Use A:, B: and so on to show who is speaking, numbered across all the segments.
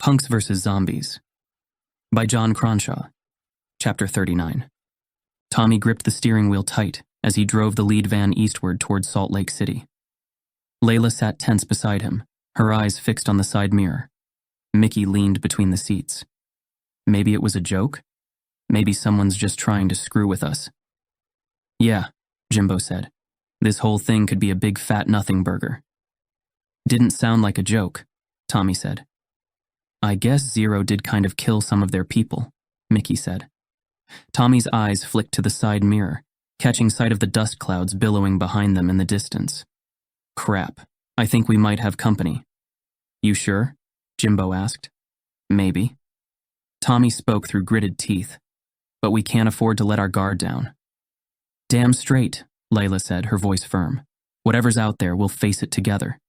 A: Punks vs. Zombies by John Cronshaw. Chapter 39. Tommy gripped the steering wheel tight as he drove the lead van eastward towards Salt Lake City. Layla sat tense beside him, her eyes fixed on the side mirror. Mickey leaned between the seats. Maybe it was a joke? Maybe someone's just trying to screw with us. Yeah, Jimbo said. This whole thing could be a big fat nothing burger. Didn't sound like a joke, Tommy said. I guess Zero did kind of kill some of their people, Mickey said. Tommy's eyes flicked to the side mirror, catching sight of the dust clouds billowing behind them in the distance. Crap, I think we might have company. You sure? Jimbo asked. Maybe. Tommy spoke through gritted teeth. But we can't afford to let our guard down. Damn straight, Layla said, her voice firm. Whatever's out there, we'll face it together.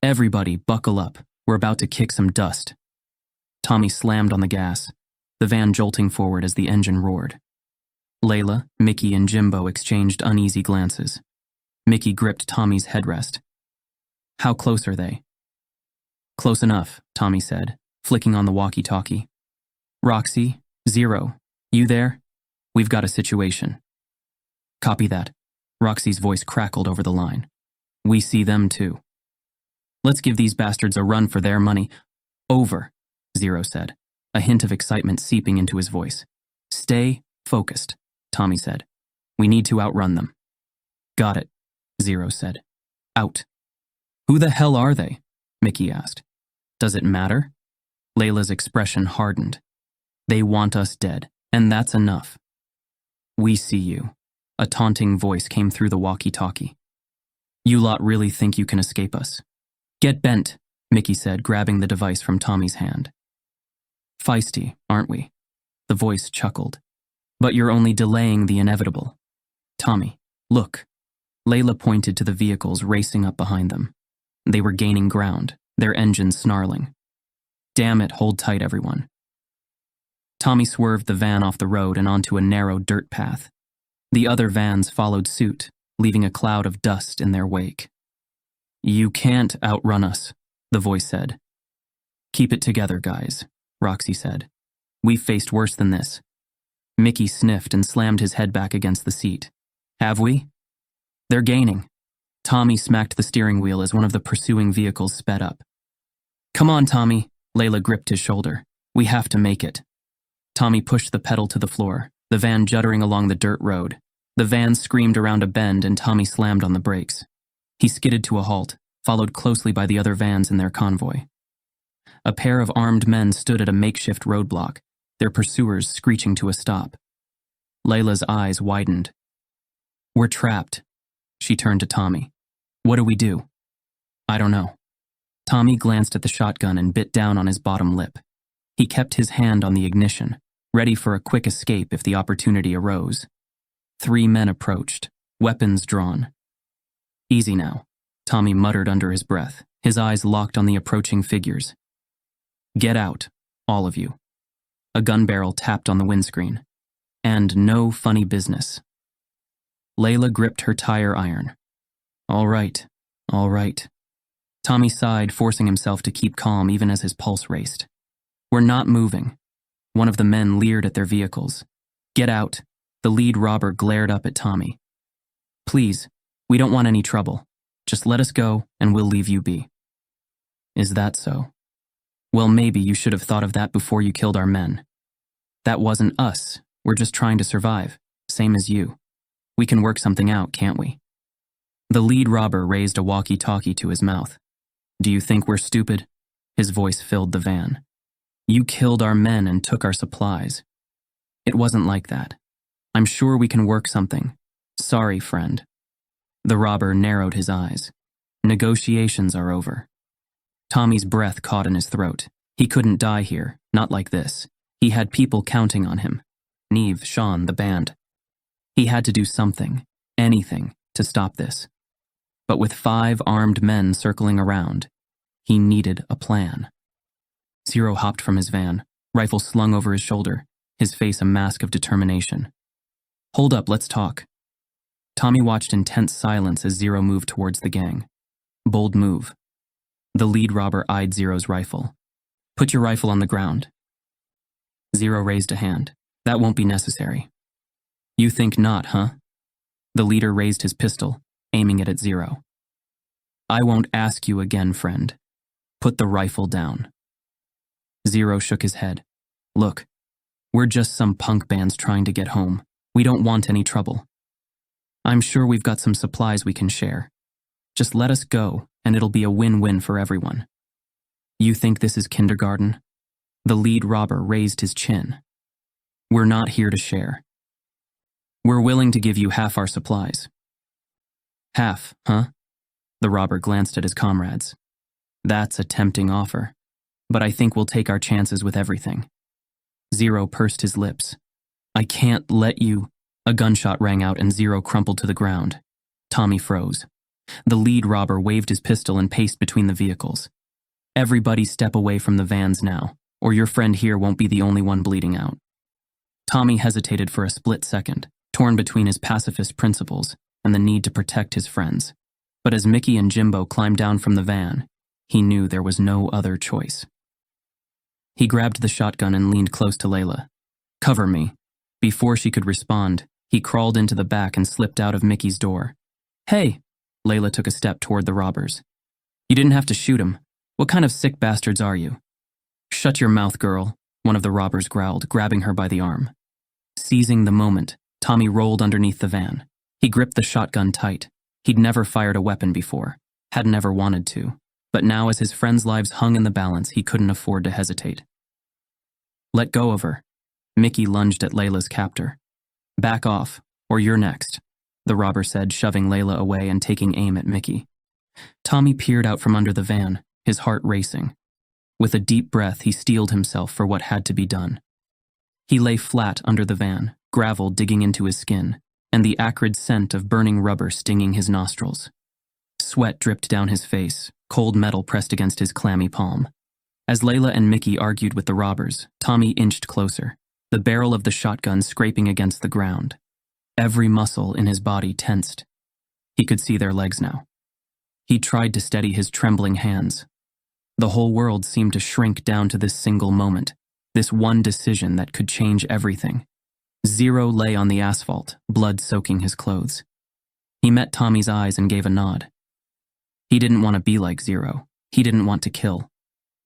A: Everybody, buckle up. We're about to kick some dust. Tommy slammed on the gas, the van jolting forward as the engine roared. Layla, Mickey, and Jimbo exchanged uneasy glances. Mickey gripped Tommy's headrest. How close are they? Close enough, Tommy said, flicking on the walkie-talkie. Roxy, Zero, you there? We've got a situation. Copy that. Roxy's voice crackled over the line. We see them too. Let's give these bastards a run for their money. Over, Zero said, a hint of excitement seeping into his voice. Stay focused, Tommy said. We need to outrun them. Got it, Zero said. Out. Who the hell are they? Mickey asked. Does it matter? Layla's expression hardened. They want us dead, and that's enough. We see you. A taunting voice came through the walkie-talkie. You lot really think you can escape us? Get bent, Mickey said, grabbing the device from Tommy's hand. Feisty, aren't we? The voice chuckled. But you're only delaying the inevitable. Tommy, look. Layla pointed to the vehicles racing up behind them. They were gaining ground, their engines snarling. Damn it, hold tight, everyone. Tommy swerved the van off the road and onto a narrow dirt path. The other vans followed suit, leaving a cloud of dust in their wake. You can't outrun us, the voice said. Keep it together, guys, Roxy said. We've faced worse than this. Mickey sniffed and slammed his head back against the seat. Have we? They're gaining. Tommy smacked the steering wheel as one of the pursuing vehicles sped up. Come on, Tommy, Layla gripped his shoulder. We have to make it. Tommy pushed the pedal to the floor, the van juddering along the dirt road. The van screamed around a bend and Tommy slammed on the brakes. He skidded to a halt, followed closely by the other vans in their convoy. A pair of armed men stood at a makeshift roadblock, their pursuers screeching to a stop. Layla's eyes widened. We're trapped. She turned to Tommy. What do we do? I don't know. Tommy glanced at the shotgun and bit down on his bottom lip. He kept his hand on the ignition, ready for a quick escape if the opportunity arose. 3 men approached, weapons drawn. Easy now, Tommy muttered under his breath, his eyes locked on the approaching figures. Get out, all of you. A gun barrel tapped on the windscreen. And no funny business. Layla gripped her tire iron. All right. Tommy sighed, forcing himself to keep calm even as his pulse raced. We're not moving. One of the men leered at their vehicles. Get out. The lead robber glared up at Tommy. Please, we don't want any trouble. Just let us go and we'll leave you be. Is that so? Well, maybe you should have thought of that before you killed our men. That wasn't us. We're just trying to survive, same as you. We can work something out, can't we? The lead robber raised a walkie-talkie to his mouth. Do you think we're stupid? His voice filled the van. You killed our men and took our supplies. It wasn't like that. I'm sure we can work something. Sorry, friend. The robber narrowed his eyes. Negotiations are over. Tommy's breath caught in his throat. He couldn't die here, not like this. He had people counting on him. Neve, Sean, the band. He had to do something, anything, to stop this. But with 5 armed men circling around, he needed a plan. Zero hopped from his van, rifle slung over his shoulder, his face a mask of determination. Hold up, let's talk. Tommy watched in tense silence as Zero moved towards the gang. Bold move. The lead robber eyed Zero's rifle. Put your rifle on the ground. Zero raised a hand. That won't be necessary. You think not, huh? The leader raised his pistol, aiming it at Zero. I won't ask you again, friend. Put the rifle down. Zero shook his head. Look, we're just some punk bands trying to get home. We don't want any trouble. I'm sure we've got some supplies we can share. Just let us go, and it'll be a win-win for everyone. You think this is kindergarten? The lead robber raised his chin. We're not here to share. We're willing to give you half our supplies. Half, huh? The robber glanced at his comrades. That's a tempting offer, but I think we'll take our chances with everything. Zero pursed his lips. I can't let you. A gunshot rang out and Zero crumpled to the ground. Tommy froze. The lead robber waved his pistol and paced between the vehicles. Everybody step away from the vans now, or your friend here won't be the only one bleeding out. Tommy hesitated for a split second, torn between his pacifist principles and the need to protect his friends. But as Mickey and Jimbo climbed down from the van, he knew there was no other choice. He grabbed the shotgun and leaned close to Layla. Cover me. Before she could respond, he crawled into the back and slipped out of Mickey's door. Hey! Layla took a step toward the robbers. You didn't have to shoot him. What kind of sick bastards are you? Shut your mouth, girl, one of the robbers growled, grabbing her by the arm. Seizing the moment, Tommy rolled underneath the van. He gripped the shotgun tight. He'd never fired a weapon before, hadn't ever wanted to, but now as his friends' lives hung in the balance, he couldn't afford to hesitate. Let go of her. Mickey lunged at Layla's captor. Back off, or you're next, the robber said, shoving Layla away and taking aim at Mickey. Tommy peered out from under the van, his heart racing. With a deep breath, he steeled himself for what had to be done. He lay flat under the van, gravel digging into his skin, and the acrid scent of burning rubber stinging his nostrils. Sweat dripped down his face, cold metal pressed against his clammy palm. As Layla and Mickey argued with the robbers, Tommy inched closer, the barrel of the shotgun scraping against the ground. Every muscle in his body tensed. He could see their legs now. He tried to steady his trembling hands. The whole world seemed to shrink down to this single moment, this one decision that could change everything. Zero lay on the asphalt, blood soaking his clothes. He met Tommy's eyes and gave a nod. He didn't want to be like Zero. He didn't want to kill.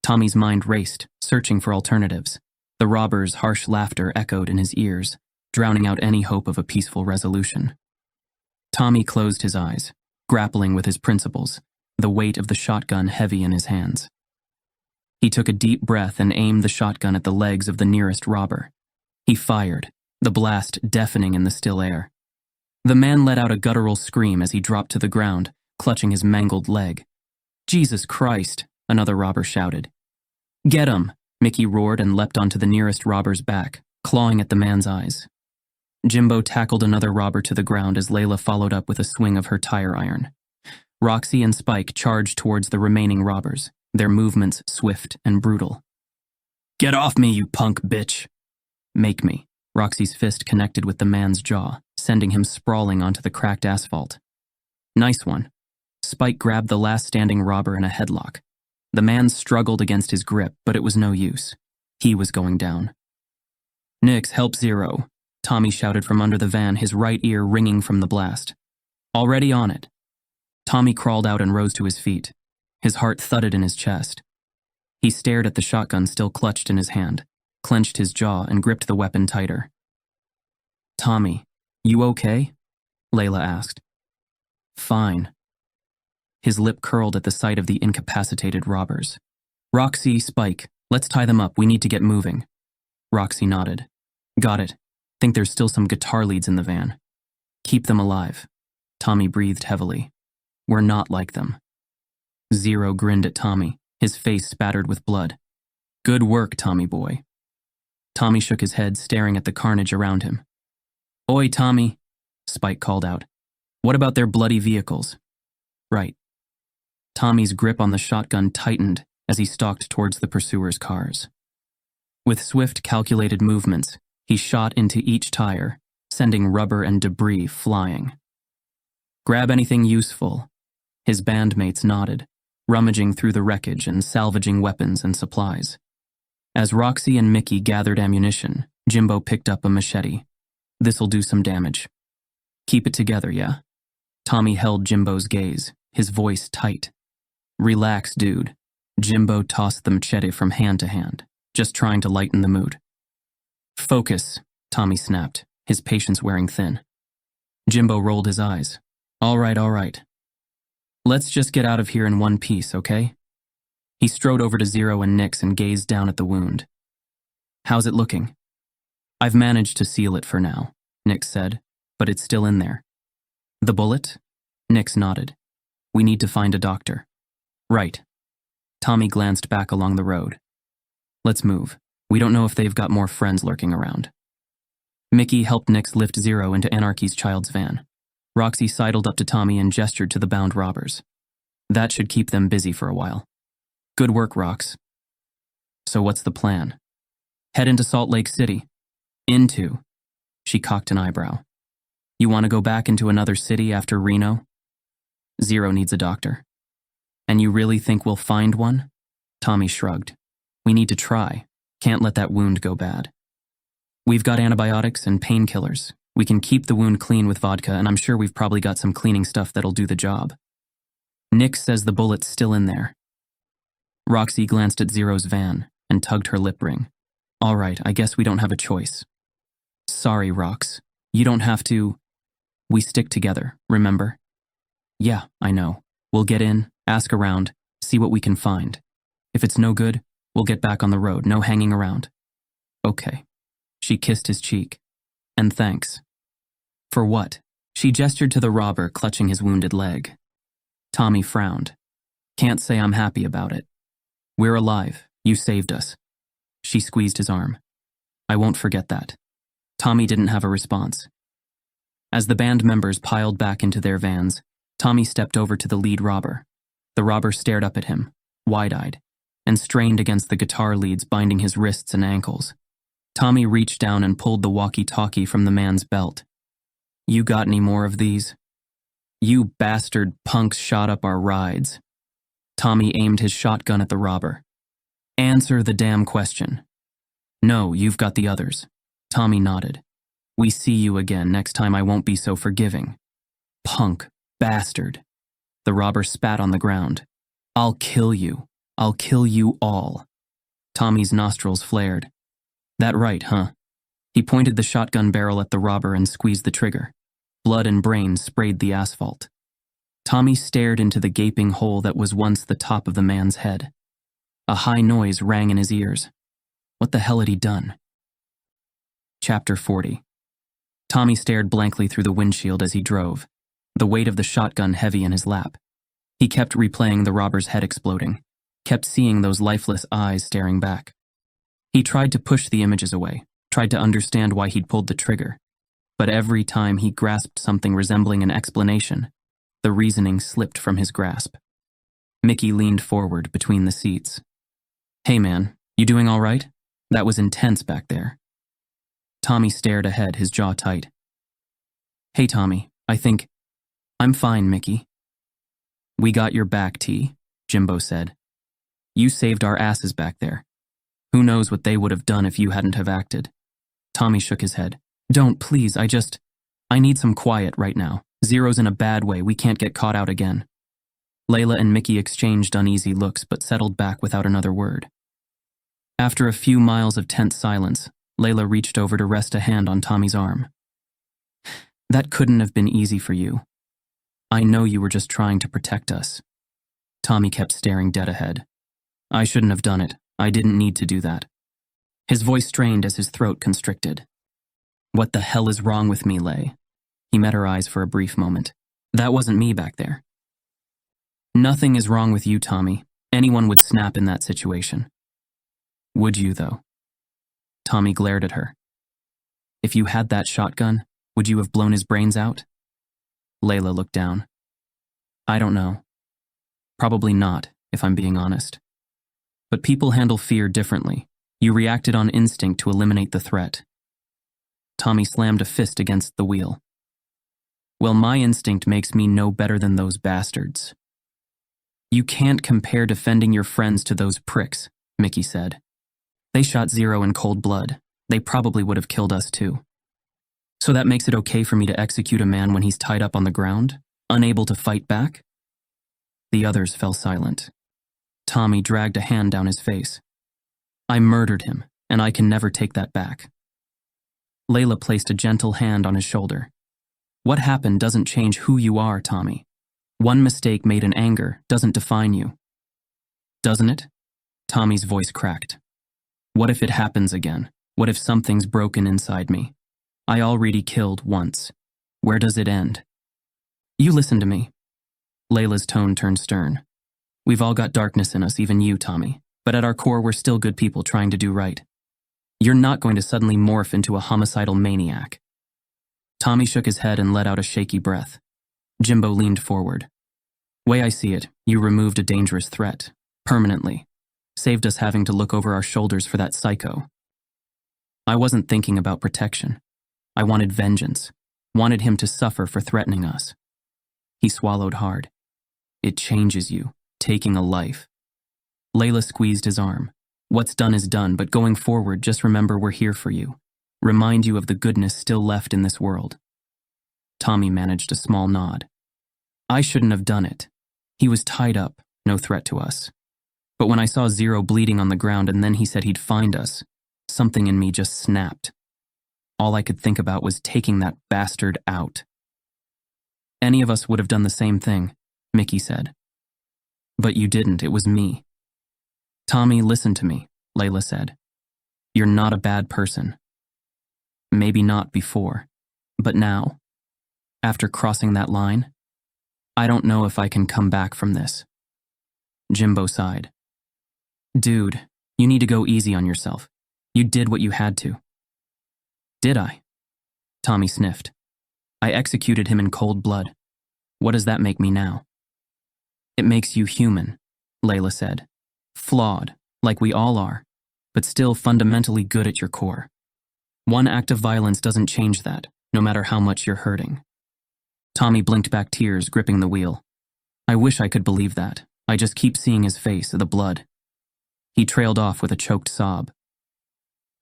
A: Tommy's mind raced, searching for alternatives. The robber's harsh laughter echoed in his ears, drowning out any hope of a peaceful resolution. Tommy closed his eyes, grappling with his principles, the weight of the shotgun heavy in his hands. He took a deep breath and aimed the shotgun at the legs of the nearest robber. He fired, the blast deafening in the still air. The man let out a guttural scream as he dropped to the ground, clutching his mangled leg. Jesus Christ, another robber shouted. Get him, Mickey roared and leapt onto the nearest robber's back, clawing at the man's eyes. Jimbo tackled another robber to the ground as Layla followed up with a swing of her tire iron. Roxy and Spike charged towards the remaining robbers, their movements swift and brutal. Get off me, you punk bitch! Make me. Roxy's fist connected with the man's jaw, sending him sprawling onto the cracked asphalt. Nice one. Spike grabbed the last standing robber in a headlock. The man struggled against his grip, but it was no use. He was going down. Nix, help Zero, Tommy shouted from under the van, his right ear ringing from the blast. Already on it. Tommy crawled out and rose to his feet. His heart thudded in his chest. He stared at the shotgun still clutched in his hand, clenched his jaw and gripped the weapon tighter. Tommy, you okay? Layla asked. Fine. His lip curled at the sight of the incapacitated robbers. Roxy, Spike, let's tie them up, we need to get moving. Roxy nodded. Got it. Think there's still some guitar leads in the van. Keep them alive. Tommy breathed heavily. We're not like them. Zero grinned at Tommy, his face spattered with blood. Good work, Tommy boy. Tommy shook his head, staring at the carnage around him. Oi, Tommy, Spike called out. What about their bloody vehicles? Right. Tommy's grip on the shotgun tightened as he stalked towards the pursuers' cars. With swift, calculated movements, he shot into each tire, sending rubber and debris flying. Grab anything useful. His bandmates nodded, rummaging through the wreckage and salvaging weapons and supplies. As Roxy and Mickey gathered ammunition, Jimbo picked up a machete. "This'll do some damage. Keep it together, yeah?" Tommy held Jimbo's gaze, his voice tight. "Relax, dude." Jimbo tossed the machete from hand to hand, just trying to lighten the mood. "Focus," Tommy snapped, his patience wearing thin. Jimbo rolled his eyes. All right. Let's just get out of here in one piece, okay?" He strode over to Zero and Nix and gazed down at the wound. "How's it looking?" "I've managed to seal it for now," Nix said, "but it's still in there." "The bullet?" Nix nodded. "We need to find a doctor." "Right." Tommy glanced back along the road. "Let's move. We don't know if they've got more friends lurking around." Mickey helped Nix lift Zero into Anarchy's child's van. Roxy sidled up to Tommy and gestured to the bound robbers. That should keep them busy for a while. "Good work, Rox." "So what's the plan?" "Head into Salt Lake City." "Into?" She cocked an eyebrow. "You want to go back into another city after Reno?" "Zero needs a doctor." "And you really think we'll find one?" Tommy shrugged. "We need to try. Can't let that wound go bad. We've got antibiotics and painkillers. We can keep the wound clean with vodka, and I'm sure we've probably got some cleaning stuff that'll do the job." "Nix says the bullet's still in there." Roxy glanced at Zero's van and tugged her lip ring. "All right, I guess we don't have a choice." "Sorry, Rox. You don't have to. We stick together, remember?" "Yeah, I know. We'll get in, ask around, see what we can find. If it's no good, we'll get back on the road, no hanging around." "Okay." She kissed his cheek. "And thanks." "For what?" She gestured to the robber clutching his wounded leg. Tommy frowned. "Can't say I'm happy about it. We're alive. You saved us." She squeezed his arm. "I won't forget that." Tommy didn't have a response. As the band members piled back into their vans, Tommy stepped over to the lead robber. The robber stared up at him, wide-eyed, and strained against the guitar leads binding his wrists and ankles. Tommy reached down and pulled the walkie-talkie from the man's belt. "You got any more of these?" "You bastard punks shot up our rides." Tommy aimed his shotgun at the robber. "Answer the damn question." "No, you've got the others." Tommy nodded. "We see you again. Next time I won't be so forgiving." "Punk, bastard." The robber spat on the ground. "I'll kill you. I'll kill you all." Tommy's nostrils flared. "That right, huh?" He pointed the shotgun barrel at the robber and squeezed the trigger. Blood and brains sprayed the asphalt. Tommy stared into the gaping hole that was once the top of the man's head. A high noise rang in his ears. What the hell had he done? Chapter 40. Tommy stared blankly through the windshield as he drove, the weight of the shotgun heavy in his lap. He kept replaying the robber's head exploding, kept seeing those lifeless eyes staring back. He tried to push the images away, tried to understand why he'd pulled the trigger. But every time he grasped something resembling an explanation, the reasoning slipped from his grasp. Mickey leaned forward between the seats. "Hey man, you doing all right? That was intense back there." Tommy stared ahead, his jaw tight. "Hey Tommy, I'm fine, Mickey." "We got your back, T," Jimbo said. "You saved our asses back there. Who knows what they would have done if you hadn't have acted." Tommy shook his head. "Don't, please, I need some quiet right now. Zero's in a bad way, we can't get caught out again." Layla and Mickey exchanged uneasy looks but settled back without another word. After a few miles of tense silence, Layla reached over to rest a hand on Tommy's arm. "That couldn't have been easy for you. I know you were just trying to protect us." Tommy kept staring dead ahead. "I shouldn't have done it. I didn't need to do that." His voice strained as his throat constricted. "What the hell is wrong with me, Lay?" He met her eyes for a brief moment. "That wasn't me back there." "Nothing is wrong with you, Tommy. Anyone would snap in that situation." "Would you, though?" Tommy glared at her. "If you had that shotgun, would you have blown his brains out?" Layla looked down. "I don't know. Probably not, if I'm being honest. But people handle fear differently. You reacted on instinct to eliminate the threat." Tommy slammed a fist against the wheel. "Well, my instinct makes me no better than those bastards." "You can't compare defending your friends to those pricks," Mickey said. They shot Zero in cold blood. They probably would have killed us too. So that makes it okay for me to execute a man when he's tied up on the ground, unable to fight back? The others fell silent. Tommy dragged a hand down his face. I murdered him, and I can never take that back. Layla placed a gentle hand on his shoulder. What happened doesn't change who you are, Tommy. One mistake made in anger doesn't define you. Doesn't it? Tommy's voice cracked. What if it happens again? What if something's broken inside me? I already killed once. Where does it end? You listen to me. Layla's tone turned stern. We've all got darkness in us, even you, Tommy. But at our core, we're still good people trying to do right. You're not going to suddenly morph into a homicidal maniac. Tommy shook his head and let out a shaky breath. Jimbo leaned forward. Way I see it, you removed a dangerous threat. Permanently. Saved us having to look over our shoulders for that psycho. I wasn't thinking about protection. I wanted vengeance. Wanted him to suffer for threatening us. He swallowed hard. It changes you, taking a life. Layla squeezed his arm. What's done is done, but going forward, just remember we're here for you. Remind you of the goodness still left in this world. Tommy managed a small nod. I shouldn't have done it. He was tied up, no threat to us. But when I saw Zero bleeding on the ground and then he said he'd find us, something in me just snapped. All I could think about was taking that bastard out. Any of us would have done the same thing, Mickey said. But you didn't, it was me. Tommy, listen to me, Layla said. You're not a bad person. Maybe not before, but now, after crossing that line, I don't know if I can come back from this. Jimbo sighed. Dude, you need to go easy on yourself. You did what you had to. Did I? Tommy sniffed. I executed him in cold blood. What does that make me now? It makes you human, Layla said. Flawed, like we all are, but still fundamentally good at your core. One act of violence doesn't change that, no matter how much you're hurting. Tommy blinked back tears, gripping the wheel. I wish I could believe that. I just keep seeing his face, the blood. He trailed off with a choked sob.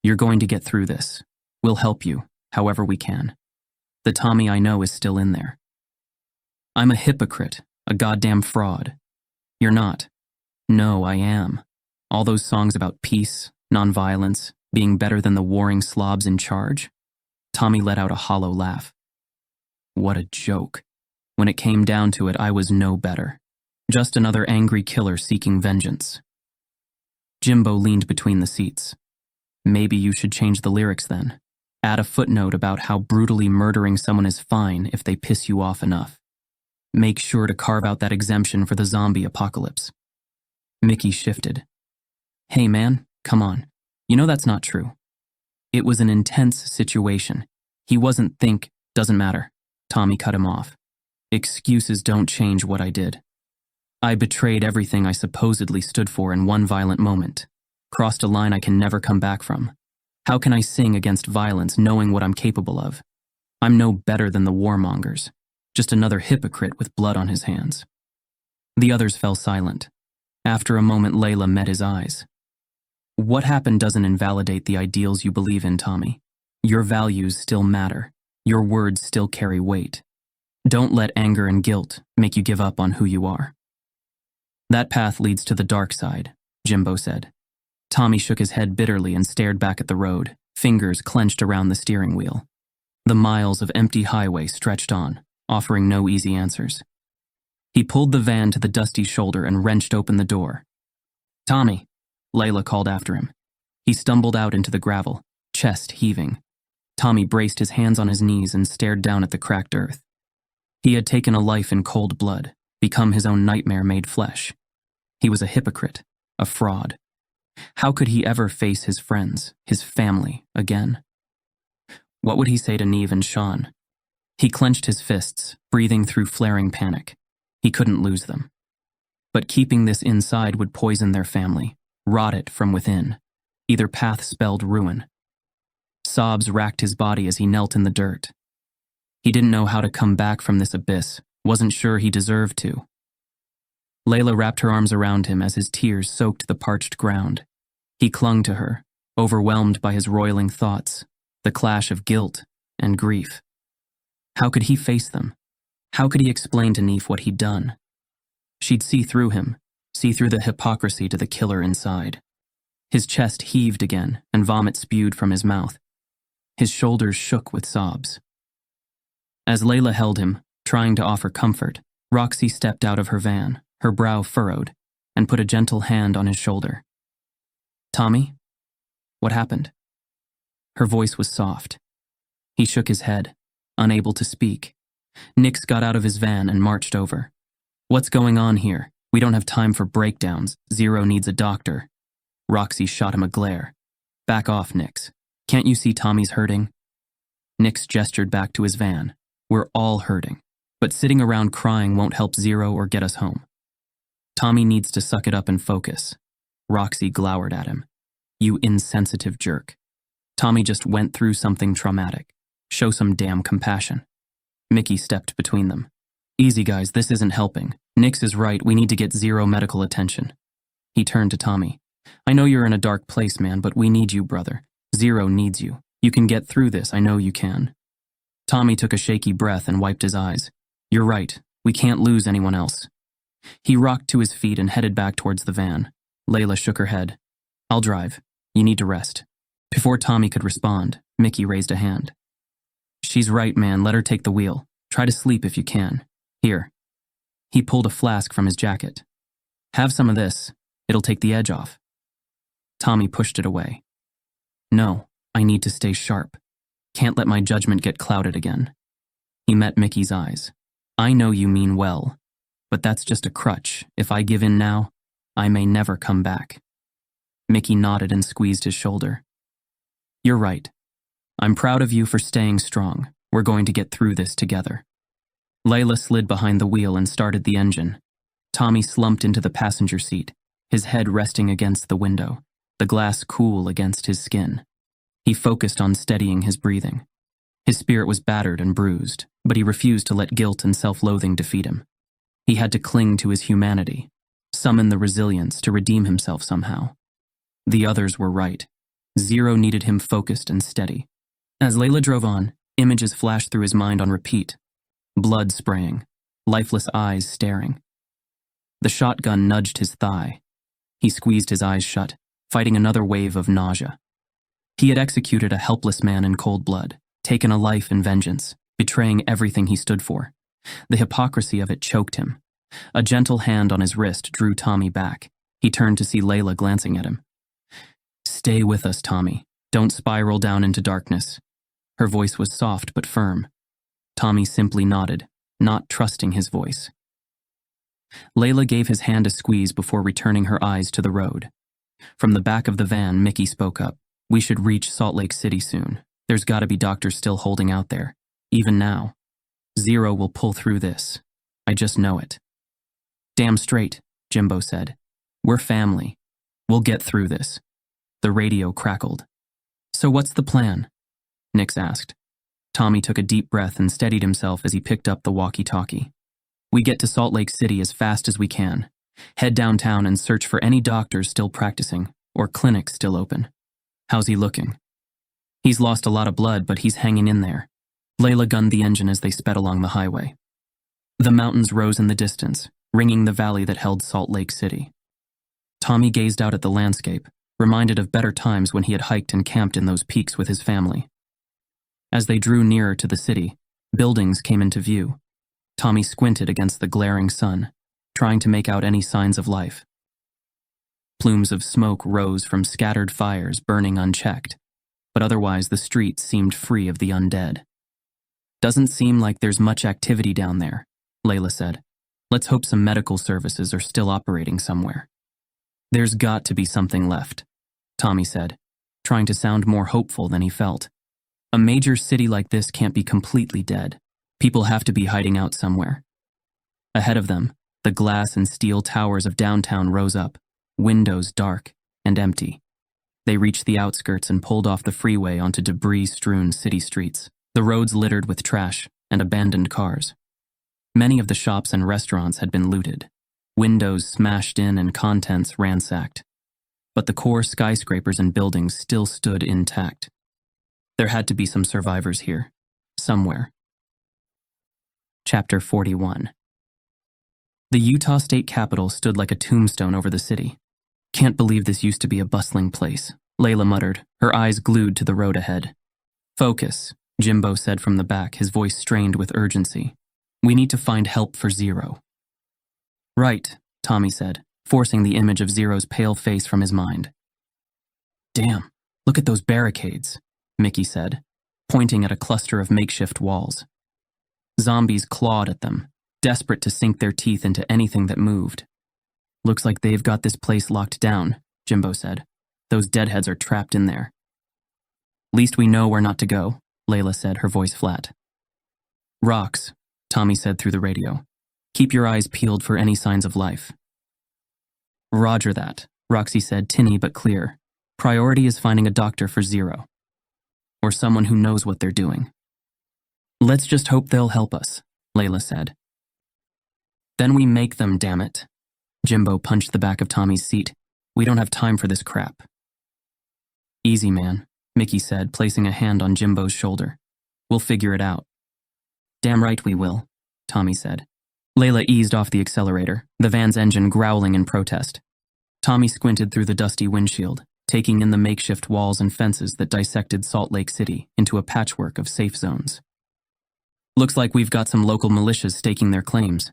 A: You're going to get through this. We'll help you, however we can. The Tommy I know is still in there. I'm a hypocrite, a goddamn fraud. You're not. No, I am. All those songs about peace, nonviolence, being better than the warring slobs in charge? Tommy let out a hollow laugh. What a joke. When it came down to it, I was no better. Just another angry killer seeking vengeance. Jimbo leaned between the seats. Maybe you should change the lyrics then. Add a footnote about how brutally murdering someone is fine if they piss you off enough. Make sure to carve out that exemption for the zombie apocalypse. Mickey shifted. Hey man, come on. You know that's not true. It was an intense situation. He wasn't doesn't matter. Tommy cut him off. Excuses don't change what I did. I betrayed everything I supposedly stood for in one violent moment. Crossed a line I can never come back from. How can I sing against violence knowing what I'm capable of? I'm no better than the warmongers. Just another hypocrite with blood on his hands. The others fell silent. After a moment, Layla met his eyes. What happened doesn't invalidate the ideals you believe in, Tommy. Your values still matter. Your words still carry weight. Don't let anger and guilt make you give up on who you are. That path leads to the dark side, Jimbo said. Tommy shook his head bitterly and stared back at the road, fingers clenched around the steering wheel. The miles of empty highway stretched on, offering no easy answers. He pulled the van to the dusty shoulder and wrenched open the door. Tommy, Layla called after him. He stumbled out into the gravel, chest heaving. Tommy braced his hands on his knees and stared down at the cracked earth. He had taken a life in cold blood, become his own nightmare made flesh. He was a hypocrite, a fraud. How could he ever face his friends, his family, again? What would he say to Neve and Sean? He clenched his fists, breathing through flaring panic. He couldn't lose them. But keeping this inside would poison their family, rot it from within. Either path spelled ruin. Sobs racked his body as he knelt in the dirt. He didn't know how to come back from this abyss, wasn't sure he deserved to. Layla wrapped her arms around him as his tears soaked the parched ground. He clung to her, overwhelmed by his roiling thoughts, the clash of guilt and grief. How could he face them? How could he explain to Neef what he'd done? She'd see through him, see through the hypocrisy to the killer inside. His chest heaved again, and vomit spewed from his mouth. His shoulders shook with sobs. As Layla held him, trying to offer comfort, Roxy stepped out of her van, her brow furrowed, and put a gentle hand on his shoulder. "Tommy? What happened?" Her voice was soft. He shook his head, unable to speak. Nix got out of his van and marched over. "What's going on here? We don't have time for breakdowns. Zero needs a doctor." Roxy shot him a glare. "Back off, Nix. Can't you see Tommy's hurting?" Nix gestured back to his van. "We're all hurting, but sitting around crying won't help Zero or get us home. Tommy needs to suck it up and focus." Roxy glowered at him. "You insensitive jerk. Tommy just went through something traumatic. Show some damn compassion." Mickey stepped between them. "Easy, guys, this isn't helping. Nix is right, we need to get Zero medical attention." He turned to Tommy. "I know you're in a dark place, man, but we need you, brother. Zero needs you. You can get through this, I know you can." Tommy took a shaky breath and wiped his eyes. "You're right, we can't lose anyone else." He rocked to his feet and headed back towards the van. Layla shook her head. "I'll drive. You need to rest." Before Tommy could respond, Mickey raised a hand. "She's right, man, let her take the wheel. Try to sleep if you can. Here." He pulled a flask from his jacket. "Have some of this. It'll take the edge off." Tommy pushed it away. "No, I need to stay sharp. Can't let my judgment get clouded again." He met Mickey's eyes. "I know you mean well, but that's just a crutch. If I give in now, I may never come back." Mickey nodded and squeezed his shoulder. "You're right. I'm proud of you for staying strong. We're going to get through this together." Layla slid behind the wheel and started the engine. Tommy slumped into the passenger seat, his head resting against the window, the glass cool against his skin. He focused on steadying his breathing. His spirit was battered and bruised, but he refused to let guilt and self-loathing defeat him. He had to cling to his humanity, summon the resilience to redeem himself somehow. The others were right. Zero needed him focused and steady. As Layla drove on, images flashed through his mind on repeat. Blood spraying, lifeless eyes staring. The shotgun nudged his thigh. He squeezed his eyes shut, fighting another wave of nausea. He had executed a helpless man in cold blood, taken a life in vengeance, betraying everything he stood for. The hypocrisy of it choked him. A gentle hand on his wrist drew Tommy back. He turned to see Layla glancing at him. "Stay with us, Tommy. Don't spiral down into darkness." Her voice was soft but firm. Tommy simply nodded, not trusting his voice. Layla gave his hand a squeeze before returning her eyes to the road. From the back of the van, Mickey spoke up. "We should reach Salt Lake City soon. There's gotta be doctors still holding out there. Even now. Zero will pull through this. I just know it." "Damn straight," Jimbo said. "We're family. We'll get through this." The radio crackled. "So what's the plan?" Nix asked. Tommy took a deep breath and steadied himself as he picked up the walkie-talkie. "We get to Salt Lake City as fast as we can. Head downtown and search for any doctors still practicing or clinics still open. How's he looking?" "He's lost a lot of blood, but he's hanging in there." Layla gunned the engine as they sped along the highway. The mountains rose in the distance, ringing the valley that held Salt Lake City. Tommy gazed out at the landscape, reminded of better times when he had hiked and camped in those peaks with his family. As they drew nearer to the city, buildings came into view. Tommy squinted against the glaring sun, trying to make out any signs of life. Plumes of smoke rose from scattered fires burning unchecked, but otherwise the streets seemed free of the undead. "Doesn't seem like there's much activity down there," Layla said. "Let's hope some medical services are still operating somewhere." "There's got to be something left," Tommy said, trying to sound more hopeful than he felt. "A major city like this can't be completely dead. People have to be hiding out somewhere." Ahead of them, the glass and steel towers of downtown rose up, windows dark and empty. They reached the outskirts and pulled off the freeway onto debris-strewn city streets, the roads littered with trash and abandoned cars. Many of the shops and restaurants had been looted, windows smashed in and contents ransacked. but the core skyscrapers and buildings still stood intact. There had to be some survivors here, somewhere. Chapter 41. The Utah State Capitol stood like a tombstone over the city. "Can't believe this used to be a bustling place," Layla muttered, her eyes glued to the road ahead. "Focus," Jimbo said from the back, his voice strained with urgency. "We need to find help for Zero." "Right," Tommy said, forcing the image of Zero's pale face from his mind. "Damn, look at those barricades," Mickey said, pointing at a cluster of makeshift walls. Zombies clawed at them, desperate to sink their teeth into anything that moved. "Looks like they've got this place locked down," Jimbo said. "Those deadheads are trapped in there." "Least we know where not to go," Layla said, her voice flat. "Rocks," Tommy said through the radio. "Keep your eyes peeled for any signs of life." "Roger that," Roxy said, tinny but clear. "Priority is finding a doctor for Zero. Or someone who knows what they're doing." "Let's just hope they'll help us," Layla said. "Then we make them, damn it." Jimbo punched the back of Tommy's seat. "We don't have time for this crap." "Easy, man," Mickey said, placing a hand on Jimbo's shoulder. "We'll figure it out." "Damn right we will," Tommy said. Layla eased off the accelerator, the van's engine growling in protest. Tommy squinted through the dusty windshield, taking in the makeshift walls and fences that dissected Salt Lake City into a patchwork of safe zones. "Looks like we've got some local militias staking their claims,"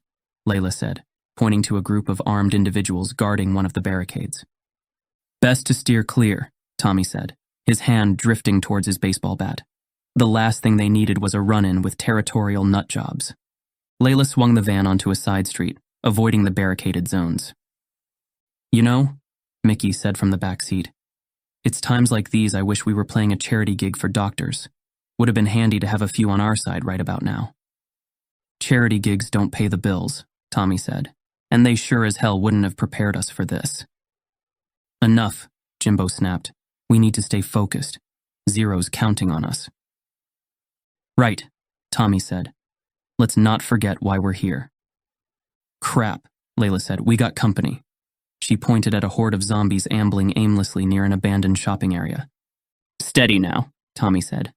A: Layla said, pointing to a group of armed individuals guarding one of the barricades. "Best to steer clear," Tommy said, his hand drifting towards his baseball bat. The last thing they needed was a run-in with territorial nutjobs. Layla swung the van onto a side street, avoiding the barricaded zones. "You know," Mickey said from the back seat, "it's times like these I wish we were playing a charity gig for doctors. Would have been handy to have a few on our side right about now." "Charity gigs don't pay the bills," Tommy said, "and they sure as hell wouldn't have prepared us for this." "Enough," Jimbo snapped. "We need to stay focused. Zero's counting on us." "Right," Tommy said. "Let's not forget why we're here." "Crap," Layla said. "We got company." She pointed at a horde of zombies ambling aimlessly near an abandoned shopping area. "Steady now," Tommy said.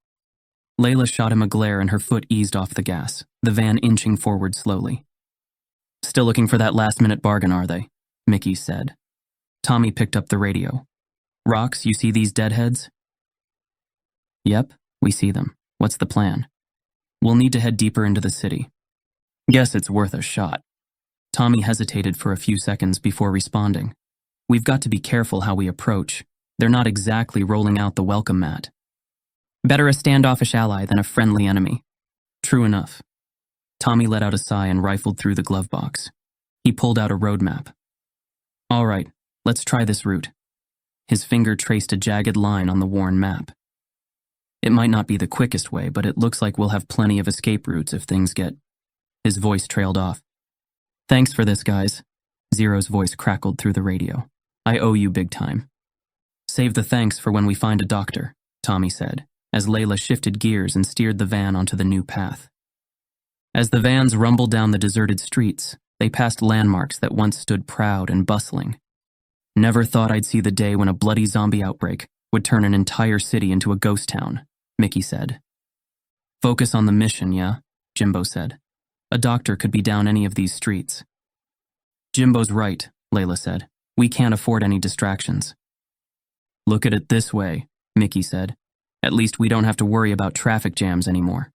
A: Layla shot him a glare and her foot eased off the gas, the van inching forward slowly. "Still looking for that last-minute bargain, are they?" Mickey said. Tommy picked up the radio. "Rox, you see these deadheads?" "Yep, we see them. What's the plan?" "We'll need to head deeper into the city." "Guess it's worth a shot." Tommy hesitated for a few seconds before responding. "We've got to be careful how we approach. They're not exactly rolling out the welcome mat." "Better a standoffish ally than a friendly enemy." "True enough." Tommy let out a sigh and rifled through the glove box. He pulled out a road map. "All right, let's try this route." His finger traced a jagged line on the worn map. "It might not be the quickest way, but it looks like we'll have plenty of escape routes if things get..." His voice trailed off. "Thanks for this, guys." Zero's voice crackled through the radio. "I owe you big time." "Save the thanks for when we find a doctor," Tommy said, as Layla shifted gears and steered the van onto the new path. As the vans rumbled down the deserted streets, they passed landmarks that once stood proud and bustling. "Never thought I'd see the day when a bloody zombie outbreak would turn an entire city into a ghost town," Mickey said. "Focus on the mission, yeah?" Jimbo said. "A doctor could be down any of these streets." "Jimbo's right," Layla said. "We can't afford any distractions." "Look at it this way," Mickey said. "At least we don't have to worry about traffic jams anymore."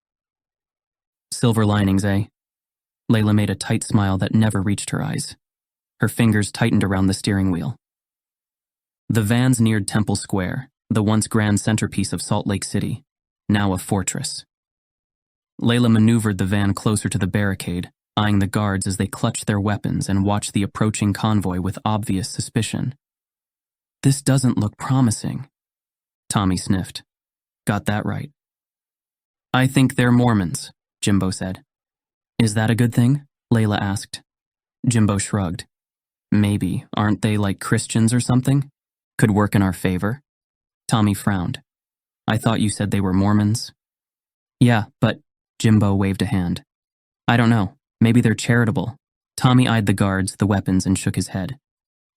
A: "Silver linings, eh?" Layla made a tight smile that never reached her eyes. Her fingers tightened around the steering wheel. The vans neared Temple Square, the once grand centerpiece of Salt Lake City, now a fortress. Layla maneuvered the van closer to the barricade, eyeing the guards as they clutched their weapons and watched the approaching convoy with obvious suspicion. "This doesn't look promising," Tommy sniffed. "Got that right." "I think they're Mormons," Jimbo said. "Is that a good thing?" Layla asked. Jimbo shrugged. "Maybe. Aren't they like Christians or something? Could work in our favor." Tommy frowned. "I thought you said they were Mormons." "Yeah, but..." Jimbo waved a hand. "I don't know. Maybe they're charitable." Tommy eyed the guards, the weapons, and shook his head.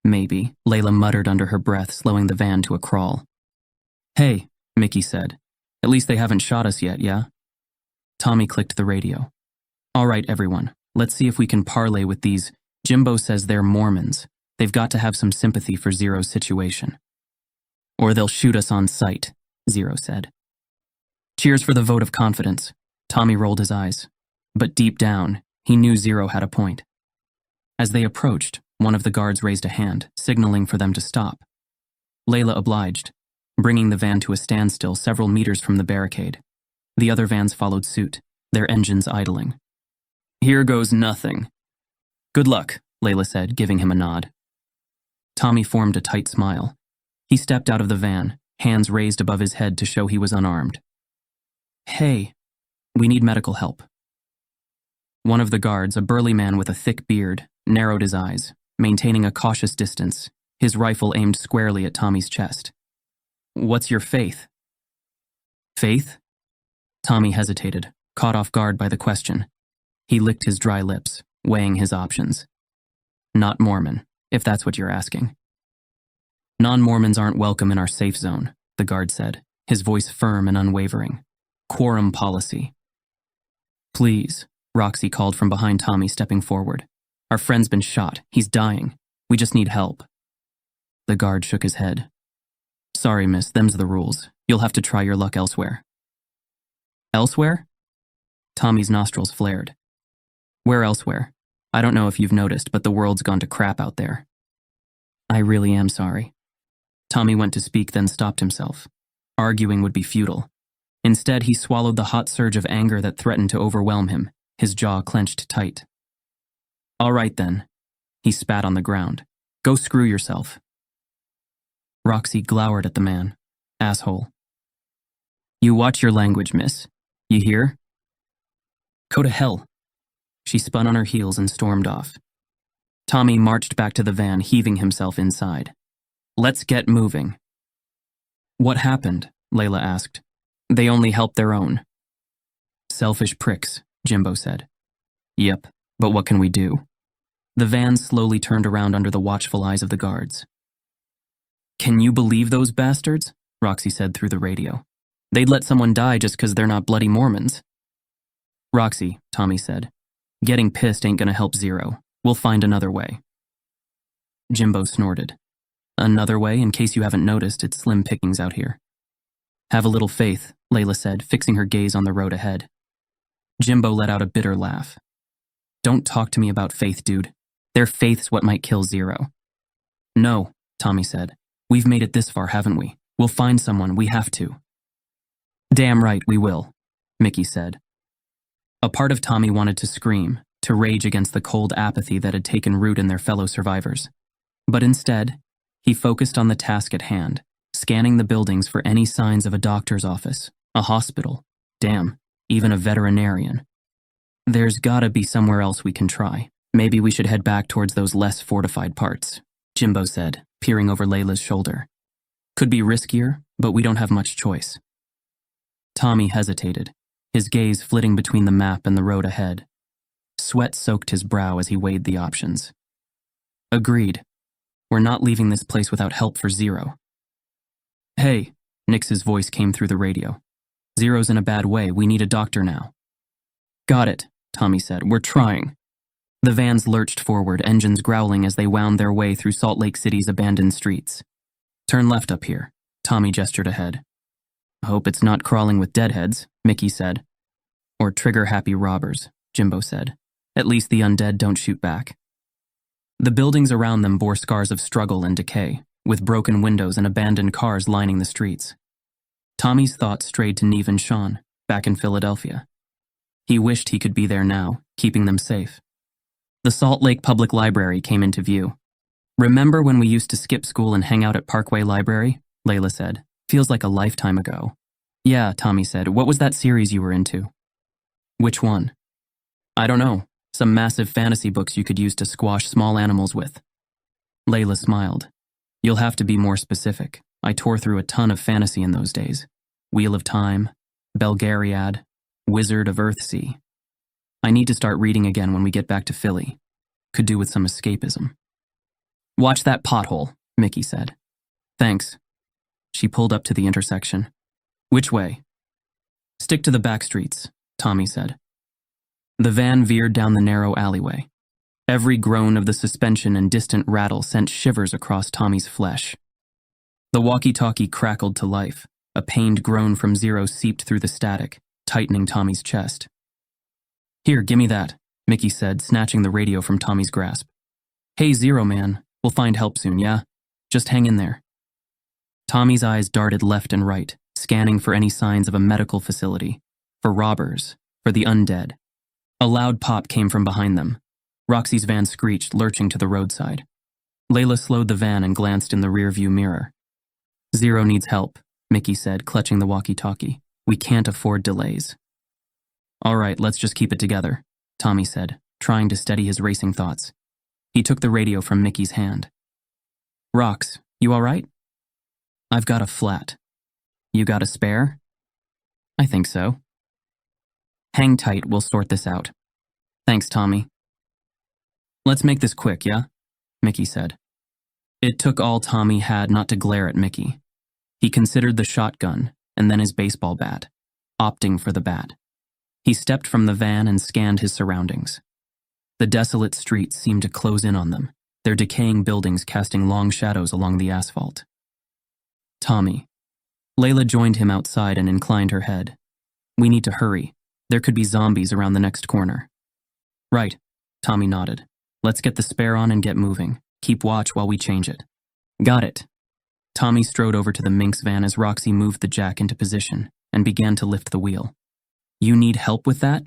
A: Maybe, Layla muttered under her breath, slowing the van to a crawl. Hey, Mickey said. At least they haven't shot us yet, yeah? Tommy clicked the radio. All right, everyone, let's see if we can parlay with these. Jimbo says they're Mormons. They've got to have some sympathy for Zero's situation. Or they'll shoot us on sight, Zero said. Cheers for the vote of confidence. Tommy rolled his eyes. But deep down, he knew Zero had a point. As they approached, one of the guards raised a hand, signaling for them to stop. Layla obliged, bringing the van to a standstill several meters from the barricade. The other vans followed suit, their engines idling. Here goes nothing. Good luck, Layla said, giving him a nod. Tommy formed a tight smile. He stepped out of the van, hands raised above his head to show he was unarmed. Hey, we need medical help. One of the guards, a burly man with a thick beard, narrowed his eyes, maintaining a cautious distance, his rifle aimed squarely at Tommy's chest. What's your faith? Faith? Tommy hesitated, caught off guard by the question. He licked his dry lips, weighing his options. Not Mormon, if that's what you're asking. Non-Mormons aren't welcome in our safe zone, the guard said, his voice firm and unwavering. Quorum policy. Please, Roxy called from behind Tommy, stepping forward. Our friend's been shot. He's dying. We just need help. The guard shook his head. Sorry, miss, them's the rules. You'll have to try your luck elsewhere. Elsewhere? Tommy's nostrils flared. Where elsewhere? I don't know if you've noticed, but the world's gone to crap out there. I really am sorry. Tommy went to speak, then stopped himself. Arguing would be futile. Instead, he swallowed the hot surge of anger that threatened to overwhelm him, his jaw clenched tight. All right then. He spat on the ground. Go screw yourself. Roxy glowered at the man. Asshole. You watch your language, miss. You hear? Go to hell. She spun on her heels and stormed off. Tommy marched back to the van, heaving himself inside. Let's get moving. What happened? Layla asked. They only helped their own. Selfish pricks, Jimbo said. Yep, but what can we do? The van slowly turned around under the watchful eyes of the guards. Can you believe those bastards? Roxy said through the radio. They'd let someone die just because they're not bloody Mormons. Roxy, Tommy said. Getting pissed ain't gonna help Zero. We'll find another way. Jimbo snorted. Another way? In case you haven't noticed, it's slim pickings out here. Have a little faith, Layla said, fixing her gaze on the road ahead. Jimbo let out a bitter laugh. Don't talk to me about faith, dude. Their faith's what might kill Zero. No, Tommy said. We've made it this far, haven't we? We'll find someone, we have to. Damn right, we will, Mickey said. A part of Tommy wanted to scream, to rage against the cold apathy that had taken root in their fellow survivors. But instead, he focused on the task at hand, scanning the buildings for any signs of a doctor's office, a hospital, damn, even a veterinarian. There's gotta be somewhere else we can try. Maybe we should head back towards those less fortified parts, Jimbo said, peering over Layla's shoulder. Could be riskier, but we don't have much choice. Tommy hesitated, his gaze flitting between the map and the road ahead. Sweat soaked his brow as he weighed the options. Agreed. We're not leaving this place without help for Zero. Hey, Nix's voice came through the radio. Zero's in a bad way, we need a doctor now. Got it, Tommy said, we're trying. The vans lurched forward, engines growling as they wound their way through Salt Lake City's abandoned streets. Turn left up here, Tommy gestured ahead. Hope it's not crawling with deadheads, Mickey said. Or trigger-happy robbers, Jimbo said. At least the undead don't shoot back. The buildings around them bore scars of struggle and decay, with broken windows and abandoned cars lining the streets. Tommy's thoughts strayed to Neve and Sean, back in Philadelphia. He wished he could be there now, keeping them safe. The Salt Lake Public Library came into view. Remember when we used to skip school and hang out at Parkway Library? Layla said. Feels like a lifetime ago. Yeah, Tommy said. What was that series you were into? Which one? I don't know. Some massive fantasy books you could use to squash small animals with. Layla smiled. You'll have to be more specific. I tore through a ton of fantasy in those days. Wheel of Time, Belgariad, Wizard of Earthsea. I need to start reading again when we get back to Philly. Could do with some escapism. Watch that pothole, Mickey said. Thanks. She pulled up to the intersection. Which way? Stick to the back streets, Tommy said. The van veered down the narrow alleyway. Every groan of the suspension and distant rattle sent shivers across Tommy's flesh. The walkie-talkie crackled to life. A pained groan from Zero seeped through the static, tightening Tommy's chest. Here, gimme that, Mickey said, snatching the radio from Tommy's grasp. Hey, Zero man, we'll find help soon, yeah? Just hang in there. Tommy's eyes darted left and right, scanning for any signs of a medical facility, for robbers, for the undead. A loud pop came from behind them. Roxy's van screeched, lurching to the roadside. Layla slowed the van and glanced in the rearview mirror. Zero needs help, Mickey said, clutching the walkie-talkie. We can't afford delays. All right, let's just keep it together, Tommy said, trying to steady his racing thoughts. He took the radio from Mickey's hand. Rox, you all right? I've got a flat. You got a spare? I think so. Hang tight, we'll sort this out. Thanks, Tommy. Let's make this quick, yeah? Mickey said. It took all Tommy had not to glare at Mickey. He considered the shotgun and then his baseball bat, opting for the bat. He stepped from the van and scanned his surroundings. The desolate streets seemed to close in on them, their decaying buildings casting long shadows along the asphalt. Tommy. Layla joined him outside and inclined her head. We need to hurry. There could be zombies around the next corner. Right, Tommy nodded. Let's get the spare on and get moving. Keep watch while we change it. Got it. Tommy strode over to the Minx van as Roxy moved the jack into position and began to lift the wheel. You need help with that?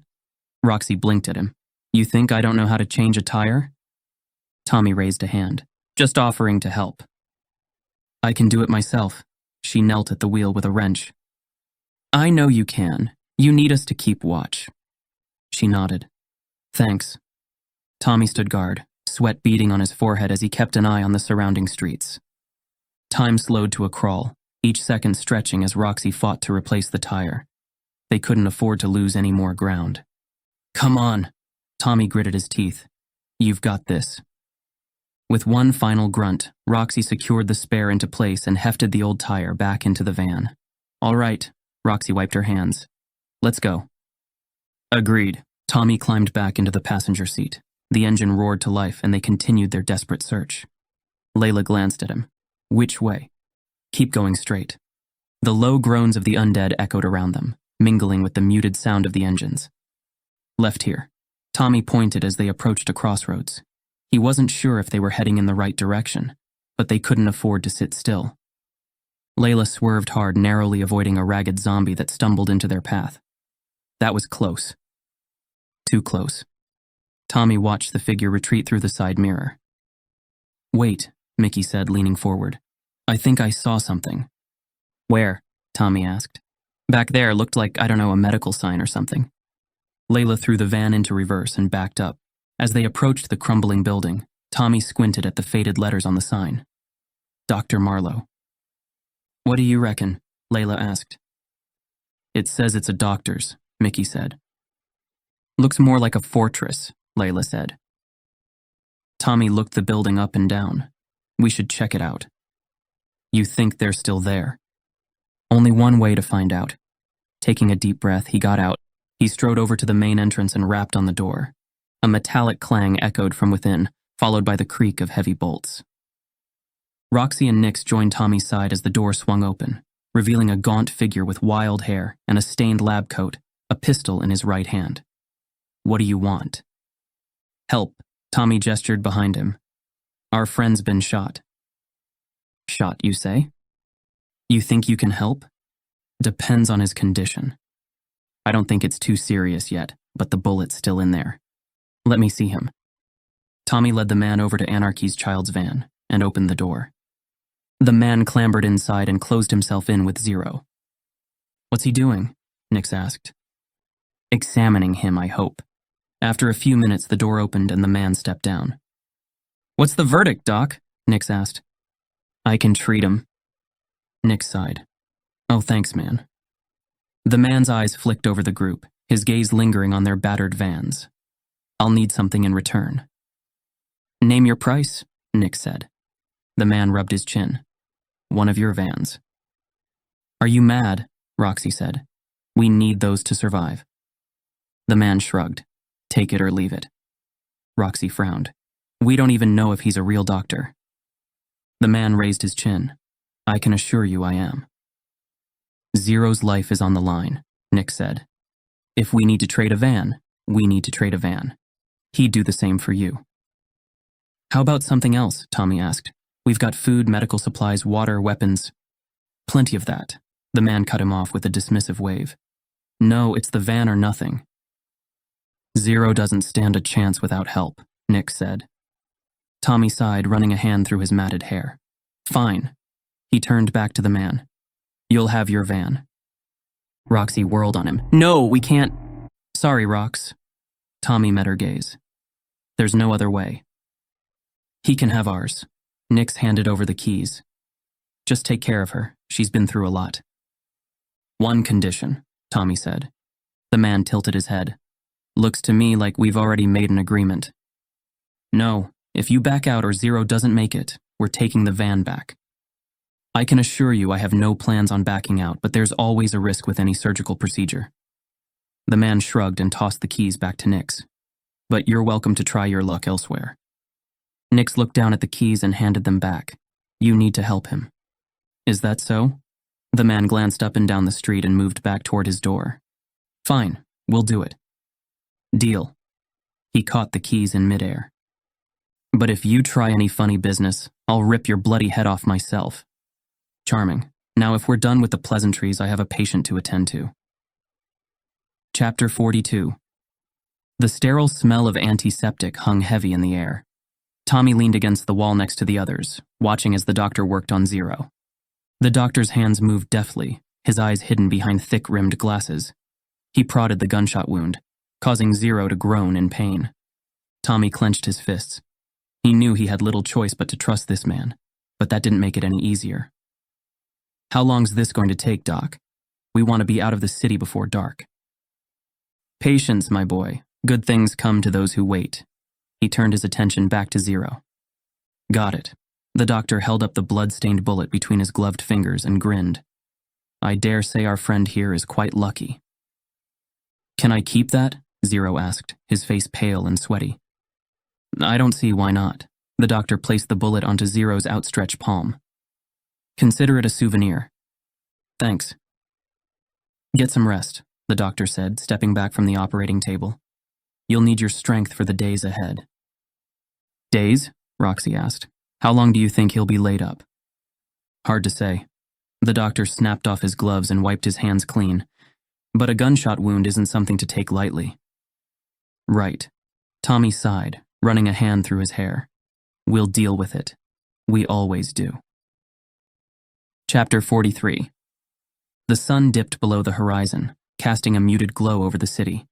A: Roxy blinked at him. You think I don't know how to change a tire? Tommy raised a hand, just offering to help. I can do it myself. She knelt at the wheel with a wrench. I know you can. You need us to keep watch. She nodded. Thanks. Tommy stood guard, sweat beading on his forehead as he kept an eye on the surrounding streets. Time slowed to a crawl, each second stretching as Roxy fought to replace the tire. They couldn't afford to lose any more ground. Come on, Tommy gritted his teeth. You've got this. With one final grunt, Roxy secured the spare into place and hefted the old tire back into the van. All right, Roxy wiped her hands. Let's go. Agreed. Tommy climbed back into the passenger seat. The engine roared to life and they continued their desperate search. Layla glanced at him. Which way? Keep going straight. The low groans of the undead echoed around them, mingling with the muted sound of the engines. Left here. Tommy pointed as they approached a crossroads. He wasn't sure if they were heading in the right direction, but they couldn't afford to sit still. Layla swerved hard, narrowly avoiding a ragged zombie that stumbled into their path. That was close. Too close. Tommy watched the figure retreat through the side mirror. Wait, Mickey said, leaning forward. I think I saw something. Where? Tommy asked. Back there, looked like, I don't know, a medical sign or something. Layla threw the van into reverse and backed up. As they approached the crumbling building, Tommy squinted at the faded letters on the sign. Dr. Marlowe. What do you reckon? Layla asked. It says it's a doctor's, Mickey said. Looks more like a fortress, Layla said. Tommy looked the building up and down. We should check it out. You think they're still there? Only one way to find out. Taking a deep breath, he got out. He strode over to the main entrance and rapped on the door. A metallic clang echoed from within, followed by the creak of heavy bolts. Roxy and Nix joined Tommy's side as the door swung open, revealing a gaunt figure with wild hair and a stained lab coat, a pistol in his right hand. What do you want? Help, Tommy gestured behind him. Our friend's been shot. Shot, you say? You think you can help? Depends on his condition. I don't think it's too serious yet, but the bullet's still in there. Let me see him. Tommy led the man over to Anarchy's child's van and opened the door. The man clambered inside and closed himself in with Zero. What's he doing? Nix asked. Examining him, I hope. After a few minutes, the door opened and the man stepped down. What's the verdict, Doc? Nix asked. I can treat him. Nix sighed. Oh, thanks, man. The man's eyes flicked over the group, his gaze lingering on their battered vans. I'll need something in return. Name your price, Nix said. The man rubbed his chin. One of your vans. Are you mad? Roxy said. We need those to survive. The man shrugged. Take it or leave it. Roxy frowned. We don't even know if he's a real doctor. The man raised his chin. I can assure you I am. Zero's life is on the line, Nick said. If we need to trade a van, we need to trade a van. He'd do the same for you. How about something else? Tommy asked. We've got food, medical supplies, water, weapons. Plenty of that. The man cut him off with a dismissive wave. No, it's the van or nothing. Zero doesn't stand a chance without help, Nick said. Tommy sighed, running a hand through his matted hair. Fine. He turned back to the man. You'll have your van. Roxy whirled on him. No, we can't. Sorry, Rox. Tommy met her gaze. There's no other way. He can have ours. Nick's handed over the keys. Just take care of her. She's been through a lot. One condition, Tommy said. The man tilted his head. Looks to me like we've already made an agreement. No, if you back out or Zero doesn't make it, we're taking the van back. I can assure you I have no plans on backing out, but there's always a risk with any surgical procedure. The man shrugged and tossed the keys back to Nix. But you're welcome to try your luck elsewhere. Nix looked down at the keys and handed them back. You need to help him. Is that so? The man glanced up and down the street and moved back toward his door. Fine, we'll do it. Deal. He caught the keys in midair. But if you try any funny business, I'll rip your bloody head off myself. Charming. Now if we're done with the pleasantries, I have a patient to attend to. Chapter 42. The sterile smell of antiseptic hung heavy in the air. Tommy leaned against the wall next to the others, watching as the doctor worked on Zero. The doctor's hands moved deftly, his eyes hidden behind thick-rimmed glasses. He prodded the gunshot wound, causing Zero to groan in pain. Tommy clenched his fists. He knew he had little choice but to trust this man, but that didn't make it any easier. How long's this going to take, Doc? We want to be out of the city before dark. Patience, my boy. Good things come to those who wait. He turned his attention back to Zero. Got it. The doctor held up the blood-stained bullet between his gloved fingers and grinned. I dare say our friend here is quite lucky. Can I keep that? Zero asked, his face pale and sweaty. I don't see why not. The doctor placed the bullet onto Zero's outstretched palm. Consider it a souvenir. Thanks. Get some rest, the doctor said, stepping back from the operating table. You'll need your strength for the days ahead. Days? Roxy asked. How long do you think he'll be laid up? Hard to say. The doctor snapped off his gloves and wiped his hands clean. But a gunshot wound isn't something to take lightly. Right. Tommy sighed, running a hand through his hair. We'll deal with it. We always do. Chapter 43. The sun dipped below the horizon, casting a muted glow over the city.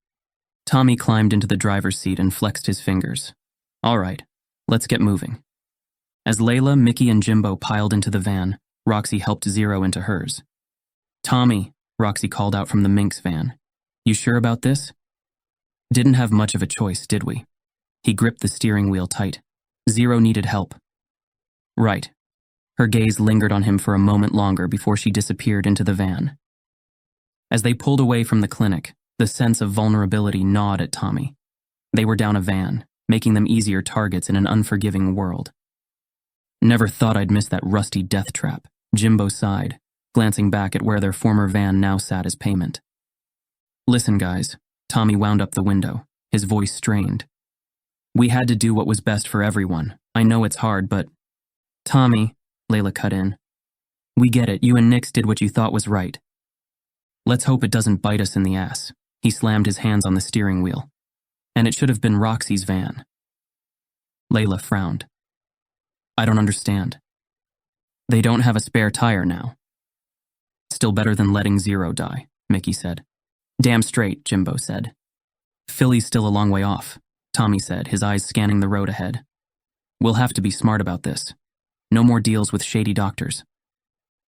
A: Tommy climbed into the driver's seat and flexed his fingers. All right, let's get moving. As Layla, Mickey, and Jimbo piled into the van, Roxy helped Zero into hers. Tommy, Roxy called out from the Minx van. You sure about this? Didn't have much of a choice, did we? He gripped the steering wheel tight. Zero needed help. Right. Her gaze lingered on him for a moment longer before she disappeared into the van. As they pulled away from the clinic, the sense of vulnerability gnawed at Tommy. They were down a van, making them easier targets in an unforgiving world. Never thought I'd miss that rusty death trap, Jimbo sighed, glancing back at where their former van now sat as payment. Listen, guys, Tommy wound up the window, his voice strained. We had to do what was best for everyone. I know it's hard, but... Tommy, Layla cut in. We get it, you and Nix did what you thought was right. Let's hope it doesn't bite us in the ass. He slammed his hands on the steering wheel. And it should have been Roxy's van. Layla frowned. I don't understand. They don't have a spare tire now. Still better than letting Zero die, Mickey said. Damn straight, Jimbo said. Philly's still a long way off, Tommy said, his eyes scanning the road ahead. We'll have to be smart about this. No more deals with shady doctors.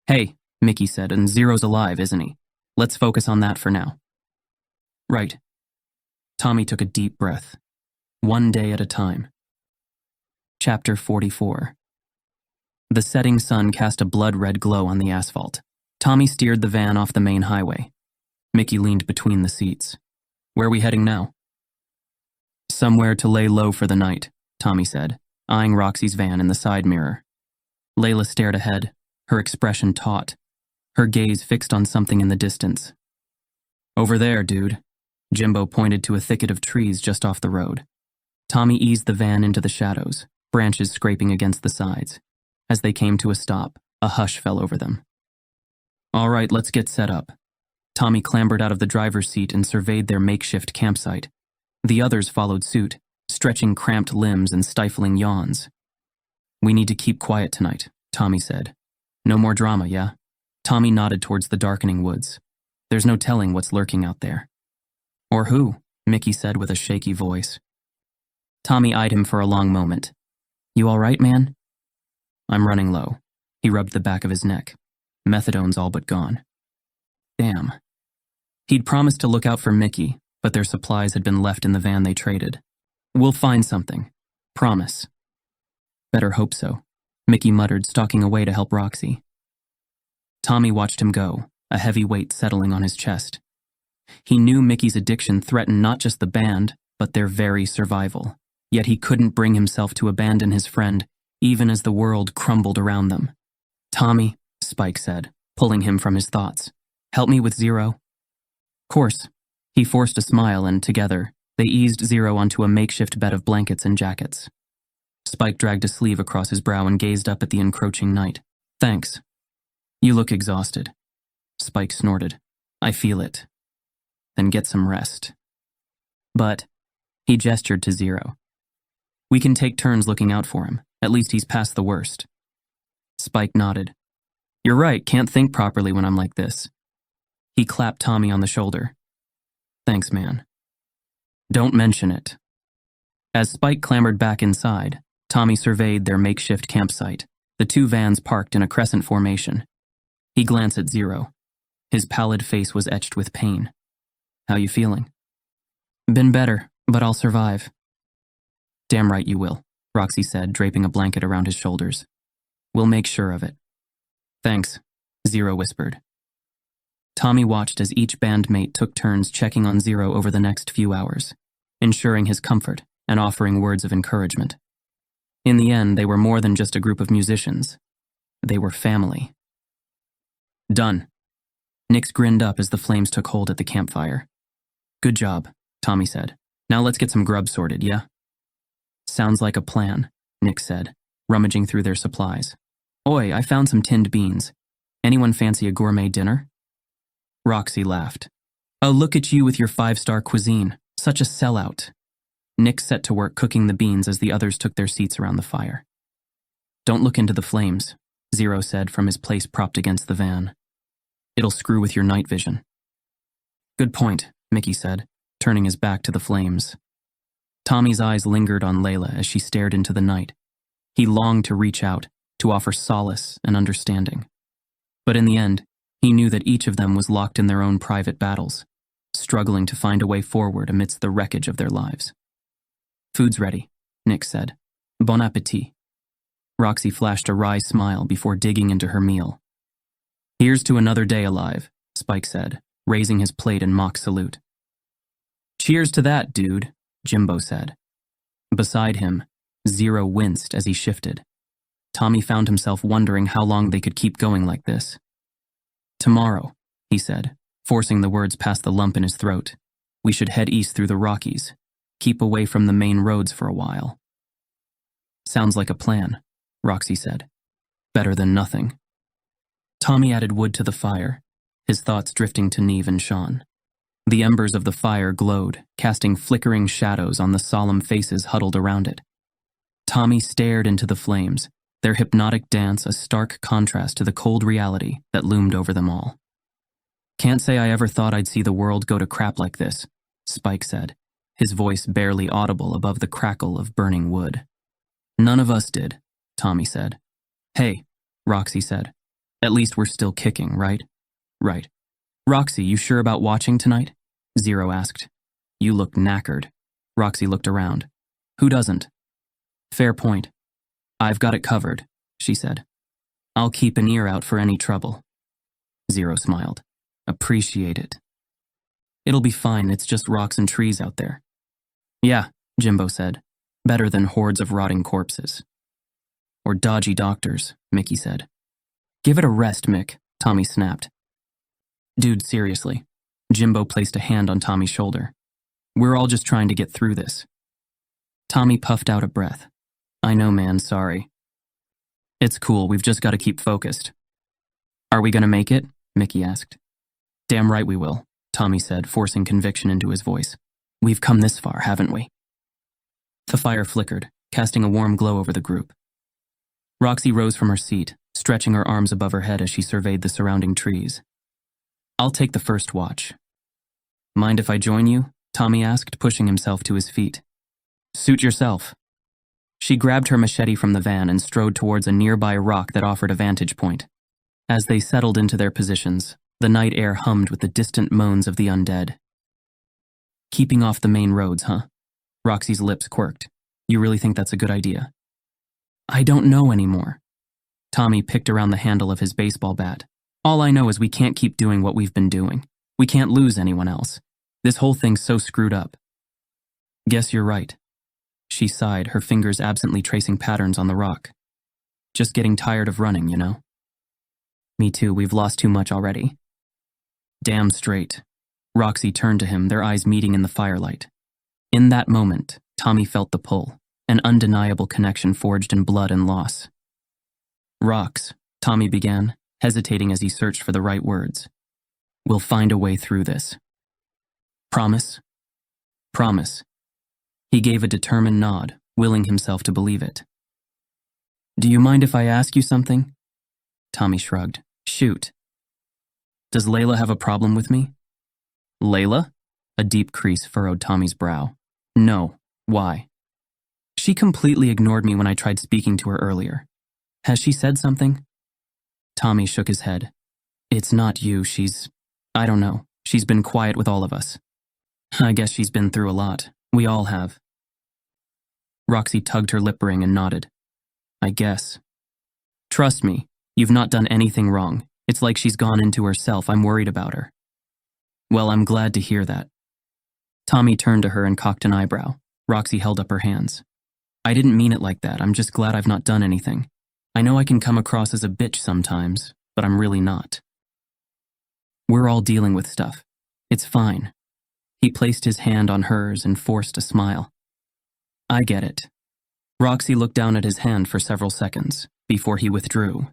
A: Hey, Mickey said, and Zero's alive, isn't he? Let's focus on that for now. Right. Tommy took a deep breath. One day at a time. Chapter 44. The setting sun cast a blood-red glow on the asphalt. Tommy steered the van off the main highway. Mickey leaned between the seats. Where are we heading now? Somewhere to lay low for the night, Tommy said, eyeing Roxy's van in the side mirror. Layla stared ahead, her expression taut, her gaze fixed on something in the distance. Over there, dude. Jimbo pointed to a thicket of trees just off the road. Tommy eased the van into the shadows, branches scraping against the sides. As they came to a stop, a hush fell over them. All right, let's get set up. Tommy clambered out of the driver's seat and surveyed their makeshift campsite. The others followed suit, stretching cramped limbs and stifling yawns. We need to keep quiet tonight, Tommy said. No more drama, yeah? Tommy nodded towards the darkening woods. There's no telling what's lurking out there. Or who, Mickey said with a shaky voice. Tommy eyed him for a long moment. You all right, man? I'm running low. He rubbed the back of his neck. Methadone's all but gone. Damn. He'd promised to look out for Mickey, but their supplies had been left in the van they traded. We'll find something. Promise. Better hope so, Mickey muttered, stalking away to help Roxy. Tommy watched him go, a heavy weight settling on his chest. He knew Mickey's addiction threatened not just the band, but their very survival. Yet he couldn't bring himself to abandon his friend, even as the world crumbled around them. Tommy, Spike said, pulling him from his thoughts. Help me with Zero. Course. He forced a smile and, together, they eased Zero onto a makeshift bed of blankets and jackets. Spike dragged a sleeve across his brow and gazed up at the encroaching night. Thanks. You look exhausted. Spike snorted. I feel it. Then get some rest. But, he gestured to Zero. We can take turns looking out for him. At least he's past the worst. Spike nodded. You're right, can't think properly when I'm like this. He clapped Tommy on the shoulder. Thanks, man. Don't mention it. As Spike clambered back inside, Tommy surveyed their makeshift campsite, the two vans parked in a crescent formation. He glanced at Zero. His pallid face was etched with pain. How you feeling? Been better, but I'll survive. Damn right you will, Roxy said, draping a blanket around his shoulders. We'll make sure of it. Thanks, Zero whispered. Tommy watched as each bandmate took turns checking on Zero over the next few hours, ensuring his comfort and offering words of encouragement. In the end, they were more than just a group of musicians. They were family. Done. Nix grinned up as the flames took hold at the campfire. Good job, Tommy said. Now let's get some grub sorted, yeah? Sounds like a plan, Nix said, rummaging through their supplies. Oi, I found some tinned beans. Anyone fancy a gourmet dinner? Roxy laughed. Oh, look at you with your 5-star cuisine. Such a sellout. Nix set to work cooking the beans as the others took their seats around the fire. Don't look into the flames, Zero said from his place propped against the van. It'll screw with your night vision. Good point, Mickey said, turning his back to the flames. Tommy's eyes lingered on Layla as she stared into the night. He longed to reach out, to offer solace and understanding. But in the end, he knew that each of them was locked in their own private battles, struggling to find a way forward amidst the wreckage of their lives. Food's ready, Nick said. Bon appetit. Roxy flashed a wry smile before digging into her meal. Here's to another day alive, Spike said, raising his plate in mock salute. Cheers to that, dude, Jimbo said. Beside him, Zero winced as he shifted. Tommy found himself wondering how long they could keep going like this. Tomorrow, he said, forcing the words past the lump in his throat. We should head east through the Rockies, keep away from the main roads for a while. Sounds like a plan, Roxy said. Better than nothing. Tommy added wood to the fire, his thoughts drifting to Neve and Sean. The embers of the fire glowed, casting flickering shadows on the solemn faces huddled around it. Tommy stared into the flames, their hypnotic dance a stark contrast to the cold reality that loomed over them all. Can't say I ever thought I'd see the world go to crap like this, Spike said, his voice barely audible above the crackle of burning wood. None of us did, Tommy said. Hey, Roxy said. At least we're still kicking, right? Right. Roxy, you sure about watching tonight? Zero asked. You look knackered. Roxy looked around. Who doesn't? Fair point. I've got it covered, she said. I'll keep an ear out for any trouble. Zero smiled. Appreciate it. It'll be fine, it's just rocks and trees out there. Yeah, Jimbo said. Better than hordes of rotting corpses. Or dodgy doctors, Mickey said. Give it a rest, Mick, Tommy snapped. Dude, seriously. Jimbo placed a hand on Tommy's shoulder. We're all just trying to get through this. Tommy puffed out a breath. I know, man, sorry. It's cool, we've just got to keep focused. Are we gonna make it? Mickey asked. Damn right we will, Tommy said, forcing conviction into his voice. We've come this far, haven't we? The fire flickered, casting a warm glow over the group. Roxy rose from her seat, stretching her arms above her head as she surveyed the surrounding trees. I'll take the first watch. Mind if I join you? Tommy asked, pushing himself to his feet. Suit yourself. She grabbed her machete from the van and strode towards a nearby rock that offered a vantage point. As they settled into their positions, the night air hummed with the distant moans of the undead. Keeping off the main roads, huh? Roxy's lips quirked. You really think that's a good idea? I don't know anymore. Tommy picked around the handle of his baseball bat. All I know is we can't keep doing what we've been doing. We can't lose anyone else. This whole thing's so screwed up. Guess you're right. She sighed, her fingers absently tracing patterns on the rock. Just getting tired of running, you know? Me too, we've lost too much already. Damn straight. Roxy turned to him, their eyes meeting in the firelight. In that moment, Tommy felt the pull, an undeniable connection forged in blood and loss. Rox, Tommy began, hesitating as he searched for the right words. We'll find a way through this. Promise? Promise. He gave a determined nod, willing himself to believe it. Do you mind if I ask you something? Tommy shrugged. Shoot. Does Layla have a problem with me? Layla? A deep crease furrowed Tommy's brow. No. Why? She completely ignored me when I tried speaking to her earlier. Has she said something? Tommy shook his head. It's not you, I don't know. She's been quiet with all of us. I guess she's been through a lot. We all have. Roxy tugged her lip ring and nodded. I guess. Trust me, you've not done anything wrong. It's like she's gone into herself. I'm worried about her. Well, I'm glad to hear that. Tommy turned to her and cocked an eyebrow. Roxy held up her hands. I didn't mean it like that. I'm just glad I've not done anything. I know I can come across as a bitch sometimes, but I'm really not. We're all dealing with stuff. It's fine. He placed his hand on hers and forced a smile. I get it. Roxy looked down at his hand for several seconds before he withdrew.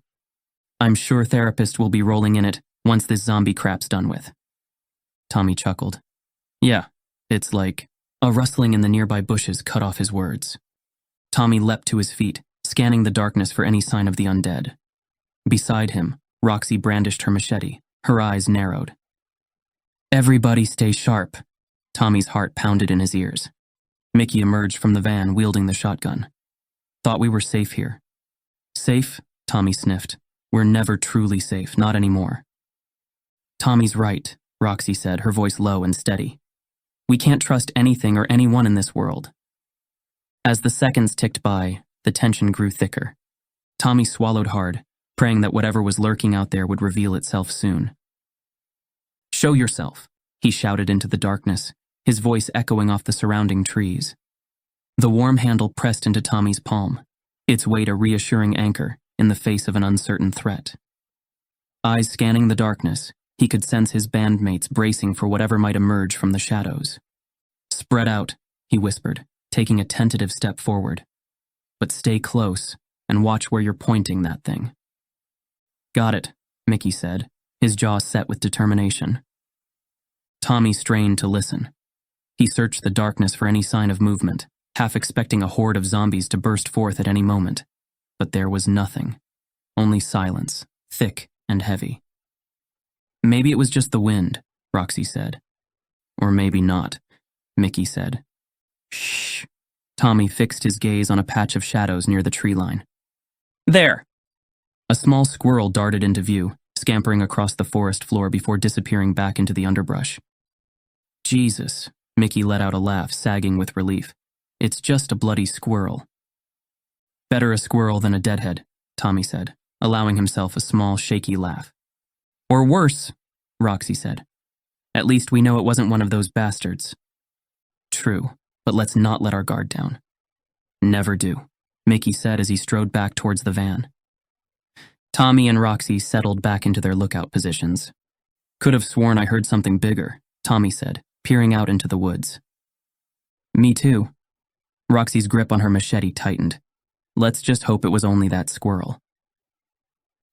A: I'm sure therapist will be rolling in it once this zombie crap's done with. Tommy chuckled. Yeah, it's like... A rustling in the nearby bushes cut off his words. Tommy leapt to his feet, scanning the darkness for any sign of the undead. Beside him, Roxy brandished her machete, her eyes narrowed. Everybody stay sharp. Tommy's heart pounded in his ears. Mickey emerged from the van wielding the shotgun. Thought we were safe here. Safe? Tommy sniffed. We're never truly safe, not anymore. Tommy's right, Roxy said, her voice low and steady. We can't trust anything or anyone in this world. As the seconds ticked by, the tension grew thicker. Tommy swallowed hard, praying that whatever was lurking out there would reveal itself soon. Show yourself, he shouted into the darkness, his voice echoing off the surrounding trees. The warm handle pressed into Tommy's palm, its weight a reassuring anchor in the face of an uncertain threat. Eyes scanning the darkness, he could sense his bandmates bracing for whatever might emerge from the shadows. Spread out, he whispered, taking a tentative step forward. But stay close and watch where you're pointing that thing. Got it, Mickey said, his jaw set with determination. Tommy strained to listen. He searched the darkness for any sign of movement, half expecting a horde of zombies to burst forth at any moment. But there was nothing. Only silence, thick and heavy. Maybe it was just the wind, Roxy said. Or maybe not, Mickey said. Shh. Tommy fixed his gaze on a patch of shadows near the tree line. There! A small squirrel darted into view, scampering across the forest floor before disappearing back into the underbrush. Jesus, Mickey let out a laugh, sagging with relief. It's just a bloody squirrel. Better a squirrel than a deadhead, Tommy said. allowing himself a small, shaky laugh. Or worse, Roxy said. At least we know it wasn't one of those bastards. True, but let's not let our guard down. Never do, Mickey said as he strode back towards the van. Tommy and Roxy settled back into their lookout positions. Could have sworn I heard something bigger, Tommy said, peering out into the woods. Me too. Roxy's grip on her machete tightened. Let's just hope it was only that squirrel.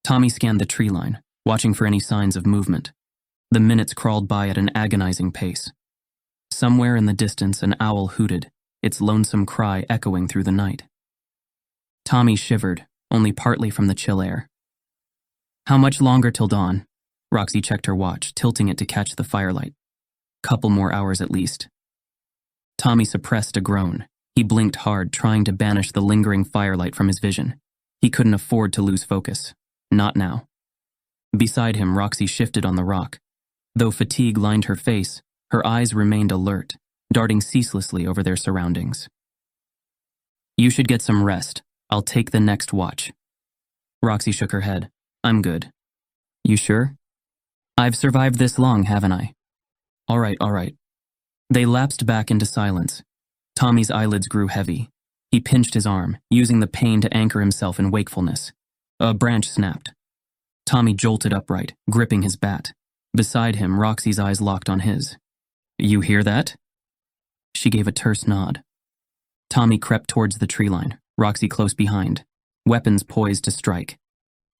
A: Tommy scanned the tree line, watching for any signs of movement. The minutes crawled by at an agonizing pace. Somewhere in the distance, an owl hooted, its lonesome cry echoing through the night. Tommy shivered, only partly from the chill air. How much longer till dawn? Roxy checked her watch, tilting it to catch the firelight. Couple more hours at least. Tommy suppressed a groan. He blinked hard, trying to banish the lingering firelight from his vision. He couldn't afford to lose focus. Not now. Beside him, Roxy shifted on the rock. Though fatigue lined her face, her eyes remained alert, darting ceaselessly over their surroundings. You should get some rest. I'll take the next watch. Roxy shook her head. I'm good. You sure? I've survived this long, haven't I? All right. They lapsed back into silence. Tommy's eyelids grew heavy. He pinched his arm, using the pain to anchor himself in wakefulness. A branch snapped. Tommy jolted upright, gripping his bat. Beside him, Roxy's eyes locked on his. You hear that? She gave a terse nod. Tommy crept towards the tree line, Roxy close behind, weapons poised to strike.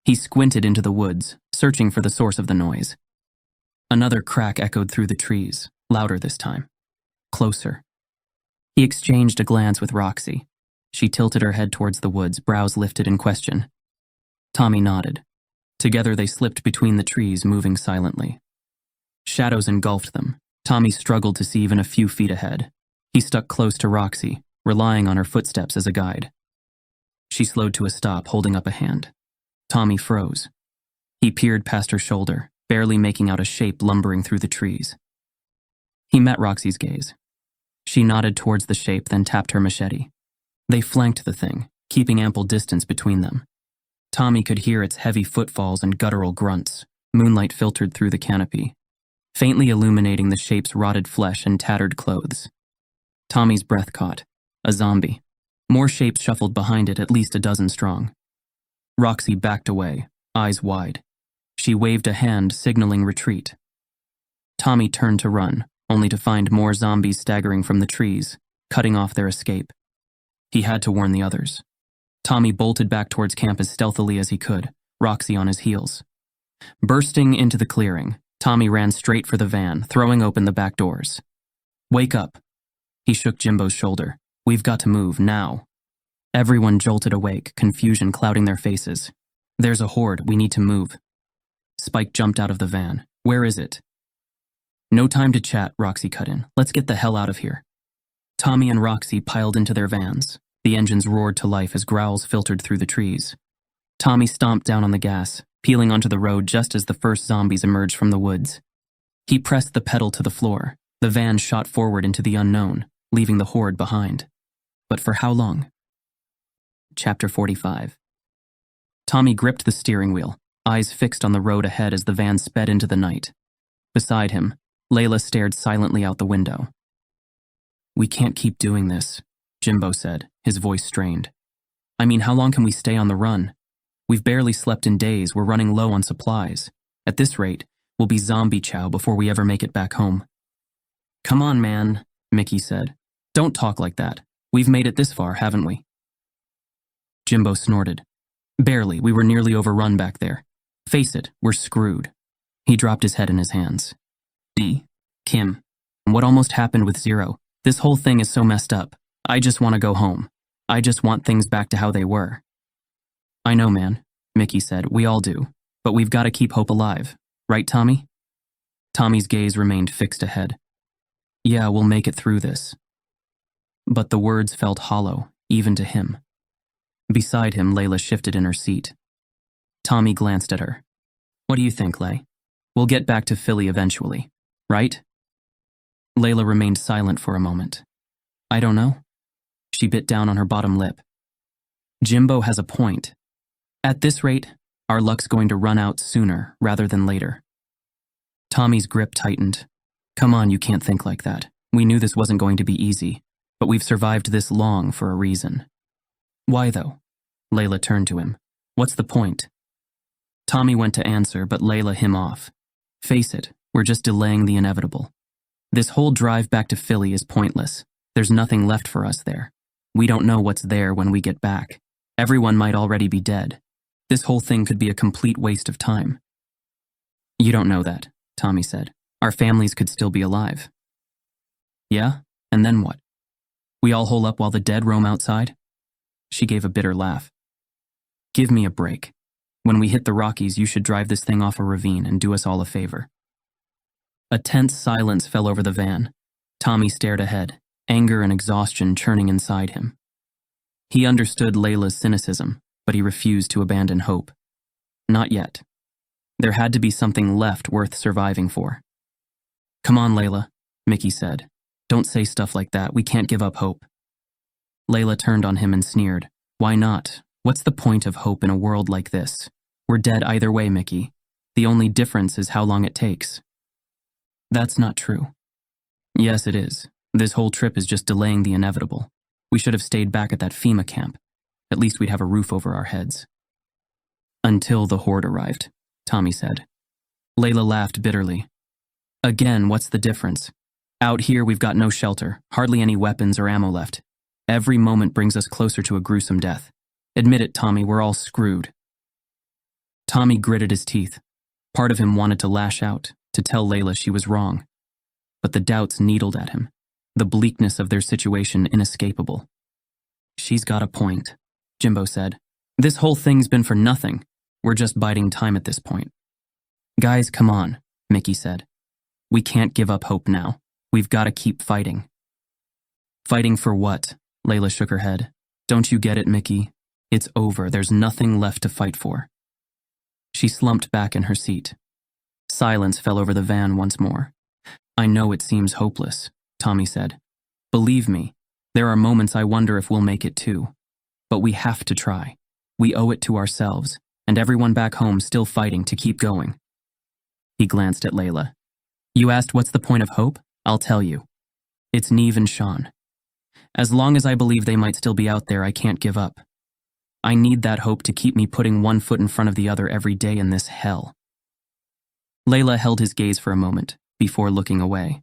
A: He squinted into the woods, searching for the source of the noise. Another crack echoed through the trees, louder this time. Closer. He exchanged a glance with Roxy. She tilted her head towards the woods, brows lifted in question. Tommy nodded. Together they slipped between the trees, moving silently. Shadows engulfed them. Tommy struggled to see even a few feet ahead. He stuck close to Roxy, relying on her footsteps as a guide. She slowed to a stop, holding up a hand. Tommy froze. He peered past her shoulder, barely making out a shape lumbering through the trees. He met Roxy's gaze. She nodded towards the shape, then tapped her machete. They flanked the thing, keeping ample distance between them. Tommy could hear its heavy footfalls and guttural grunts. Moonlight filtered through the canopy, faintly illuminating the shape's rotted flesh and tattered clothes. Tommy's breath caught. A zombie. More shapes shuffled behind it, at least a dozen strong. Roxy backed away, eyes wide. She waved a hand, signaling retreat. Tommy turned to run, only to find more zombies staggering from the trees, cutting off their escape. He had to warn the others. Tommy bolted back towards camp as stealthily as he could, Roxy on his heels. Bursting into the clearing, Tommy ran straight for the van, throwing open the back doors. Wake up. He shook Jimbo's shoulder. We've got to move, now. Everyone jolted awake, confusion clouding their faces. There's a horde, we need to move. Spike jumped out of the van. Where is it? No time to chat, Roxy cut in. Let's get the hell out of here. Tommy and Roxy piled into their vans. The engines roared to life as growls filtered through the trees. Tommy stomped down on the gas, peeling onto the road just as the first zombies emerged from the woods. He pressed the pedal to the floor. The van shot forward into the unknown, leaving the horde behind. But for how long? Chapter 45. Tommy gripped the steering wheel, eyes fixed on the road ahead as the van sped into the night. Beside him, Layla stared silently out the window. We can't keep doing this, Jimbo said, his voice strained. I mean, how long can we stay on the run? We've barely slept in days, we're running low on supplies. At this rate, we'll be zombie chow before we ever make it back home. Come on, man, Mickey said. Don't talk like that. We've made it this far, haven't we? Jimbo snorted. Barely, we were nearly overrun back there. Face it, we're screwed. He dropped his head in his hands. Kim, what almost happened with Zero? This whole thing is so messed up. I just want to go home. I just want things back to how they were. I know, man, Mickey said. We all do. But we've got to keep hope alive. Right, Tommy? Tommy's gaze remained fixed ahead. Yeah, we'll make it through this. But the words felt hollow, even to him. Beside him, Layla shifted in her seat. Tommy glanced at her. What do you think, Lay? We'll get back to Philly eventually, right? Layla remained silent for a moment. I don't know. She bit down on her bottom lip. Jimbo has a point. At this rate, Our luck's going to run out sooner rather than later. Tommy's grip tightened. Come on, you can't think like that. We knew this wasn't going to be easy, but we've survived this long for a reason. Why though? Layla turned to him. What's the point? Tommy went to answer, but Layla him off. Face it, we're just delaying the inevitable. This whole drive back to Philly is pointless. There's nothing left for us there. We don't know what's there when we get back. Everyone might already be dead. This whole thing could be a complete waste of time. You don't know that, Tommy said. Our families could still be alive. Yeah? And then what? We all hole up while the dead roam outside? She gave a bitter laugh. Give me a break. When we hit the Rockies, you should drive this thing off a ravine and do us all a favor. A tense silence fell over the van. Tommy stared ahead, anger and exhaustion churning inside him. He understood Layla's cynicism, but he refused to abandon hope. Not yet. There had to be something left worth surviving for. Come on, Layla, Mickey said. Don't say stuff like that. We can't give up hope. Layla turned on him and sneered. Why not? What's the point of hope in a world like this? We're dead either way, Mickey. The only difference is how long it takes. That's not true. Yes, it is. This whole trip is just delaying the inevitable. We should have stayed back at that FEMA camp. At least we'd have a roof over our heads. Until the horde arrived, Tommy said. Layla laughed bitterly. Again, what's the difference? Out here, we've got no shelter, hardly any weapons or ammo left. Every moment brings us closer to a gruesome death. Admit it, Tommy, we're all screwed. Tommy gritted his teeth. Part of him wanted to lash out, to tell Layla she was wrong. But the doubts needled at him, the bleakness of their situation inescapable. She's got a point, Jimbo said. This whole thing's been for nothing. We're just biding time at this point. Guys, come on, Mickey said. We can't give up hope now. We've got to keep fighting. Fighting for what? Layla shook her head. Don't you get it, Mickey? It's over. There's nothing left to fight for. She slumped back in her seat. Silence fell over the van once more. I know it seems hopeless, Tommy said. Believe me, there are moments I wonder if we'll make it too. But we have to try. We owe it to ourselves, and everyone back home still fighting to keep going. He glanced at Layla. You asked what's the point of hope? I'll tell you. It's Neve and Sean. As long as I believe they might still be out there, I can't give up. I need that hope to keep me putting one foot in front of the other every day in this hell. Layla held his gaze for a moment, before looking away.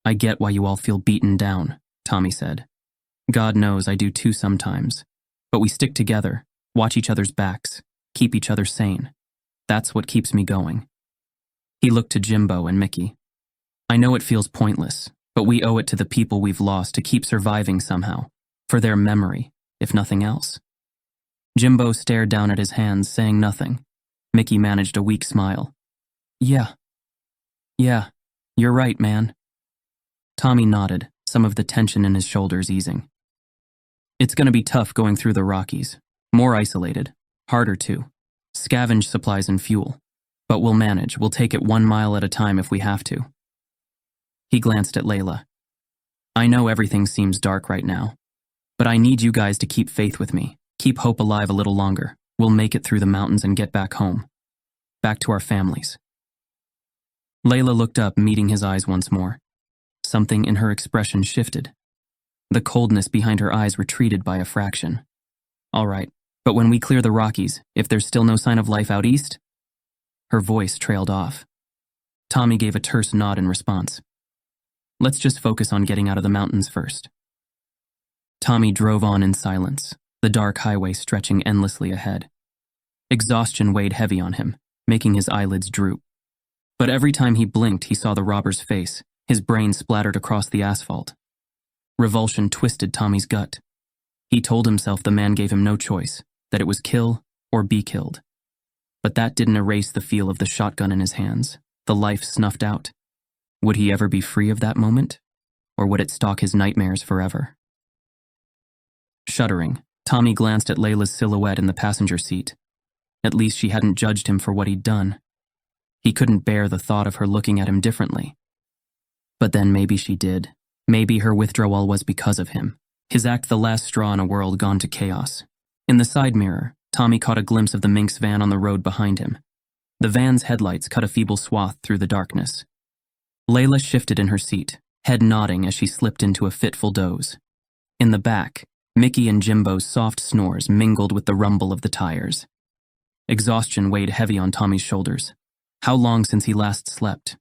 A: I get why you all feel beaten down, Tommy said. God knows I do too sometimes. But we stick together, watch each other's backs, keep each other sane. That's what keeps me going. He looked to Jimbo and Mickey. I know it feels pointless, but we owe it to the people we've lost to keep surviving somehow, for their memory, if nothing else. Jimbo stared down at his hands, saying nothing. Mickey managed a weak smile. Yeah, you're right, man. Tommy nodded, some of the tension in his shoulders easing. It's gonna be tough going through the Rockies. More isolated, harder too. Scavenge supplies and fuel. But we'll manage. We'll take it 1 mile at a time if we have to. He glanced at Layla. I know everything seems dark right now, but I need you guys to keep faith with me. Keep hope alive a little longer. We'll make it through the mountains and get back home. Back to our families. Layla looked up, meeting his eyes once more. Something in her expression shifted. The coldness behind her eyes retreated by a fraction. All right, but when we clear the Rockies, if there's still no sign of life out east? Her voice trailed off. Tommy gave a terse nod in response. Let's just focus on getting out of the mountains first. Tommy drove on in silence, the dark highway stretching endlessly ahead. Exhaustion weighed heavy on him, making his eyelids droop. But every time he blinked, he saw the robber's face, his brain splattered across the asphalt. Revulsion twisted Tommy's gut. He told himself the man gave him no choice, that it was kill or be killed. But that didn't erase the feel of the shotgun in his hands, the life snuffed out. Would he ever be free of that moment? Or would it stalk his nightmares forever? Shuddering, Tommy glanced at Layla's silhouette in the passenger seat. At least she hadn't judged him for what he'd done. He couldn't bear the thought of her looking at him differently. But then maybe she did. Maybe her withdrawal was because of him. His act the last straw in a world gone to chaos. In the side mirror, Tommy caught a glimpse of the Minx van on the road behind him. The van's headlights cut a feeble swath through the darkness. Layla shifted in her seat, head nodding as she slipped into a fitful doze. In the back, Mickey and Jimbo's soft snores mingled with the rumble of the tires. Exhaustion weighed heavy on Tommy's shoulders. How long since he last slept?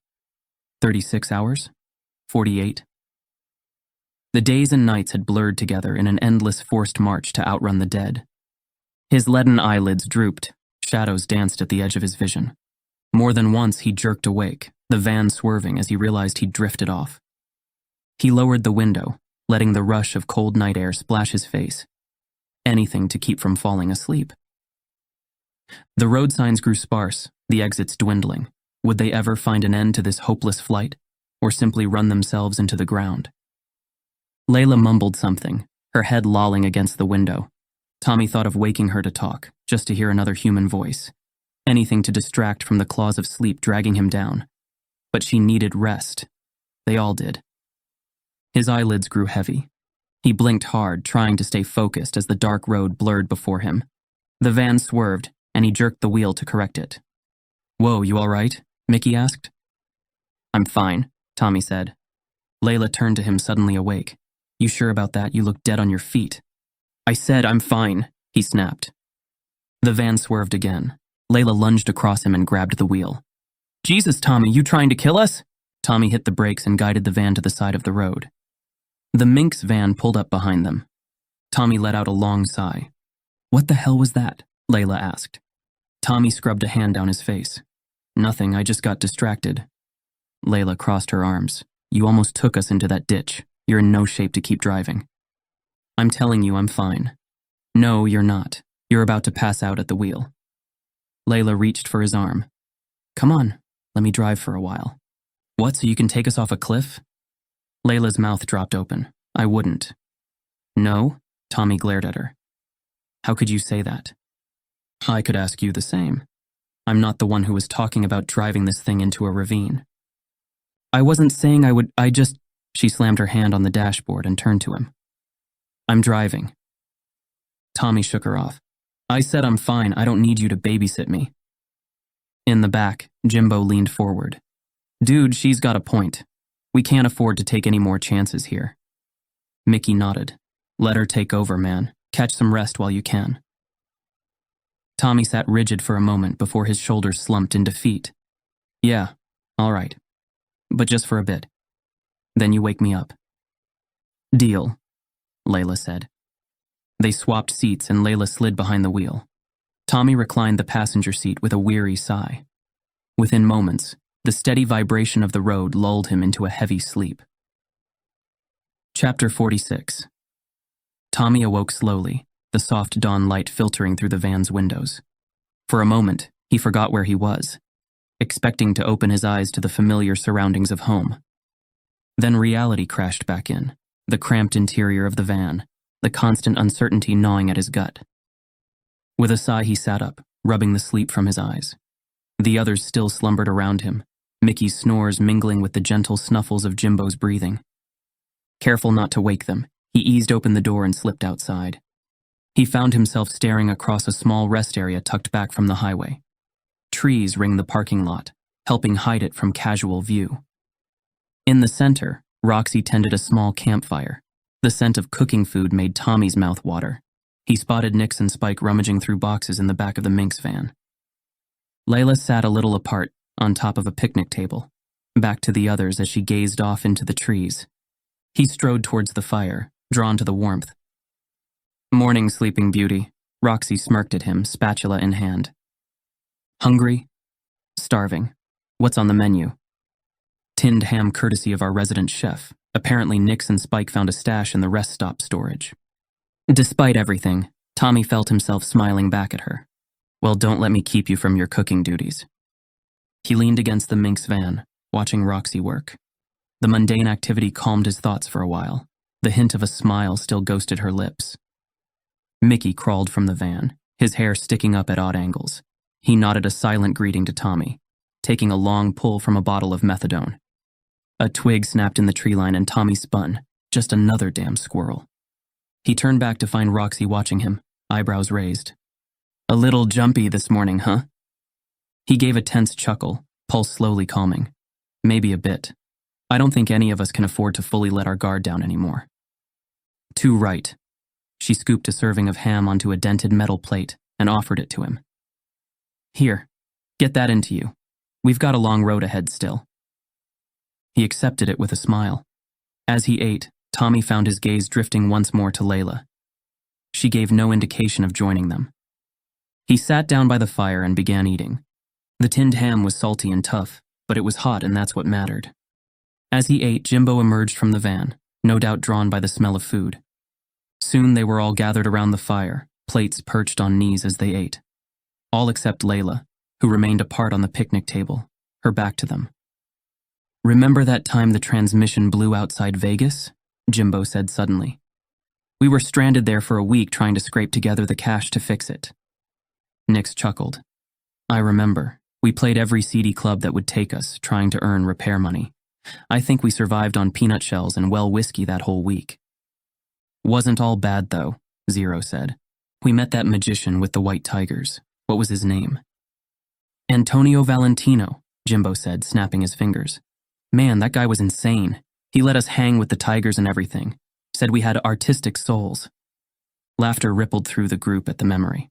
A: 36 hours? 48? The days and nights had blurred together in an endless forced march to outrun the dead. His leaden eyelids drooped, shadows danced at the edge of his vision. More than once he jerked awake, the van swerving as he realized he'd drifted off. He lowered the window, letting the rush of cold night air splash his face. Anything to keep from falling asleep. The road signs grew sparse, the exits dwindling. Would they ever find an end to this hopeless flight, or simply run themselves into the ground? Layla mumbled something, her head lolling against the window. Tommy thought of waking her to talk, just to hear another human voice. Anything to distract from the claws of sleep dragging him down. But she needed rest. They all did. His eyelids grew heavy. He blinked hard, trying to stay focused as the dark road blurred before him. The van swerved, and he jerked the wheel to correct it. "Whoa, you all right?" Mickey asked. "I'm fine," Tommy said. Layla turned to him, suddenly awake. "You sure about that? You look dead on your feet." "I said I'm fine," he snapped. The van swerved again. Layla lunged across him and grabbed the wheel. "Jesus, Tommy, you trying to kill us?" Tommy hit the brakes and guided the van to the side of the road. The Minx van pulled up behind them. Tommy let out a long sigh. "What the hell was that?" Layla asked. Tommy scrubbed a hand down his face. "Nothing, I just got distracted." Layla crossed her arms. "You almost took us into that ditch. You're in no shape to keep driving." "I'm telling you I'm fine." "No, you're not. You're about to pass out at the wheel." Layla reached for his arm. "Come on, let me drive for a while." "What, so you can take us off a cliff?" Layla's mouth dropped open. "I wouldn't." "No?" Tommy glared at her. "How could you say that?" "I could ask you the same. I'm not the one who was talking about driving this thing into a ravine." "I wasn't saying I would, She slammed her hand on the dashboard and turned to him. "I'm driving." Tommy shook her off. "I said I'm fine, I don't need you to babysit me." In the back, Jimbo leaned forward. "Dude, she's got a point. We can't afford to take any more chances here." Mickey nodded. "Let her take over, man. Catch some rest while you can." Tommy sat rigid for a moment before his shoulders slumped in defeat. "Yeah, all right. But just for a bit. Then you wake me up." "Deal," Layla said. They swapped seats and Layla slid behind the wheel. Tommy reclined the passenger seat with a weary sigh. Within moments, the steady vibration of the road lulled him into a heavy sleep. Chapter 46. Tommy awoke slowly, the soft dawn light filtering through the van's windows. For a moment, he forgot where he was, expecting to open his eyes to the familiar surroundings of home. Then reality crashed back in, the cramped interior of the van, the constant uncertainty gnawing at his gut. With a sigh, he sat up, rubbing the sleep from his eyes. The others still slumbered around him, Mickey's snores mingling with the gentle snuffles of Jimbo's breathing. Careful not to wake them, he eased open the door and slipped outside. He found himself staring across a small rest area tucked back from the highway. Trees ringed the parking lot, helping hide it from casual view. In the center, Roxy tended a small campfire. The scent of cooking food made Tommy's mouth water. He spotted Nix and Spike rummaging through boxes in the back of the Minx van. Layla sat a little apart, on top of a picnic table, back to the others as she gazed off into the trees. He strode towards the fire, drawn to the warmth. "Morning, Sleeping Beauty," Roxy smirked at him, spatula in hand. "Hungry?" "Starving. What's on the menu?" "Tinned ham courtesy of our resident chef. Apparently Nix and Spike found a stash in the rest stop storage." Despite everything, Tommy felt himself smiling back at her. "Well, don't let me keep you from your cooking duties." He leaned against the Minx van, watching Roxy work. The mundane activity calmed his thoughts for a while. The hint of a smile still ghosted her lips. Mickey crawled from the van, his hair sticking up at odd angles. He nodded a silent greeting to Tommy, taking a long pull from a bottle of methadone. A twig snapped in the tree line and Tommy spun. Just another damn squirrel. He turned back to find Roxy watching him, eyebrows raised. A little jumpy this morning, huh? He gave a tense chuckle, pulse slowly calming. Maybe a bit. I don't think any of us can afford to fully let our guard down anymore. Too right. She scooped a serving of ham onto a dented metal plate and offered it to him. Here, get that into you. We've got a long road ahead still. He accepted it with a smile. As he ate, Tommy found his gaze drifting once more to Layla. She gave no indication of joining them. He sat down by the fire and began eating. The tinned ham was salty and tough, but it was hot and that's what mattered. As he ate, Jimbo emerged from the van, no doubt drawn by the smell of food. Soon they were all gathered around the fire, plates perched on knees as they ate. All except Layla, who remained apart on the picnic table, her back to them. Remember that time the transmission blew outside Vegas? Jimbo said suddenly. We were stranded there for a week trying to scrape together the cash to fix it. Nix chuckled. I remember. We played every seedy club that would take us, trying to earn repair money. I think we survived on peanut shells and well whiskey that whole week. Wasn't all bad, though, Zero said. We met that magician with the white tigers. What was his name? Antonio Valentino, Jimbo said, snapping his fingers. Man, that guy was insane. He let us hang with the tigers and everything. Said we had artistic souls. Laughter rippled through the group at the memory.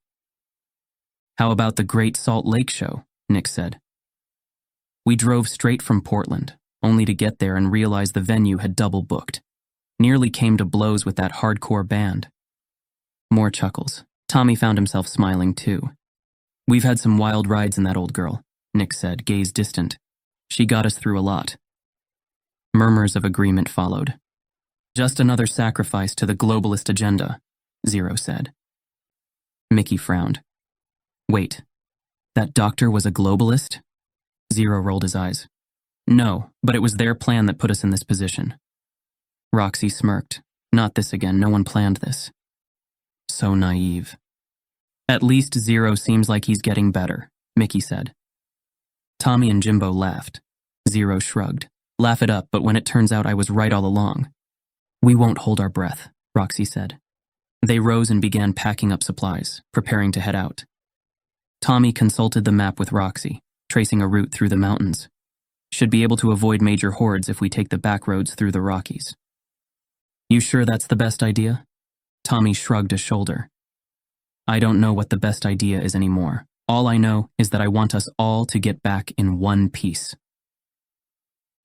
A: How about the Great Salt Lake show? Nick said. We drove straight from Portland, only to get there and realize the venue had double booked. Nearly came to blows with that hardcore band. More chuckles. Tommy found himself smiling too. We've had some wild rides in that old girl, Nick said, gaze distant. She got us through a lot. Murmurs of agreement followed. Just another sacrifice to the globalist agenda, Zero said. Mickey frowned. Wait, that doctor was a globalist? Zero rolled his eyes. No, but it was their plan that put us in this position. Roxy smirked. Not this again, no one planned this. So naive. At least Zero seems like he's getting better, Mickey said. Tommy and Jimbo laughed. Zero shrugged. Laugh it up, but when it turns out I was right all along. We won't hold our breath, Roxy said. They rose and began packing up supplies, preparing to head out. Tommy consulted the map with Roxy, tracing a route through the mountains. Should be able to avoid major hordes if we take the back roads through the Rockies. You sure that's the best idea? Tommy shrugged a shoulder. I don't know what the best idea is anymore. All I know is that I want us all to get back in one piece.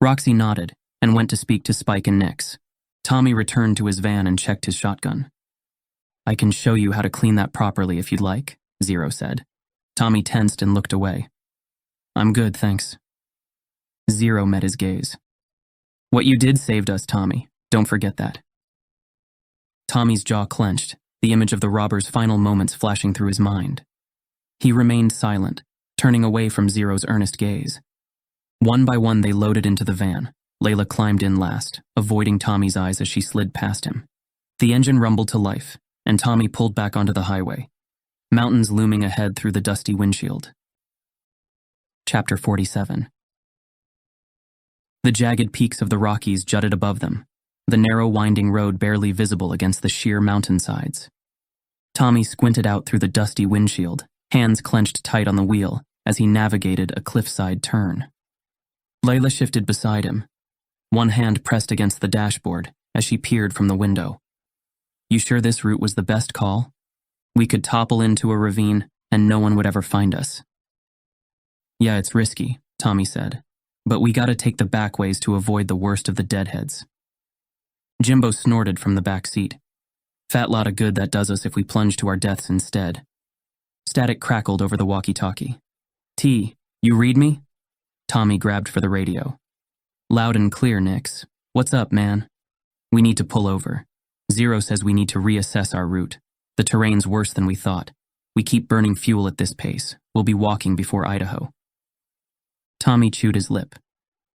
A: Roxy nodded and went to speak to Spike and Nix. Tommy returned to his van and checked his shotgun. I can show you how to clean that properly if you'd like, Zero said. Tommy tensed and looked away. I'm good, thanks. Zero met his gaze. What you did saved us, Tommy. Don't forget that. Tommy's jaw clenched, the image of the robber's final moments flashing through his mind. He remained silent, turning away from Zero's earnest gaze. One by one they loaded into the van. Layla climbed in last, avoiding Tommy's eyes as she slid past him. The engine rumbled to life, and Tommy pulled back onto the highway, mountains looming ahead through the dusty windshield. Chapter 47. The jagged peaks of the Rockies jutted above them, the narrow winding road barely visible against the sheer mountainsides. Tommy squinted out through the dusty windshield, hands clenched tight on the wheel as he navigated a cliffside turn. Layla shifted beside him, one hand pressed against the dashboard as she peered from the window. You sure this route was the best call? We could topple into a ravine and no one would ever find us. Yeah, it's risky, Tommy said, but we gotta take the back ways to avoid the worst of the deadheads. Jimbo snorted from the back seat. Fat lot of good that does us if we plunge to our deaths instead. Static crackled over the walkie-talkie. T, you read me? Tommy grabbed for the radio. Loud and clear, Nix. What's up, man? We need to pull over. Zero says we need to reassess our route. The terrain's worse than we thought. We keep burning fuel at this pace. We'll be walking before Idaho. Tommy chewed his lip.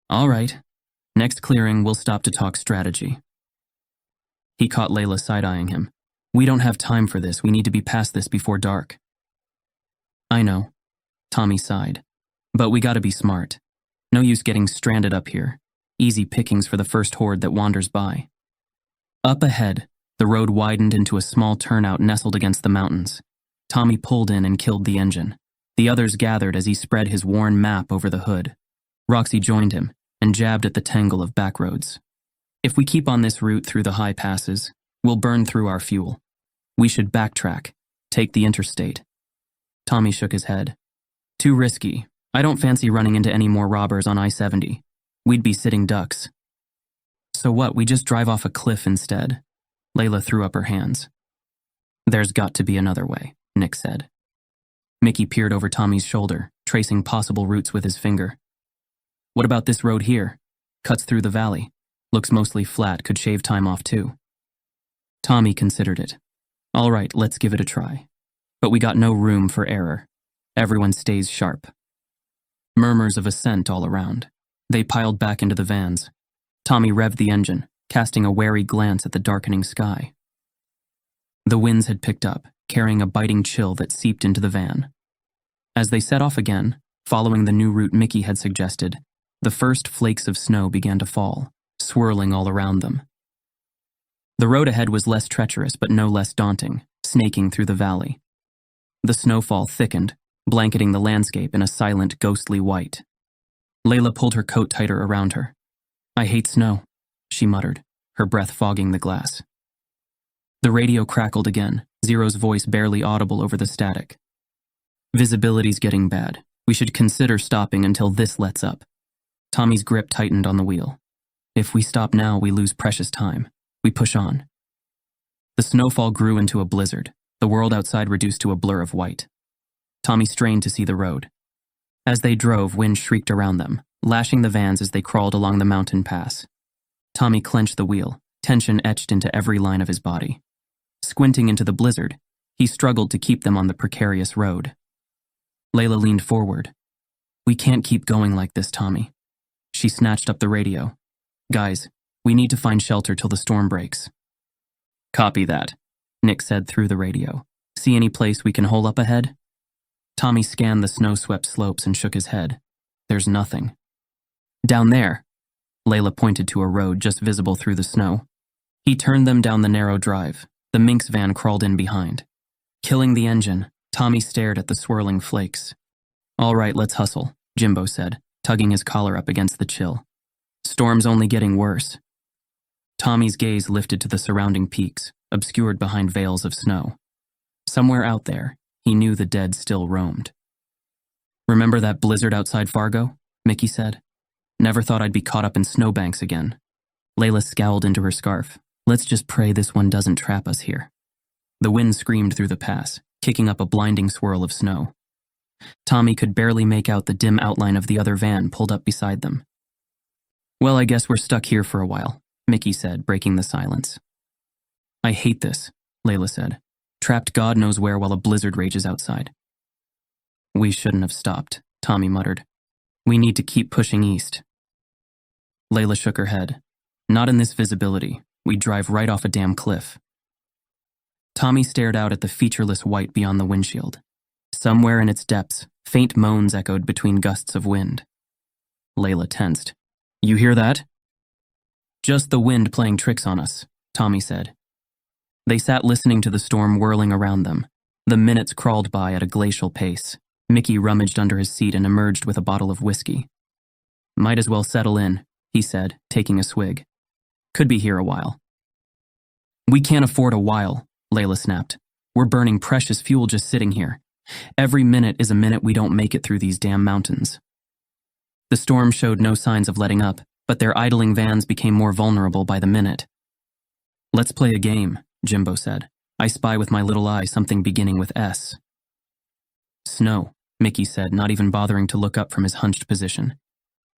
A: All right. Next clearing, we'll stop to talk strategy. He caught Layla side-eyeing him. We don't have time for this. We need to be past this before dark. I know. Tommy sighed. But we gotta be smart. No use getting stranded up here. Easy pickings for the first horde that wanders by. Up ahead, the road widened into a small turnout nestled against the mountains. Tommy pulled in and killed the engine. The others gathered as he spread his worn map over the hood. Roxy joined him and jabbed at the tangle of back roads. If we keep on this route through the high passes, we'll burn through our fuel. We should backtrack, take the interstate. Tommy shook his head. Too risky. I don't fancy running into any more robbers on I-70. We'd be sitting ducks. So what, we just drive off a cliff instead? Layla threw up her hands. There's got to be another way, Nick said. Mickey peered over Tommy's shoulder, tracing possible routes with his finger. What about this road here? Cuts through the valley. Looks mostly flat, could shave time off too. Tommy considered it. All right, let's give it a try. But we got no room for error. Everyone stays sharp. Murmurs of assent all around. They piled back into the vans. Tommy revved the engine, casting a wary glance at the darkening sky. The winds had picked up, carrying a biting chill that seeped into the van. As they set off again, following the new route Mickey had suggested, the first flakes of snow began to fall, swirling all around them. The road ahead was less treacherous but no less daunting, snaking through the valley. The snowfall thickened, blanketing the landscape in a silent, ghostly white. Layla pulled her coat tighter around her. I hate snow, she muttered, her breath fogging the glass. The radio crackled again, Zero's voice barely audible over the static. Visibility's getting bad. We should consider stopping until this lets up. Tommy's grip tightened on the wheel. If we stop now, we lose precious time. We push on. The snowfall grew into a blizzard, the world outside reduced to a blur of white. Tommy strained to see the road. As they drove, wind shrieked around them, lashing the vans as they crawled along the mountain pass. Tommy clenched the wheel, tension etched into every line of his body. Squinting into the blizzard, he struggled to keep them on the precarious road. Layla leaned forward. We can't keep going like this, Tommy. She snatched up the radio. Guys, we need to find shelter till the storm breaks. Copy that, Nick said through the radio. See any place we can hole up ahead? Tommy scanned the snow-swept slopes and shook his head. There's nothing. Down there, Layla pointed to a road just visible through the snow. He turned them down the narrow drive. The Minx van crawled in behind. Killing the engine, Tommy stared at the swirling flakes. All right, let's hustle, Jimbo said, tugging his collar up against the chill. Storm's only getting worse. Tommy's gaze lifted to the surrounding peaks, obscured behind veils of snow. Somewhere out there, he knew the dead still roamed. Remember that blizzard outside Fargo? Mickey said. Never thought I'd be caught up in snowbanks again. Layla scowled into her scarf. Let's just pray this one doesn't trap us here. The wind screamed through the pass, kicking up a blinding swirl of snow. Tommy could barely make out the dim outline of the other van pulled up beside them. Well, I guess we're stuck here for a while, Mickey said, breaking the silence. I hate this, Layla said. Trapped God knows where while a blizzard rages outside. We shouldn't have stopped, Tommy muttered. We need to keep pushing east. Layla shook her head. Not in this visibility. We'd drive right off a damn cliff. Tommy stared out at the featureless white beyond the windshield. Somewhere in its depths, faint moans echoed between gusts of wind. Layla tensed. You hear that? Just the wind playing tricks on us, Tommy said. They sat listening to the storm whirling around them. The minutes crawled by at a glacial pace. Mickey rummaged under his seat and emerged with a bottle of whiskey. Might as well settle in, he said, taking a swig. Could be here a while. We can't afford a while, Layla snapped. We're burning precious fuel just sitting here. Every minute is a minute we don't make it through these damn mountains. The storm showed no signs of letting up, but their idling vans became more vulnerable by the minute. Let's play a game, Jimbo said. I spy with my little eye something beginning with S. Snow, Mickey said, not even bothering to look up from his hunched position.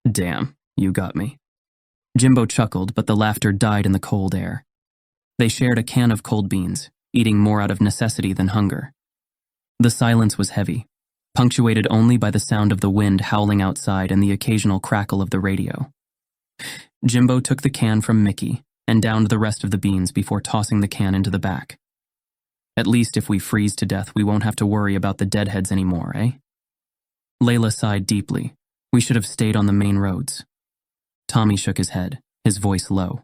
A: Damn, you got me. Jimbo chuckled, but the laughter died in the cold air. They shared a can of cold beans, eating more out of necessity than hunger. The silence was heavy, punctuated only by the sound of the wind howling outside and the occasional crackle of the radio. Jimbo took the can from Mickey and downed the rest of the beans before tossing the can into the back. At least if we freeze to death, we won't have to worry about the deadheads anymore, eh? Layla sighed deeply. We should have stayed on the main roads. Tommy shook his head, his voice low.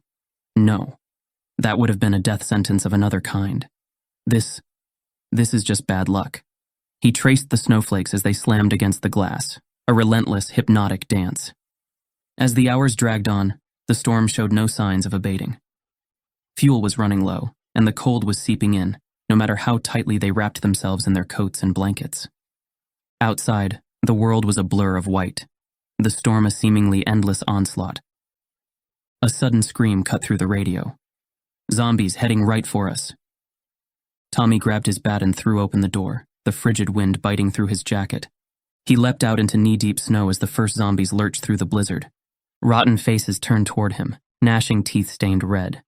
A: No, that would have been a death sentence of another kind. This This is just bad luck. He traced the snowflakes as they slammed against the glass, a relentless, hypnotic dance. As the hours dragged on, the storm showed no signs of abating. Fuel was running low, and the cold was seeping in, no matter how tightly they wrapped themselves in their coats and blankets. Outside, the world was a blur of white, the storm a seemingly endless onslaught. A sudden scream cut through the radio. Zombies heading right for us. Tommy grabbed his bat and threw open the door, the frigid wind biting through his jacket. He leapt out into knee-deep snow as the first zombies lurched through the blizzard. Rotten faces turned toward him, gnashing teeth stained red.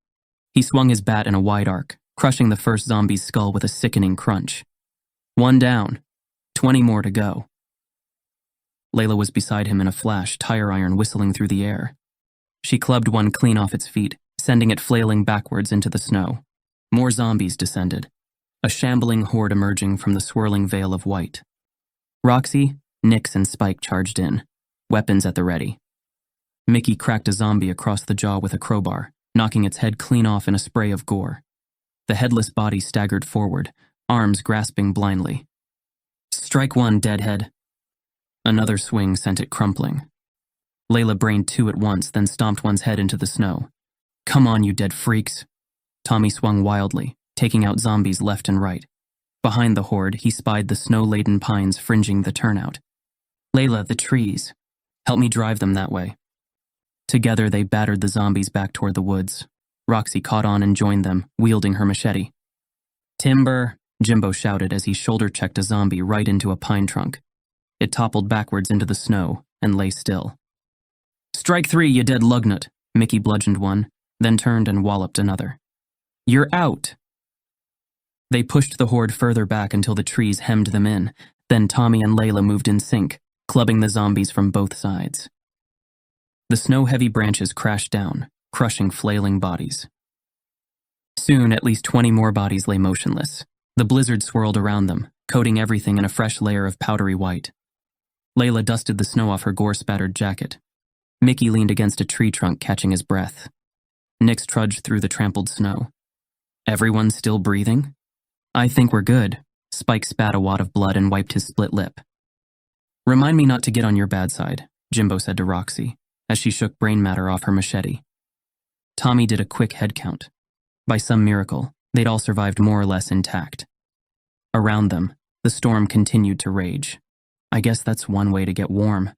A: He swung his bat in a wide arc, crushing the first zombie's skull with a sickening crunch. 1 down, 20 more to go. Layla was beside him in a flash, tire iron whistling through the air. She clubbed one clean off its feet, sending it flailing backwards into the snow. More zombies descended, a shambling horde emerging from the swirling veil of white. Roxy, Nix, and Spike charged in, weapons at the ready. Mickey cracked a zombie across the jaw with a crowbar, knocking its head clean off in a spray of gore. The headless body staggered forward, arms grasping blindly. Strike one, deadhead. Another swing sent it crumpling. Layla brained 2 at once, then stomped one's head into the snow. Come on, you dead freaks. Tommy swung wildly, taking out zombies left and right. Behind the horde, he spied the snow-laden pines fringing the turnout. Layla, the trees. Help me drive them that way. Together, they battered the zombies back toward the woods. Roxy caught on and joined them, wielding her machete. Timber, Jimbo shouted as he shoulder-checked a zombie right into a pine trunk. It toppled backwards into the snow and lay still. Strike 3, you dead lugnut, Mickey bludgeoned one, then turned and walloped another. You're out. They pushed the horde further back until the trees hemmed them in, then Tommy and Layla moved in sync, clubbing the zombies from both sides. The snow-heavy branches crashed down, crushing flailing bodies. Soon, at least 20 more bodies lay motionless. The blizzard swirled around them, coating everything in a fresh layer of powdery white. Layla dusted the snow off her gore-spattered jacket. Mickey leaned against a tree trunk, catching his breath. Nix trudged through the trampled snow. Everyone still breathing? I think we're good. Spike spat a wad of blood and wiped his split lip. Remind me not to get on your bad side, Jimbo said to Roxy, as she shook brain matter off her machete. Tommy did a quick head count. By some miracle, they'd all survived more or less intact. Around them, the storm continued to rage. I guess that's one way to get warm.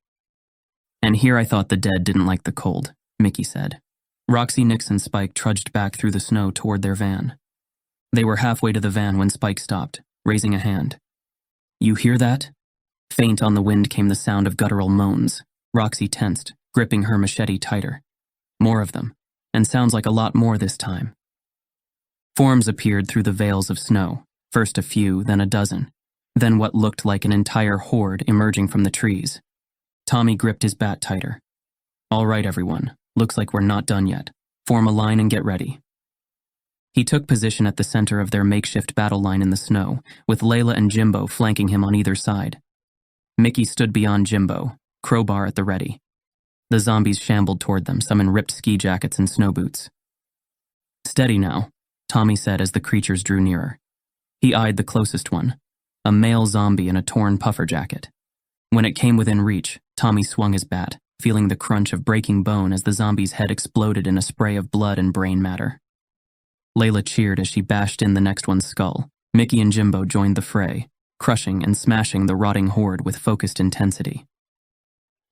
A: And here I thought the dead didn't like the cold, Mickey said. Roxy, Nix, and Spike trudged back through the snow toward their van. They were halfway to the van when Spike stopped, raising a hand. You hear that? Faint on the wind came the sound of guttural moans. Roxy tensed, gripping her machete tighter. More of them, and sounds like a lot more this time. Forms appeared through the veils of snow, first a few, then a dozen, then what looked like an entire horde emerging from the trees. Tommy gripped his bat tighter. All right, everyone, looks like we're not done yet. Form a line and get ready. He took position at the center of their makeshift battle line in the snow, with Layla and Jimbo flanking him on either side. Mickey stood beyond Jimbo, crowbar at the ready. The zombies shambled toward them, some in ripped ski jackets and snow boots. Steady now, Tommy said as the creatures drew nearer. He eyed the closest one, a male zombie in a torn puffer jacket. When it came within reach, Tommy swung his bat, feeling the crunch of breaking bone as the zombie's head exploded in a spray of blood and brain matter. Layla cheered as she bashed in the next one's skull. Mickey and Jimbo joined the fray, crushing and smashing the rotting horde with focused intensity.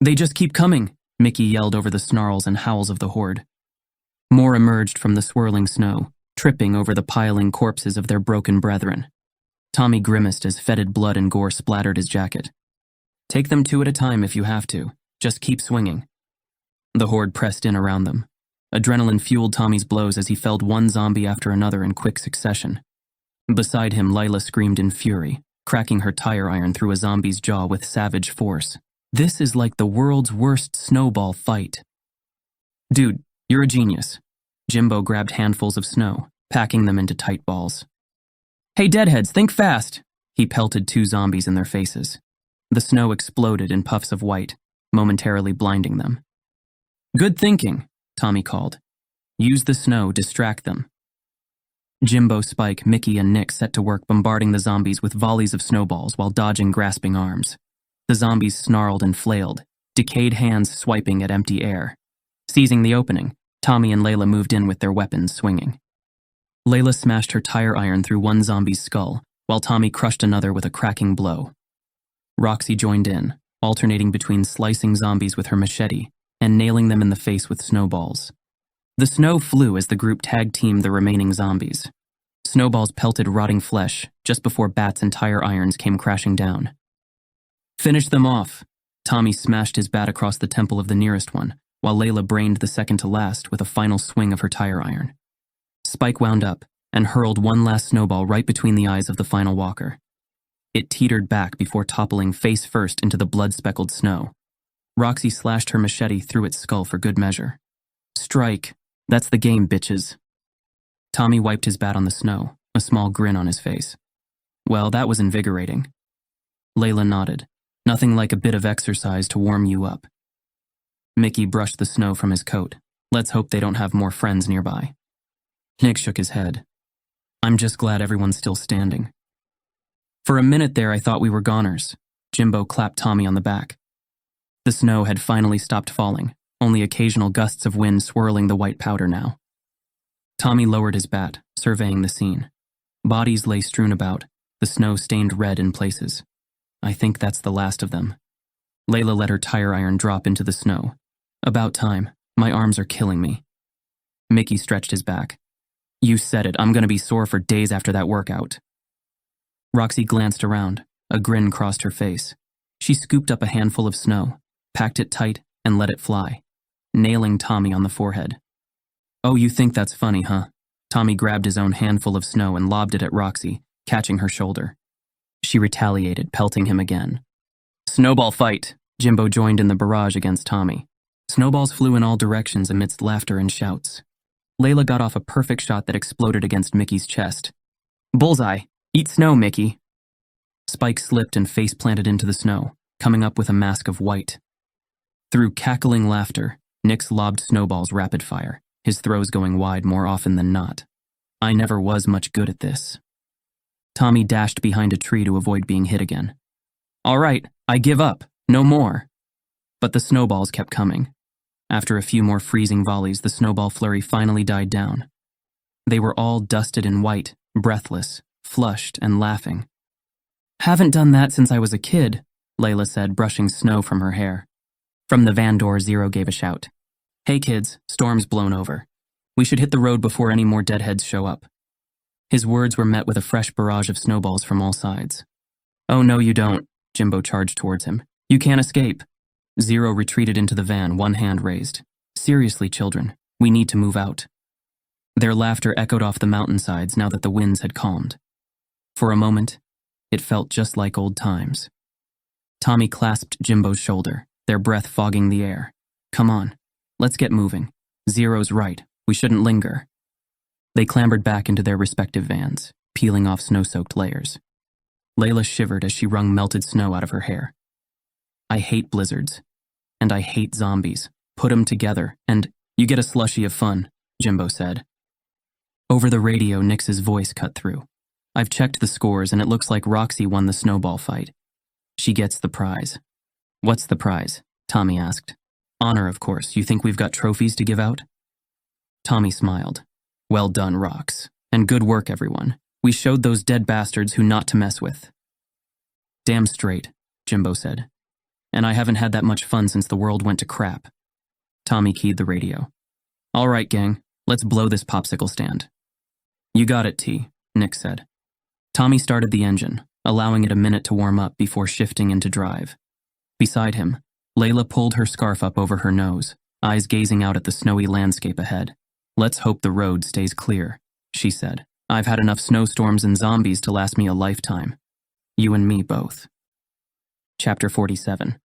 A: They just keep coming, Mickey yelled over the snarls and howls of the horde. More emerged from the swirling snow, tripping over the piling corpses of their broken brethren. Tommy grimaced as fetid blood and gore splattered his jacket. Take them 2 at a time if you have to. Just keep swinging. The horde pressed in around them. Adrenaline fueled Tommy's blows as he felled one zombie after another in quick succession. Beside him, Layla screamed in fury, cracking her tire iron through a zombie's jaw with savage force. This is like the world's worst snowball fight. Dude, you're a genius. Jimbo grabbed handfuls of snow, packing them into tight balls. Hey deadheads, think fast! He pelted 2 zombies in their faces. The snow exploded in puffs of white, momentarily blinding them. Good thinking, Tommy called. Use the snow, distract them. Jimbo, Spike, Mickey, and Nick set to work bombarding the zombies with volleys of snowballs while dodging grasping arms. The zombies snarled and flailed, decayed hands swiping at empty air. Seizing the opening, Tommy and Layla moved in with their weapons swinging. Layla smashed her tire iron through one zombie's skull, while Tommy crushed another with a cracking blow. Roxy joined in, alternating between slicing zombies with her machete and nailing them in the face with snowballs. The snow flew as the group tag-teamed the remaining zombies. Snowballs pelted rotting flesh just before bats and tire irons came crashing down. Finish them off! Tommy smashed his bat across the temple of the nearest one, while Layla brained the second to last with a final swing of her tire iron. Spike wound up and hurled one last snowball right between the eyes of the final walker. It teetered back before toppling face first into the blood-speckled snow. Roxy slashed her machete through its skull for good measure. Strike! That's the game, bitches. Tommy wiped his bat on the snow, a small grin on his face. Well, that was invigorating. Layla nodded. Nothing like a bit of exercise to warm you up. Mickey brushed the snow from his coat. Let's hope they don't have more friends nearby. Nick shook his head. I'm just glad everyone's still standing. For a minute there, I thought we were goners. Jimbo clapped Tommy on the back. The snow had finally stopped falling, only occasional gusts of wind swirling the white powder now. Tommy lowered his bat, surveying the scene. Bodies lay strewn about, the snow stained red in places. I think that's the last of them. Layla let her tire iron drop into the snow. About time. My arms are killing me. Mickey stretched his back. You said it, I'm gonna be sore for days after that workout. Roxy glanced around. A grin crossed her face. She scooped up a handful of snow, packed it tight, and let it fly, nailing Tommy on the forehead. Oh, you think that's funny, huh? Tommy grabbed his own handful of snow and lobbed it at Roxy, catching her shoulder. She retaliated, pelting him again. Snowball fight! Jimbo joined in the barrage against Tommy. Snowballs flew in all directions amidst laughter and shouts. Layla got off a perfect shot that exploded against Mickey's chest. Bullseye! Eat snow, Mickey! Spike slipped and face-planted into the snow, coming up with a mask of white. Through cackling laughter, Nix lobbed snowballs rapid fire, his throws going wide more often than not. I never was much good at this. Tommy dashed behind a tree to avoid being hit again. All right, I give up. No more. But the snowballs kept coming. After a few more freezing volleys, the snowball flurry finally died down. They were all dusted in white, breathless, flushed, and laughing. Haven't done that since I was a kid, Layla said, brushing snow from her hair. From the van door, Zero gave a shout. Hey kids, storm's blown over. We should hit the road before any more deadheads show up. His words were met with a fresh barrage of snowballs from all sides. Oh no you don't, Jimbo charged towards him. You can't escape. Zero retreated into the van, one hand raised. Seriously, children, we need to move out. Their laughter echoed off the mountainsides now that the winds had calmed. For a moment, it felt just like old times. Tommy clasped Jimbo's shoulder, their breath fogging the air. Come on, let's get moving. Zero's right, we shouldn't linger. They clambered back into their respective vans, peeling off snow-soaked layers. Layla shivered as she wrung melted snow out of her hair. I hate blizzards. And I hate zombies. Put 'em together, and you get a slushie of fun, Jimbo said. Over the radio, Nix's voice cut through. I've checked the scores, and it looks like Roxy won the snowball fight. She gets the prize. What's the prize? Tommy asked. Honor, of course. You think we've got trophies to give out? Tommy smiled. Well done, Rox. And good work, everyone. We showed those dead bastards who not to mess with. Damn straight, Jimbo said. And I haven't had that much fun since the world went to crap. Tommy keyed the radio. All right, gang, let's blow this popsicle stand. You got it, T, Nick said. Tommy started the engine, allowing it a minute to warm up before shifting into drive. Beside him, Layla pulled her scarf up over her nose, eyes gazing out at the snowy landscape ahead. Let's hope the road stays clear, she said. I've had enough snowstorms and zombies to last me a lifetime. You and me both. Chapter 47.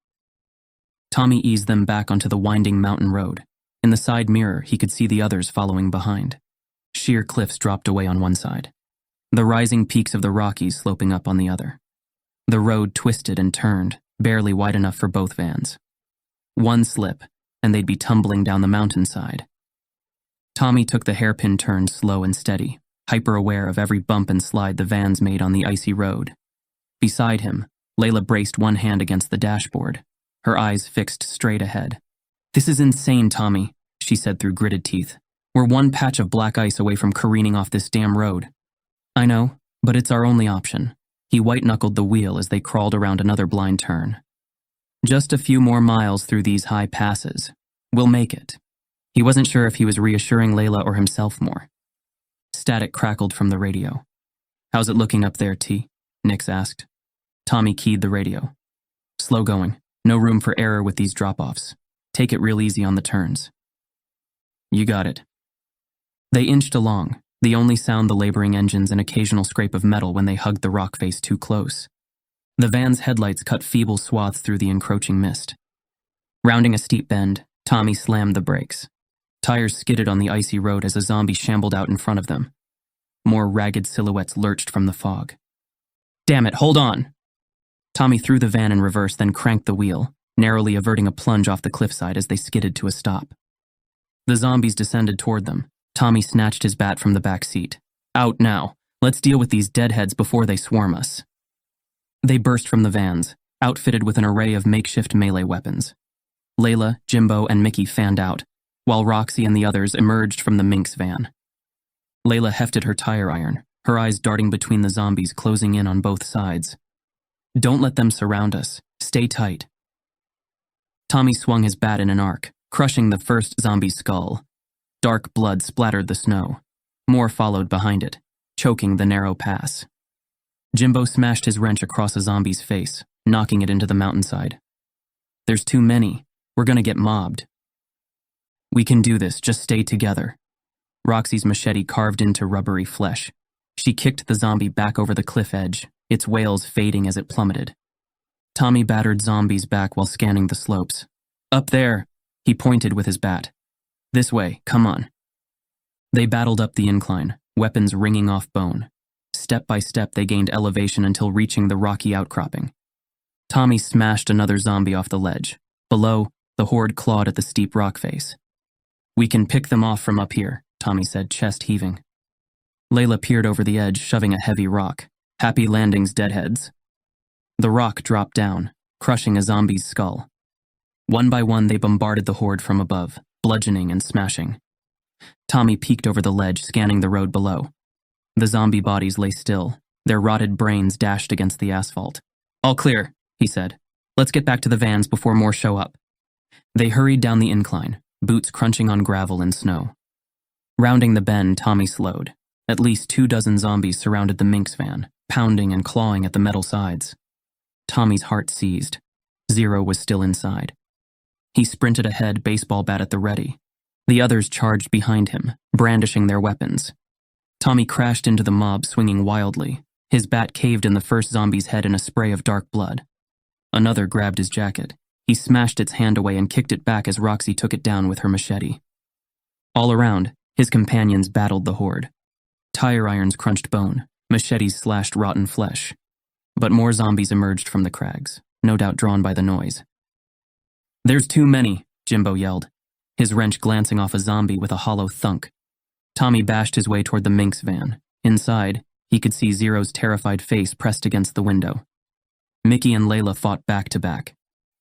A: Tommy eased them back onto the winding mountain road. In the side mirror, he could see the others following behind. Sheer cliffs dropped away on one side, the rising peaks of the Rockies sloping up on the other. The road twisted and turned, barely wide enough for both vans. One slip, and they'd be tumbling down the mountainside. Tommy took the hairpin turn slow and steady, hyper-aware of every bump and slide the vans made on the icy road. Beside him, Layla braced one hand against the dashboard, her eyes fixed straight ahead. "This is insane, Tommy," she said through gritted teeth. "We're one patch of black ice away from careening off this damn road." "I know, but it's our only option." He white-knuckled the wheel as they crawled around another blind turn. "Just a few more miles through these high passes. We'll make it." He wasn't sure if he was reassuring Layla or himself more. Static crackled from the radio. "How's it looking up there, T?" Nix asked. Tommy keyed the radio. "Slow going. No room for error with these drop-offs. Take it real easy on the turns." "You got it." They inched along, the only sound the laboring engines and occasional scrape of metal when they hugged the rock face too close. The van's headlights cut feeble swaths through the encroaching mist. Rounding a steep bend, Tommy slammed the brakes. Tires skidded on the icy road as a zombie shambled out in front of them. More ragged silhouettes lurched from the fog. "Damn it, hold on!" Tommy threw the van in reverse, then cranked the wheel, narrowly averting a plunge off the cliffside as they skidded to a stop. The zombies descended toward them. Tommy snatched his bat from the back seat. "Out now. Let's deal with these deadheads before they swarm us." They burst from the vans, outfitted with an array of makeshift melee weapons. Layla, Jimbo, and Mickey fanned out, while Roxy and the others emerged from the Minx van. Layla hefted her tire iron, her eyes darting between the zombies closing in on both sides. "Don't let them surround us. Stay tight." Tommy swung his bat in an arc, crushing the first zombie's skull. Dark blood splattered the snow. More followed behind it, choking the narrow pass. Jimbo smashed his wrench across a zombie's face, knocking it into the mountainside. "There's too many. We're gonna get mobbed." "We can do this, just stay together." Roxy's machete carved into rubbery flesh. She kicked the zombie back over the cliff edge, its wails fading as it plummeted. Tommy battered zombies back while scanning the slopes. "Up there," he pointed with his bat. "This way, come on." They battled up the incline, weapons ringing off bone. Step by step, they gained elevation until reaching the rocky outcropping. Tommy smashed another zombie off the ledge. Below, the horde clawed at the steep rock face. "We can pick them off from up here," Tommy said, chest heaving. Layla peered over the edge, shoving a heavy rock. "Happy landings, deadheads." The rock dropped down, crushing a zombie's skull. One by one, they bombarded the horde from above, bludgeoning and smashing. Tommy peeked over the ledge, scanning the road below. The zombie bodies lay still, their rotted brains dashed against the asphalt. "All clear," he said. "Let's get back to the vans before more show up." They hurried down the incline, boots crunching on gravel and snow. Rounding the bend, Tommy slowed. At least 24 zombies surrounded the Minx van, pounding and clawing at the metal sides. Tommy's heart seized. Zero was still inside. He sprinted ahead, baseball bat at the ready. The others charged behind him, brandishing their weapons. Tommy crashed into the mob, swinging wildly. His bat caved in the first zombie's head in a spray of dark blood. Another grabbed his jacket. He smashed its hand away and kicked it back as Roxy took it down with her machete. All around, his companions battled the horde. Tire irons crunched bone, machetes slashed rotten flesh. But more zombies emerged from the crags, no doubt drawn by the noise. "There's too many," Jimbo yelled, his wrench glancing off a zombie with a hollow thunk. Tommy bashed his way toward the Minx van. Inside, he could see Zero's terrified face pressed against the window. Mickey and Layla fought back to back.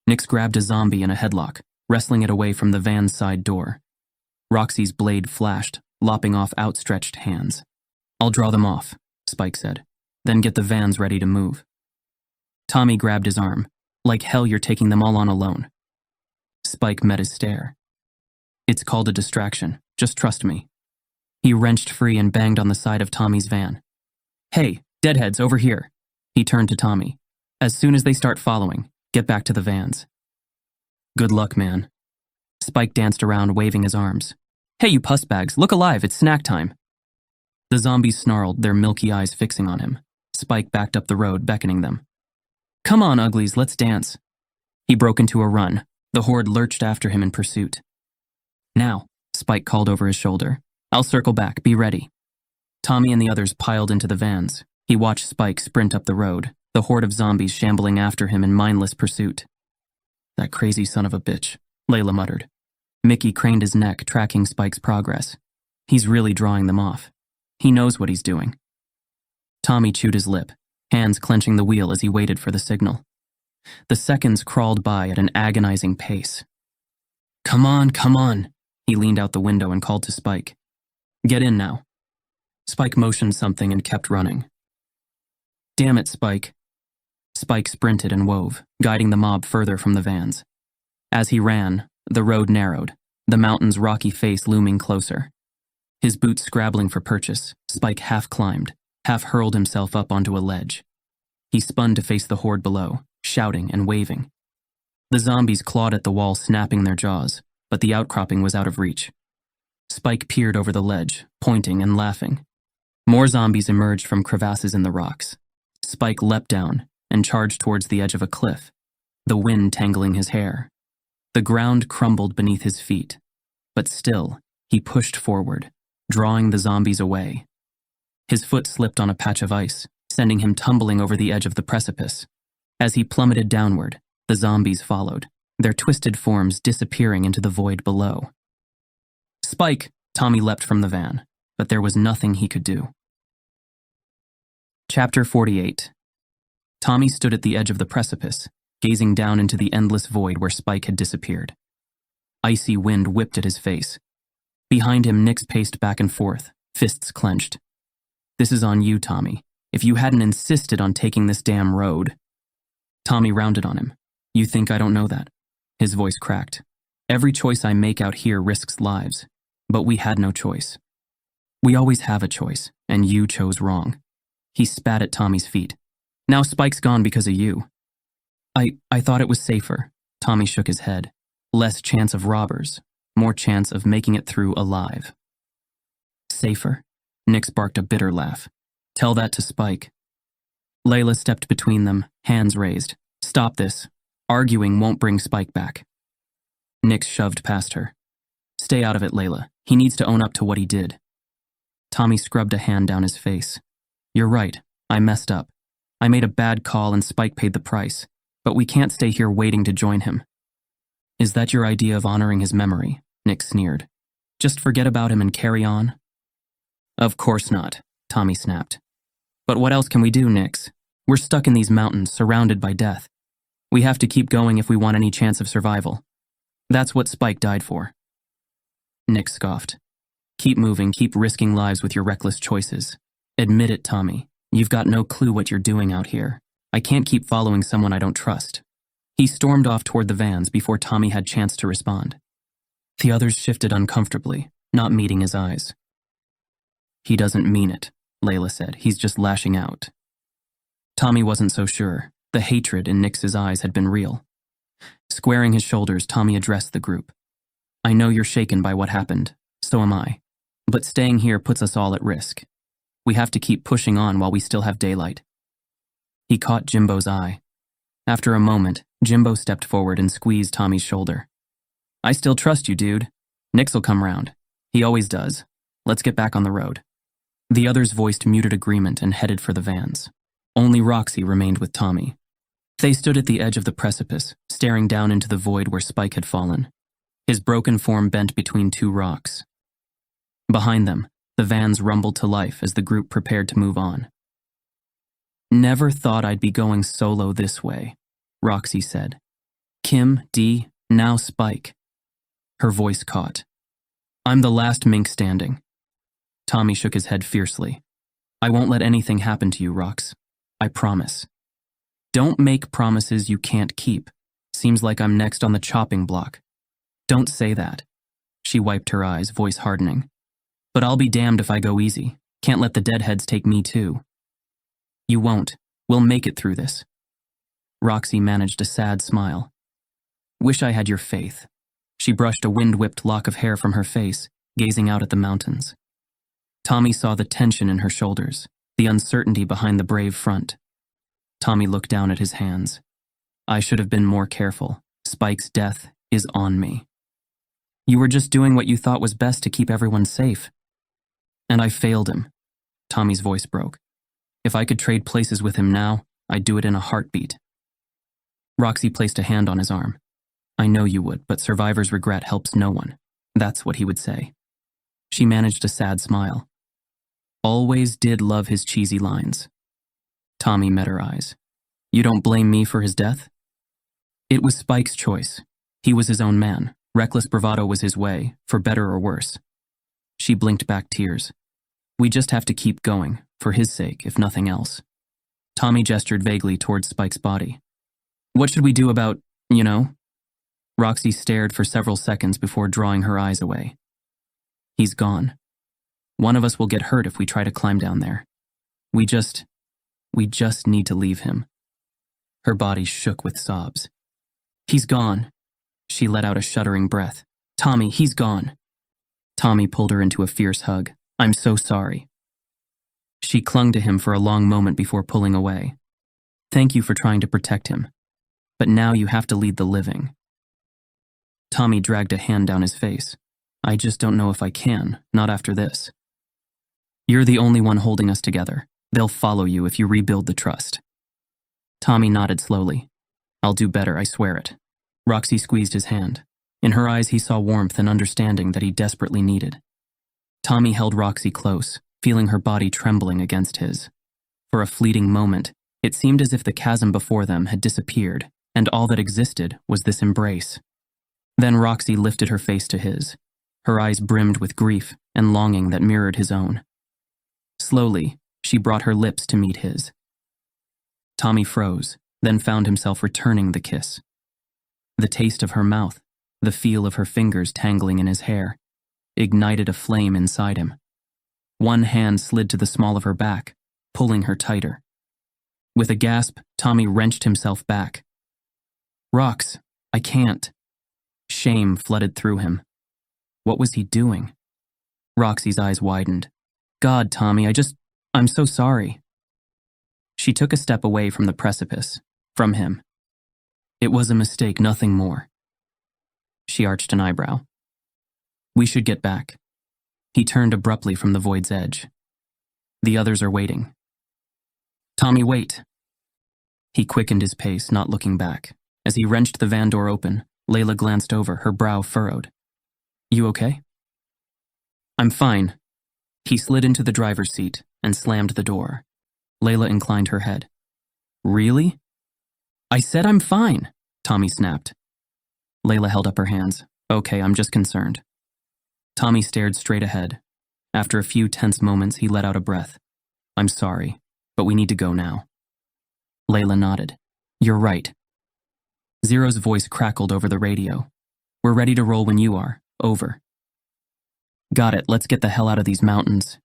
A: Nix grabbed a zombie in a headlock, wrestling it away from the van's side door. Roxy's blade flashed, lopping off outstretched hands. "I'll draw them off," Spike said. "Then get the vans ready to move." Tommy grabbed his arm. "Like hell you're taking them all on alone." Spike met his stare. "It's called a distraction. Just trust me." He wrenched free and banged on the side of Tommy's van. "Hey, deadheads, over here." He turned to Tommy. "As soon as they start following, get back to the vans." "Good luck, man." Spike danced around, waving his arms. "Hey, you pussbags, look alive, it's snack time." The zombies snarled, their milky eyes fixing on him. Spike backed up the road, beckoning them. "Come on, uglies, let's dance." He broke into a run. The horde lurched after him in pursuit. "Now," Spike called over his shoulder. "I'll circle back, be ready." Tommy and the others piled into the vans. He watched Spike sprint up the road, the horde of zombies shambling after him in mindless pursuit. "That crazy son of a bitch," Layla muttered. Mickey craned his neck, tracking Spike's progress. "He's really drawing them off. He knows what he's doing. Tommy chewed his lip, hands clenching the wheel as he waited for the signal. The seconds crawled by at an agonizing pace. Come on, come on, he leaned out the window and called to Spike. Get in now. Spike motioned something and kept running. Damn it, Spike. Spike sprinted and wove, guiding the mob further from the vans. As he ran, the road narrowed, the mountain's rocky face looming closer. His boots scrabbling for purchase, Spike half climbed, half hurled himself up onto a ledge. He spun to face the horde below, shouting and waving. The zombies clawed at the wall, snapping their jaws, but the outcropping was out of reach. Spike peered over the ledge, pointing and laughing. More zombies emerged from crevasses in the rocks. Spike leapt down and charged towards the edge of a cliff, the wind tangling his hair. The ground crumbled beneath his feet, but still, he pushed forward, drawing the zombies away. His foot slipped on a patch of ice, sending him tumbling over the edge of the precipice. As he plummeted downward, the zombies followed, their twisted forms disappearing into the void below. Spike! Tommy leapt from the van, but there was nothing he could do. Chapter 48. Tommy stood at the edge of the precipice, gazing down into the endless void where Spike had disappeared. Icy wind whipped at his face. Behind him, Nix paced back and forth, fists clenched. This is on you, Tommy. If you hadn't insisted on taking this damn road. Tommy rounded on him. You think I don't know that? His voice cracked. Every choice I make out here risks lives, but we had no choice. We always have a choice, and you chose wrong. He spat at Tommy's feet. Now Spike's gone because of you. I thought it was safer. Tommy shook his head. Less chance of robbers, more chance of making it through alive. Safer? Nix barked a bitter laugh. Tell that to Spike. Layla stepped between them, hands raised. Stop this. Arguing won't bring Spike back. Nix shoved past her. Stay out of it, Layla. He needs to own up to what he did. Tommy scrubbed a hand down his face. You're right. I messed up. I made a bad call and Spike paid the price, but we can't stay here waiting to join him. Is that your idea of honoring his memory? Nix sneered. Just forget about him and carry on? Of course not, Tommy snapped. But what else can we do, Nix? We're stuck in these mountains, surrounded by death. We have to keep going if we want any chance of survival. That's what Spike died for. Nix scoffed. Keep moving, keep risking lives with your reckless choices. Admit it, Tommy. You've got no clue what you're doing out here. I can't keep following someone I don't trust. He stormed off toward the vans before Tommy had chance to respond. The others shifted uncomfortably, not meeting his eyes. He doesn't mean it, Layla said. He's just lashing out. Tommy wasn't so sure. The hatred in Nix's eyes had been real. Squaring his shoulders, Tommy addressed the group. I know you're shaken by what happened. So am I. But staying here puts us all at risk. We have to keep pushing on while we still have daylight. He caught Jimbo's eye. After a moment, Jimbo stepped forward and squeezed Tommy's shoulder. I still trust you, dude. Nix'll come round. He always does. Let's get back on the road. The others voiced muted agreement and headed for the vans. Only Roxy remained with Tommy. They stood at the edge of the precipice, staring down into the void where Spike had fallen. His broken form bent between two rocks. Behind them, the vans rumbled to life as the group prepared to move on. Never thought I'd be going solo this way, Roxy said. Kim, Dee, now Spike. Her voice caught. I'm the last mink standing. Tommy shook his head fiercely. I won't let anything happen to you, Rox. I promise. Don't make promises you can't keep. Seems like I'm next on the chopping block. Don't say that. She wiped her eyes, voice hardening. But I'll be damned if I go easy. Can't let the deadheads take me too. You won't. We'll make it through this. Roxy managed a sad smile. Wish I had your faith. She brushed a wind-whipped lock of hair from her face, gazing out at the mountains. Tommy saw the tension in her shoulders, the uncertainty behind the brave front. Tommy looked down at his hands. I should have been more careful. Spike's death is on me. You were just doing what you thought was best to keep everyone safe. And I failed him. Tommy's voice broke. If I could trade places with him now, I'd do it in a heartbeat. Roxy placed a hand on his arm. I know you would, but survivor's regret helps no one. That's what he would say. She managed a sad smile. Always did love his cheesy lines. Tommy met her eyes. You don't blame me for his death? It was Spike's choice. He was his own man. Reckless bravado was his way, for better or worse. She blinked back tears. We just have to keep going, for his sake, if nothing else. Tommy gestured vaguely towards Spike's body. What should we do about, you know? Roxy stared for several seconds before drawing her eyes away. He's gone. One of us will get hurt if we try to climb down there. We just need to leave him. Her body shook with sobs. He's gone. She let out a shuddering breath. Tommy, he's gone. Tommy pulled her into a fierce hug. I'm so sorry. She clung to him for a long moment before pulling away. Thank you for trying to protect him. But now you have to lead the living. Tommy dragged a hand down his face. I just don't know if I can, not after this. You're the only one holding us together. They'll follow you if you rebuild the trust. Tommy nodded slowly. I'll do better, I swear it. Roxy squeezed his hand. In her eyes he saw warmth and understanding that he desperately needed. Tommy held Roxy close, feeling her body trembling against his. For a fleeting moment, it seemed as if the chasm before them had disappeared, and all that existed was this embrace. Then Roxy lifted her face to his. Her eyes brimmed with grief and longing that mirrored his own. Slowly, she brought her lips to meet his. Tommy froze, then found himself returning the kiss. The taste of her mouth, the feel of her fingers tangling in his hair, ignited a flame inside him. One hand slid to the small of her back, pulling her tighter. With a gasp, Tommy wrenched himself back. Rox, I can't. Shame flooded through him. What was he doing? Roxy's eyes widened. God, Tommy, I'm so sorry. She took a step away from the precipice, from him. It was a mistake, nothing more. She arched an eyebrow. We should get back. He turned abruptly from the void's edge. The others are waiting. Tommy, wait. He quickened his pace, not looking back. As he wrenched the van door open, Layla glanced over, her brow furrowed. You okay? I'm fine. He slid into the driver's seat and slammed the door. Layla inclined her head. Really? I said I'm fine, Tommy snapped. Layla held up her hands. Okay, I'm just concerned. Tommy stared straight ahead. After a few tense moments, he let out a breath. I'm sorry, but we need to go now. Layla nodded. You're right. Zero's voice crackled over the radio. We're ready to roll when you are. Over. Got it, let's get the hell out of these mountains.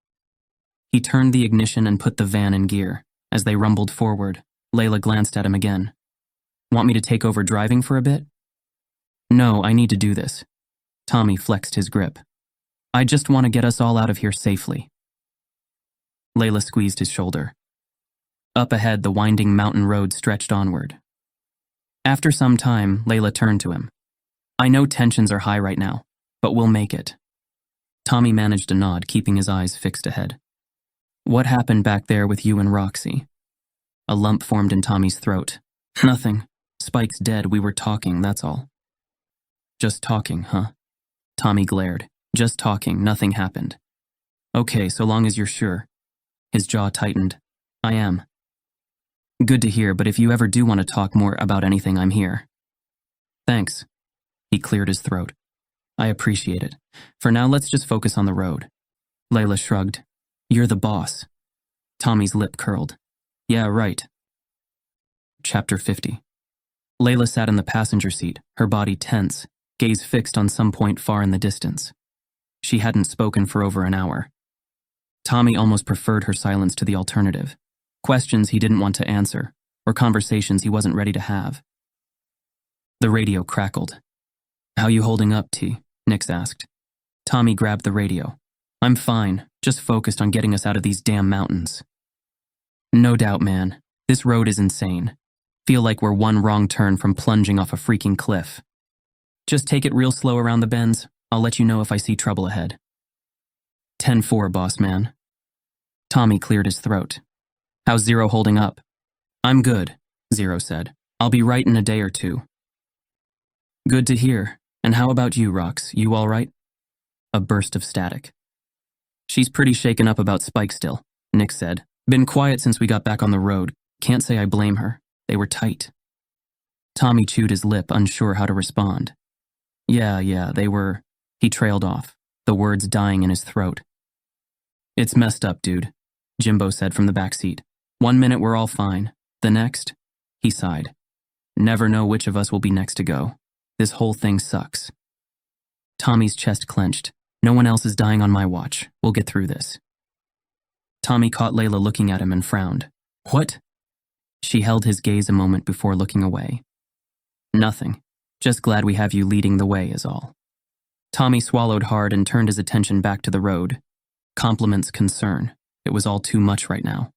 A: He turned the ignition and put the van in gear. As they rumbled forward, Layla glanced at him again. Want me to take over driving for a bit? No, I need to do this. Tommy flexed his grip. I just want to get us all out of here safely. Layla squeezed his shoulder. Up ahead, the winding mountain road stretched onward. After some time, Layla turned to him. I know tensions are high right now, but we'll make it. Tommy managed a nod, keeping his eyes fixed ahead. What happened back there with you and Roxy? A lump formed in Tommy's throat. Nothing. Spike's dead, we were talking, that's all. Just talking, huh? Tommy glared. Just talking, nothing happened. Okay, so long as you're sure. His jaw tightened. I am. Good to hear, but if you ever do want to talk more about anything, I'm here. Thanks. He cleared his throat. I appreciate it. For now, let's just focus on the road. Layla shrugged. You're the boss. Tommy's lip curled. Yeah, right. Chapter 50. Layla sat in the passenger seat, her body tense, gaze fixed on some point far in the distance. She hadn't spoken for over an hour. Tommy almost preferred her silence to the alternative. Questions he didn't want to answer, or conversations he wasn't ready to have. The radio crackled. How you holding up, T? Nix asked. Tommy grabbed the radio. I'm fine, just focused on getting us out of these damn mountains. No doubt, man. This road is insane. Feel like we're one wrong turn from plunging off a freaking cliff. Just take it real slow around the bends. I'll let you know if I see trouble ahead. 10-4, boss man. Tommy cleared his throat. How's Zero holding up? I'm good, Zero said. I'll be right in a day or two. Good to hear. And how about you, Rox? You all right? A burst of static. She's pretty shaken up about Spike still, Nick said. Been quiet since we got back on the road. Can't say I blame her. They were tight. Tommy chewed his lip, unsure how to respond. Yeah, they were... He trailed off, the words dying in his throat. It's messed up, dude, Jimbo said from the back seat. 1 minute we're all fine. The next? He sighed. Never know which of us will be next to go. This whole thing sucks. Tommy's chest clenched. No one else is dying on my watch. We'll get through this. Tommy caught Layla looking at him and frowned. What? She held his gaze a moment before looking away. Nothing. Just glad we have you leading the way is all. Tommy swallowed hard and turned his attention back to the road. Compliments concern. It was all too much right now.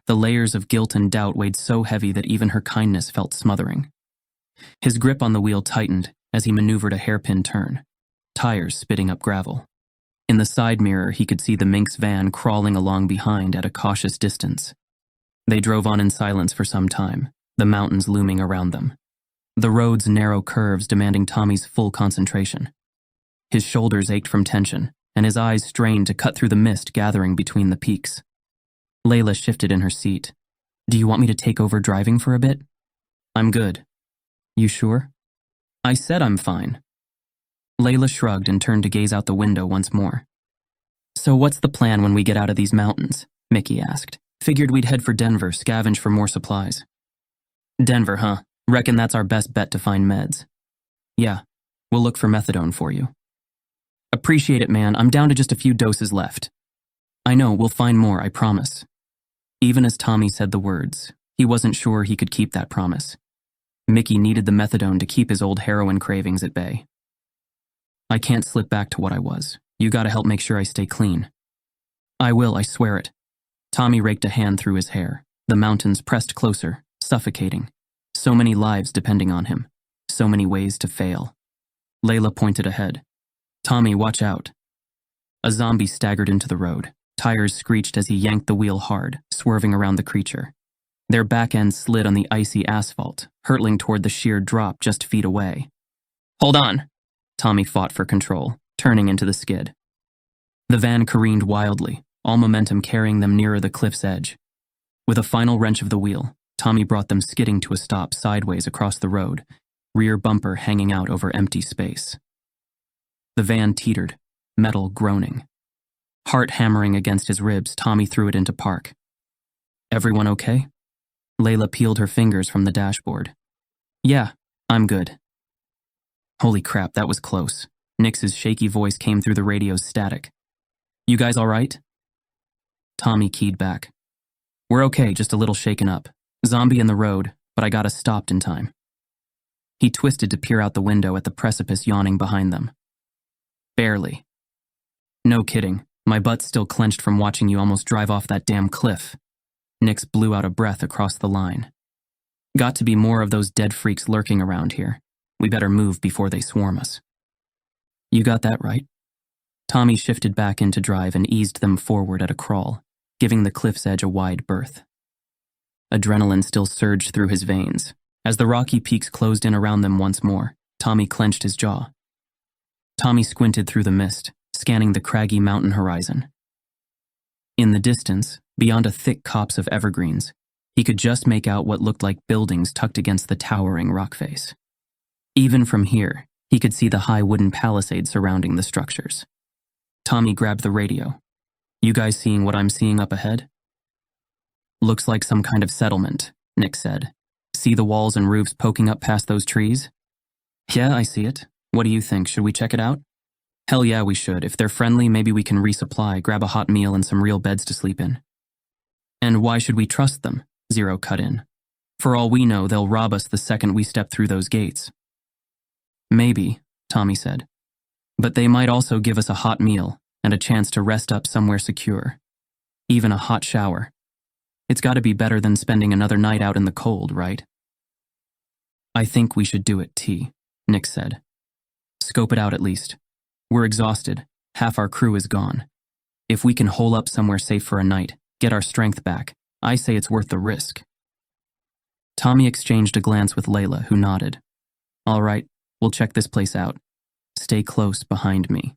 A: The layers of guilt and doubt weighed so heavy that even her kindness felt smothering. His grip on the wheel tightened as he maneuvered a hairpin turn, tires spitting up gravel. In the side mirror, he could see the Minx van crawling along behind at a cautious distance. They drove on in silence for some time, the mountains looming around them. The road's narrow curves demanding Tommy's full concentration. His shoulders ached from tension, and his eyes strained to cut through the mist gathering between the peaks. Layla shifted in her seat. Do you want me to take over driving for a bit? I'm good. You sure? I said I'm fine. Layla shrugged and turned to gaze out the window once more. So what's the plan when we get out of these mountains? Mickey asked. Figured we'd head for Denver, scavenge for more supplies. Denver, huh? Reckon that's our best bet to find meds. Yeah, we'll look for methadone for you. Appreciate it, man. I'm down to just a few doses left. I know, we'll find more, I promise. Even as Tommy said the words, he wasn't sure he could keep that promise. Mickey needed the methadone to keep his old heroin cravings at bay. I can't slip back to what I was. You gotta help make sure I stay clean. I will, I swear it. Tommy raked a hand through his hair. The mountains pressed closer, suffocating. So many lives depending on him. So many ways to fail. Layla pointed ahead. Tommy, watch out. A zombie staggered into the road. Tires screeched as he yanked the wheel hard, swerving around the creature. Their back ends slid on the icy asphalt, hurtling toward the sheer drop just feet away. Hold on! Tommy fought for control, turning into the skid. The van careened wildly, all momentum carrying them nearer the cliff's edge. With a final wrench of the wheel, Tommy brought them skidding to a stop sideways across the road, rear bumper hanging out over empty space. The van teetered, metal groaning. Heart hammering against his ribs, Tommy threw it into park. Everyone okay? Layla peeled her fingers from the dashboard. Yeah, I'm good. Holy crap, that was close. Nix's shaky voice came through the radio's static. You guys all right? Tommy keyed back. We're okay, just a little shaken up. Zombie in the road, but I got us stopped in time. He twisted to peer out the window at the precipice yawning behind them. Barely. No kidding. My butt's still clenched from watching you almost drive off that damn cliff. Nix blew out a breath across the line. Got to be more of those dead freaks lurking around here. We better move before they swarm us. You got that right. Tommy shifted back into drive and eased them forward at a crawl, giving the cliff's edge a wide berth. Adrenaline still surged through his veins. As the rocky peaks closed in around them once more, Tommy clenched his jaw. Tommy squinted through the mist, scanning the craggy mountain horizon. In the distance, beyond a thick copse of evergreens, he could just make out what looked like buildings tucked against the towering rock face. Even from here, he could see the high wooden palisade surrounding the structures. Tommy grabbed the radio. You guys seeing what I'm seeing up ahead? Looks like some kind of settlement, Nick said. See the walls and roofs poking up past those trees? Yeah, I see it. What do you think? Should we check it out? Hell yeah, we should. If they're friendly, maybe we can resupply, grab a hot meal and some real beds to sleep in. And why should we trust them? Zero cut in. For all we know, they'll rob us the second we step through those gates. Maybe, Tommy said. But they might also give us a hot meal and a chance to rest up somewhere secure. Even a hot shower. It's got to be better than spending another night out in the cold, right? I think we should do it, T, Nick said. Scope it out at least. We're exhausted. Half our crew is gone. If we can hole up somewhere safe for a night, get our strength back, I say it's worth the risk. Tommy exchanged a glance with Layla, who nodded. All right, we'll check this place out. Stay close behind me.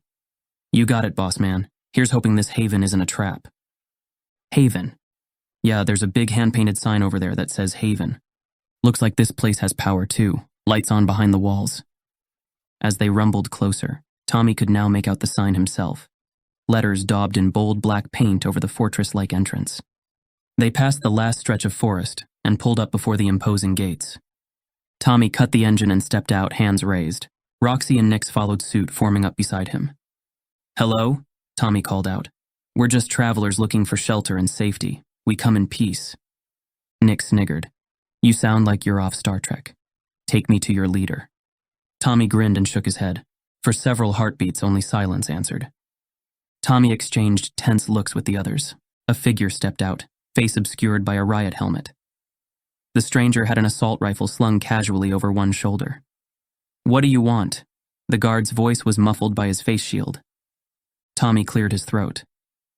A: You got it, boss man. Here's hoping this haven isn't a trap. Haven. Yeah, there's a big hand-painted sign over there that says Haven. Looks like this place has power too, lights on behind the walls. As they rumbled closer, Tommy could now make out the sign himself. Letters daubed in bold black paint over the fortress-like entrance. They passed the last stretch of forest and pulled up before the imposing gates. Tommy cut the engine and stepped out, hands raised. Roxy and Nix followed suit, forming up beside him. "Hello?" Tommy called out. "We're just travelers looking for shelter and safety. We come in peace." Nix sniggered. "You sound like you're off Star Trek. Take me to your leader." Tommy grinned and shook his head. For several heartbeats, only silence answered. Tommy exchanged tense looks with the others. A figure stepped out, face obscured by a riot helmet. The stranger had an assault rifle slung casually over one shoulder. "What do you want?" The guard's voice was muffled by his face shield. Tommy cleared his throat.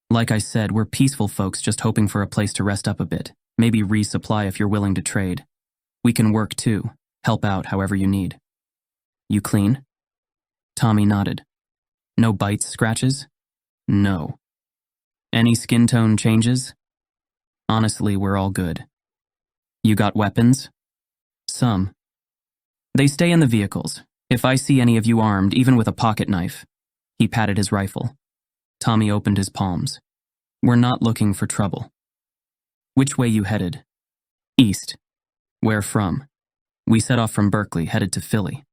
A: "Like I said, we're peaceful folks just hoping for a place to rest up a bit. Maybe resupply if you're willing to trade. We can work too, help out however you need." "You clean?" Tommy nodded. "No bites, scratches?" "No." "Any skin tone changes?" "Honestly, we're all good." "You got weapons?" "Some." "They stay in the vehicles. If I see any of you armed, even with a pocket knife." He patted his rifle. Tommy opened his palms. "We're not looking for trouble." "Which way you headed?" "East." "Where from?" "We set off from Berkeley, headed to Philly."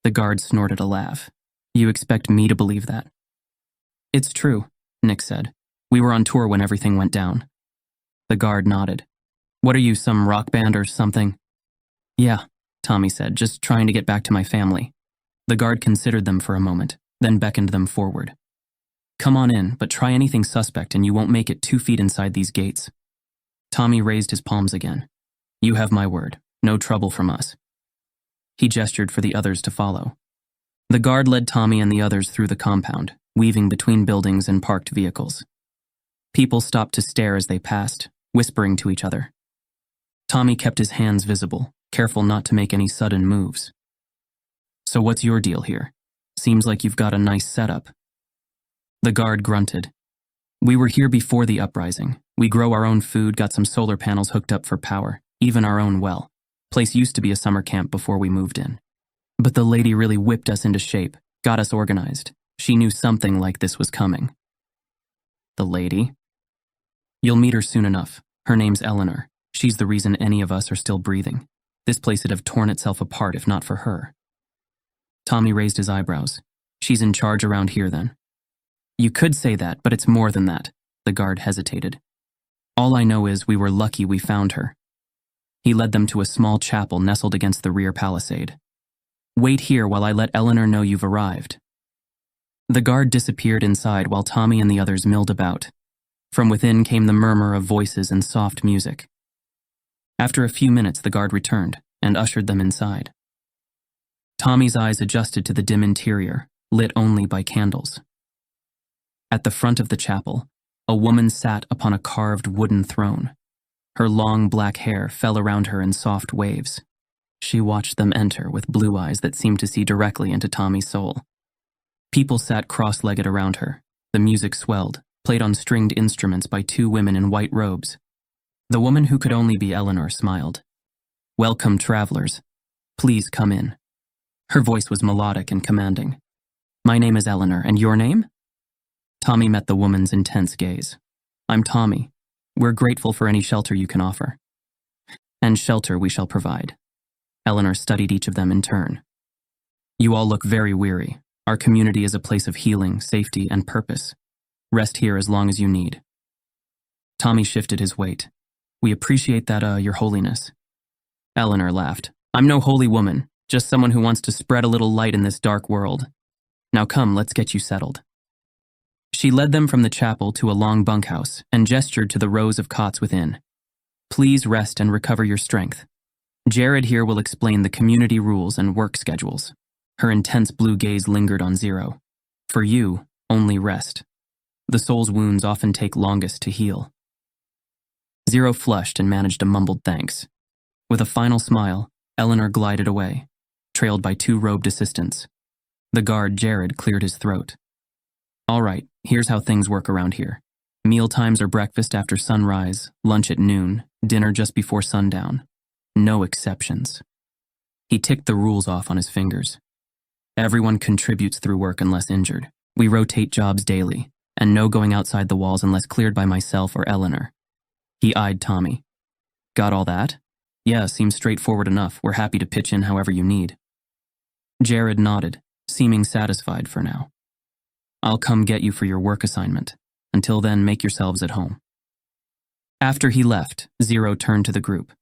A: The guard snorted a laugh. "You expect me to believe that?" "It's true," Nick said. "We were on tour when everything went down." The guard nodded. "What are you, some rock band or something?" "Yeah," Tommy said, "just trying to get back to my family." The guard considered them for a moment, then beckoned them forward. "Come on in, but try anything suspect and you won't make it 2 feet inside these gates." Tommy raised his palms again. "You have my word. No trouble from us." He gestured for the others to follow. The guard led Tommy and the others through the compound, weaving between buildings and parked vehicles. People stopped to stare as they passed, whispering to each other. Tommy kept his hands visible, careful not to make any sudden moves. "So what's your deal here? Seems like you've got a nice setup." The guard grunted. "We were here before the uprising. We grow our own food, got some solar panels hooked up for power, even our own well. Place used to be a summer camp before we moved in. But the lady really whipped us into shape, got us organized. She knew something like this was coming." "The lady?" "You'll meet her soon enough. Her name's Eleanor. She's the reason any of us are still breathing. This place would have torn itself apart if not for her." Tommy raised his eyebrows. "She's in charge around here then?" "You could say that, but it's more than that." The guard hesitated. "All I know is we were lucky we found her." He led them to a small chapel nestled against the rear palisade. "Wait here while I let Eleanor know you've arrived." The guard disappeared inside while Tommy and the others milled about. From within came the murmur of voices and soft music. After a few minutes, the guard returned and ushered them inside. Tommy's eyes adjusted to the dim interior, lit only by candles. At the front of the chapel, a woman sat upon a carved wooden throne. Her long black hair fell around her in soft waves. She watched them enter with blue eyes that seemed to see directly into Tommy's soul. People sat cross-legged around her. The music swelled, played on stringed instruments by 2 women in white robes. The woman who could only be Eleanor smiled. "Welcome, travelers. Please come in." Her voice was melodic and commanding. "My name is Eleanor, and your name?" Tommy met the woman's intense gaze. "I'm Tommy. We're grateful for any shelter you can offer." "And shelter we shall provide." Eleanor studied each of them in turn. "You all look very weary. Our community is a place of healing, safety, and purpose. Rest here as long as you need." Tommy shifted his weight. "We appreciate that, Your Holiness." Eleanor laughed. "I'm no holy woman, just someone who wants to spread a little light in this dark world. Now come, let's get you settled." She led them from the chapel to a long bunkhouse and gestured to the rows of cots within. "Please rest and recover your strength. Jared here will explain the community rules and work schedules." Her intense blue gaze lingered on Zero. "For you, only rest. The soul's wounds often take longest to heal." Zero flushed and managed a mumbled thanks. With a final smile, Eleanor glided away, trailed by 2 robed assistants. The guard, Jared, cleared his throat. All right, here's how things work around here. Meal times are breakfast after sunrise, lunch at noon, dinner just before sundown. No exceptions. He ticked the rules off on his fingers. Everyone contributes through work unless injured. We rotate jobs daily, and no going outside the walls unless cleared by myself or Eleanor. He eyed Tommy. Got all that? Yeah, seems straightforward enough. We're happy to pitch in however you need. Jared nodded, seeming satisfied for now. I'll come get you for your work assignment. Until then, make yourselves at home. After he left, Zero turned to the group.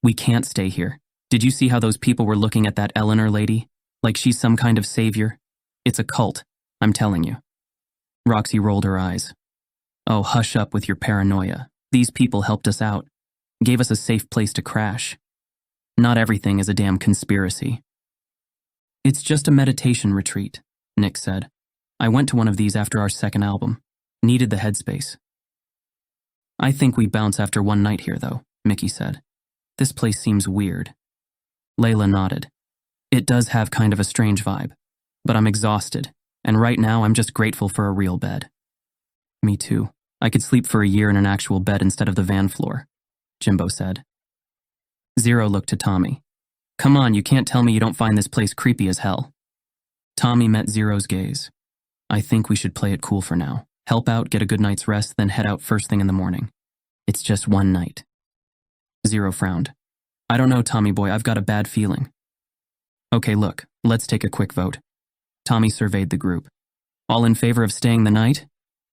A: We can't stay here. Did you see how those people were looking at that Eleanor lady? Like she's some kind of savior? It's a cult, I'm telling you. Roxy rolled her eyes. Oh, hush up with your paranoia. These people helped us out. Gave us a safe place to crash. Not everything is a damn conspiracy. It's just a meditation retreat, Nick said. I went to one of these after our second album. Needed the headspace. I think we bounce after one night here, though, Mickey said. This place seems weird. Layla nodded. It does have kind of a strange vibe, but I'm exhausted, and right now I'm just grateful for a real bed. Me too. I could sleep for a year in an actual bed instead of the van floor, Jimbo said. Zero looked to Tommy. Come on, you can't tell me you don't find this place creepy as hell. Tommy met Zero's gaze. I think we should play it cool for now. Help out, get a good night's rest, then head out first thing in the morning. It's just one night. Zero frowned. I don't know, Tommy boy, I've got a bad feeling. Okay, look, let's take a quick vote. Tommy surveyed the group. All in favor of staying the night?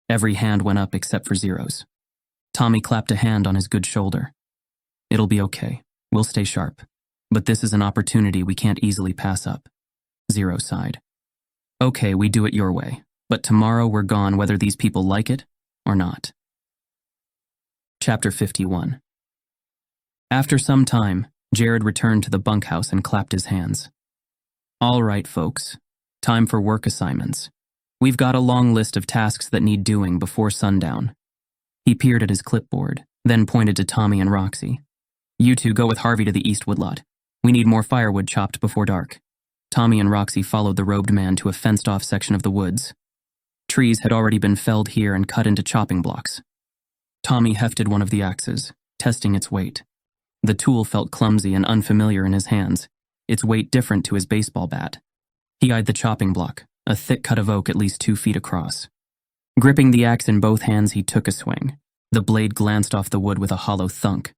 A: Every hand went up except for Zero's. Tommy clapped a hand on his good shoulder. It'll be okay. We'll stay sharp. But this is an opportunity we can't easily pass up. Zero sighed. Okay, we do it your way. But tomorrow we're gone whether these people like it or not. Chapter 51. After some time, Jared returned to the bunkhouse and clapped his hands. All right, folks. Time for work assignments. We've got a long list of tasks that need doing before sundown. He peered at his clipboard, then pointed to Tommy and Roxy. You two go with Harvey to the east woodlot. We need more firewood chopped before dark. Tommy and Roxy followed the robed man to a fenced-off section of the woods. Trees had already been felled here and cut into chopping blocks. Tommy hefted one of the axes, testing its weight. The tool felt clumsy and unfamiliar in his hands, its weight different to his baseball bat. He eyed the chopping block, a thick cut of oak at least 2 feet across. Gripping the axe in both hands, he took a swing. The blade glanced off the wood with a hollow thunk.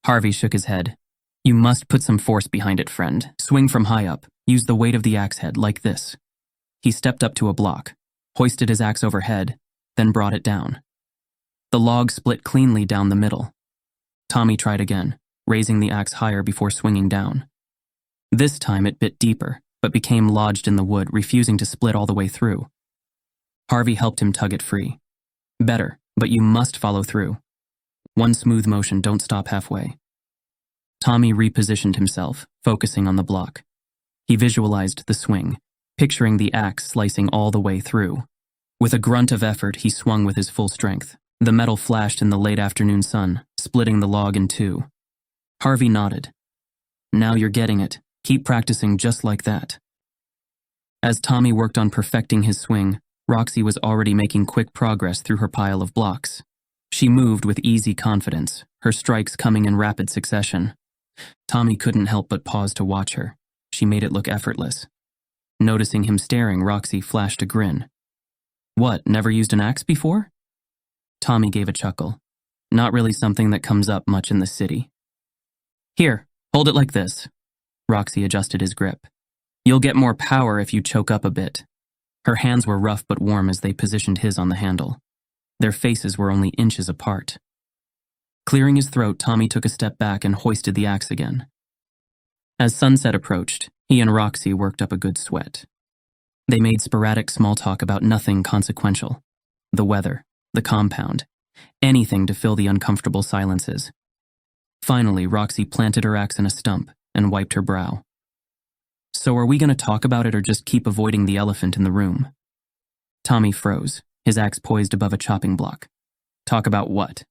A: Harvey shook his head. You must put some force behind it, friend. Swing from high up. Use the weight of the axe head, like this. He stepped up to a block, hoisted his axe overhead, then brought it down. The log split cleanly down the middle. Tommy tried again, raising the axe higher before swinging down. This time it bit deeper, but became lodged in the wood, refusing to split all the way through. Harvey helped him tug it free. Better, but you must follow through. One smooth motion, don't stop halfway. Tommy repositioned himself, focusing on the block. He visualized the swing, picturing the axe slicing all the way through. With a grunt of effort, he swung with his full strength. The metal flashed in the late afternoon sun, splitting the log in two. Harvey nodded. Now you're getting it. Keep practicing just like that. As Tommy worked on perfecting his swing, Roxy was already making quick progress through her pile of blocks. She moved with easy confidence, her strikes coming in rapid succession. Tommy couldn't help but pause to watch her. She made it look effortless. Noticing him staring, Roxy flashed a grin. What, never used an axe before? Tommy gave a chuckle. Not really something that comes up much in the city. Here, hold it like this. Roxy adjusted his grip. You'll get more power if you choke up a bit. Her hands were rough but warm as they positioned his on the handle. Their faces were only inches apart. Clearing his throat, Tommy took a step back and hoisted the axe again. As sunset approached, he and Roxy worked up a good sweat. They made sporadic small talk about nothing consequential. The weather, the compound, anything to fill the uncomfortable silences. Finally, Roxy planted her axe in a stump and wiped her brow. So are we going to talk about it or just keep avoiding the elephant in the room? Tommy froze, his axe poised above a chopping block. Talk about what?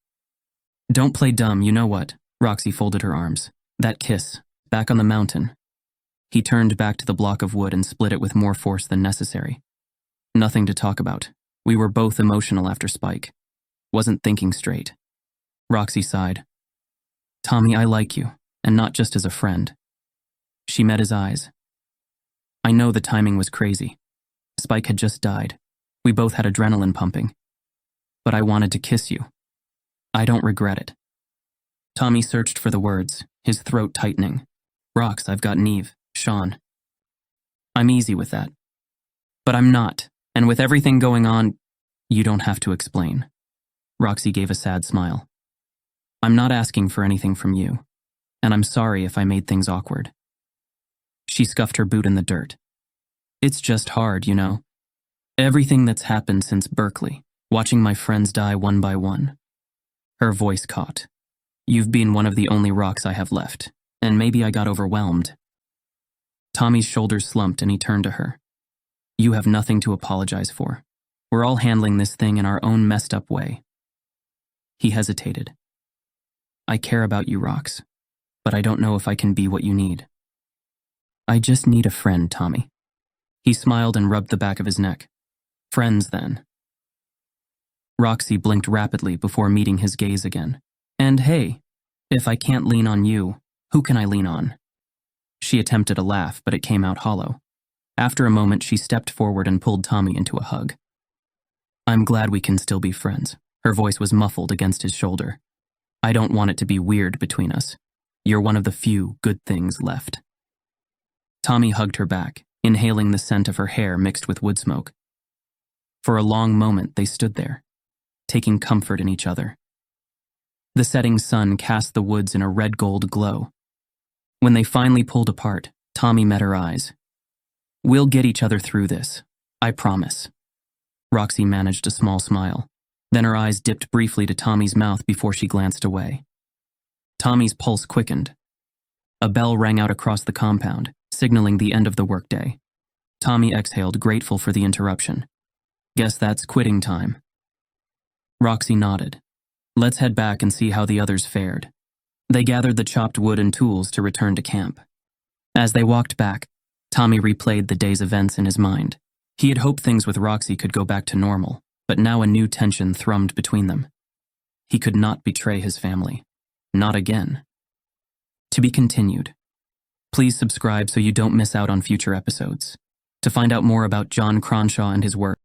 A: Don't play dumb, you know what? Roxy folded her arms. That kiss, back on the mountain. He turned back to the block of wood and split it with more force than necessary. Nothing to talk about. We were both emotional after Spike. Wasn't thinking straight. Roxy sighed. Tommy, I like you, and not just as a friend. She met his eyes. I know the timing was crazy. Spike had just died. We both had adrenaline pumping. But I wanted to kiss you. I don't regret it. Tommy searched for the words, his throat tightening. Rox, I've got Neve, Sean. I'm easy with that. But I'm not, and with everything going on, you don't have to explain. Roxy gave a sad smile. I'm not asking for anything from you, and I'm sorry if I made things awkward. She scuffed her boot in the dirt. It's just hard, you know. Everything that's happened since Berkeley, watching my friends die one by one. Her voice caught. You've been one of the only rocks I have left, and maybe I got overwhelmed. Tommy's shoulders slumped and he turned to her. You have nothing to apologize for. We're all handling this thing in our own messed up way. He hesitated. I care about you, Rox, but I don't know if I can be what you need. I just need a friend, Tommy. He smiled and rubbed the back of his neck. Friends, then. Roxy blinked rapidly before meeting his gaze again. And hey, if I can't lean on you, who can I lean on? She attempted a laugh, but it came out hollow. After a moment, she stepped forward and pulled Tommy into a hug. I'm glad we can still be friends. Her voice was muffled against his shoulder. I don't want it to be weird between us. You're one of the few good things left. Tommy hugged her back, inhaling the scent of her hair mixed with wood smoke. For a long moment, they stood there, taking comfort in each other. The setting sun cast the woods in a red-gold glow. When they finally pulled apart, Tommy met her eyes. We'll get each other through this, I promise. Roxy managed a small smile. Then her eyes dipped briefly to Tommy's mouth before she glanced away. Tommy's pulse quickened. A bell rang out across the compound, signaling the end of the workday. Tommy exhaled, grateful for the interruption. Guess that's quitting time. Roxy nodded. Let's head back and see how the others fared. They gathered the chopped wood and tools to return to camp. As they walked back, Tommy replayed the day's events in his mind. He had hoped things with Roxy could go back to normal, but now a new tension thrummed between them. He could not betray his family. Not again. To be continued. Please subscribe so you don't miss out on future episodes. To find out more about John Cronshaw and his work,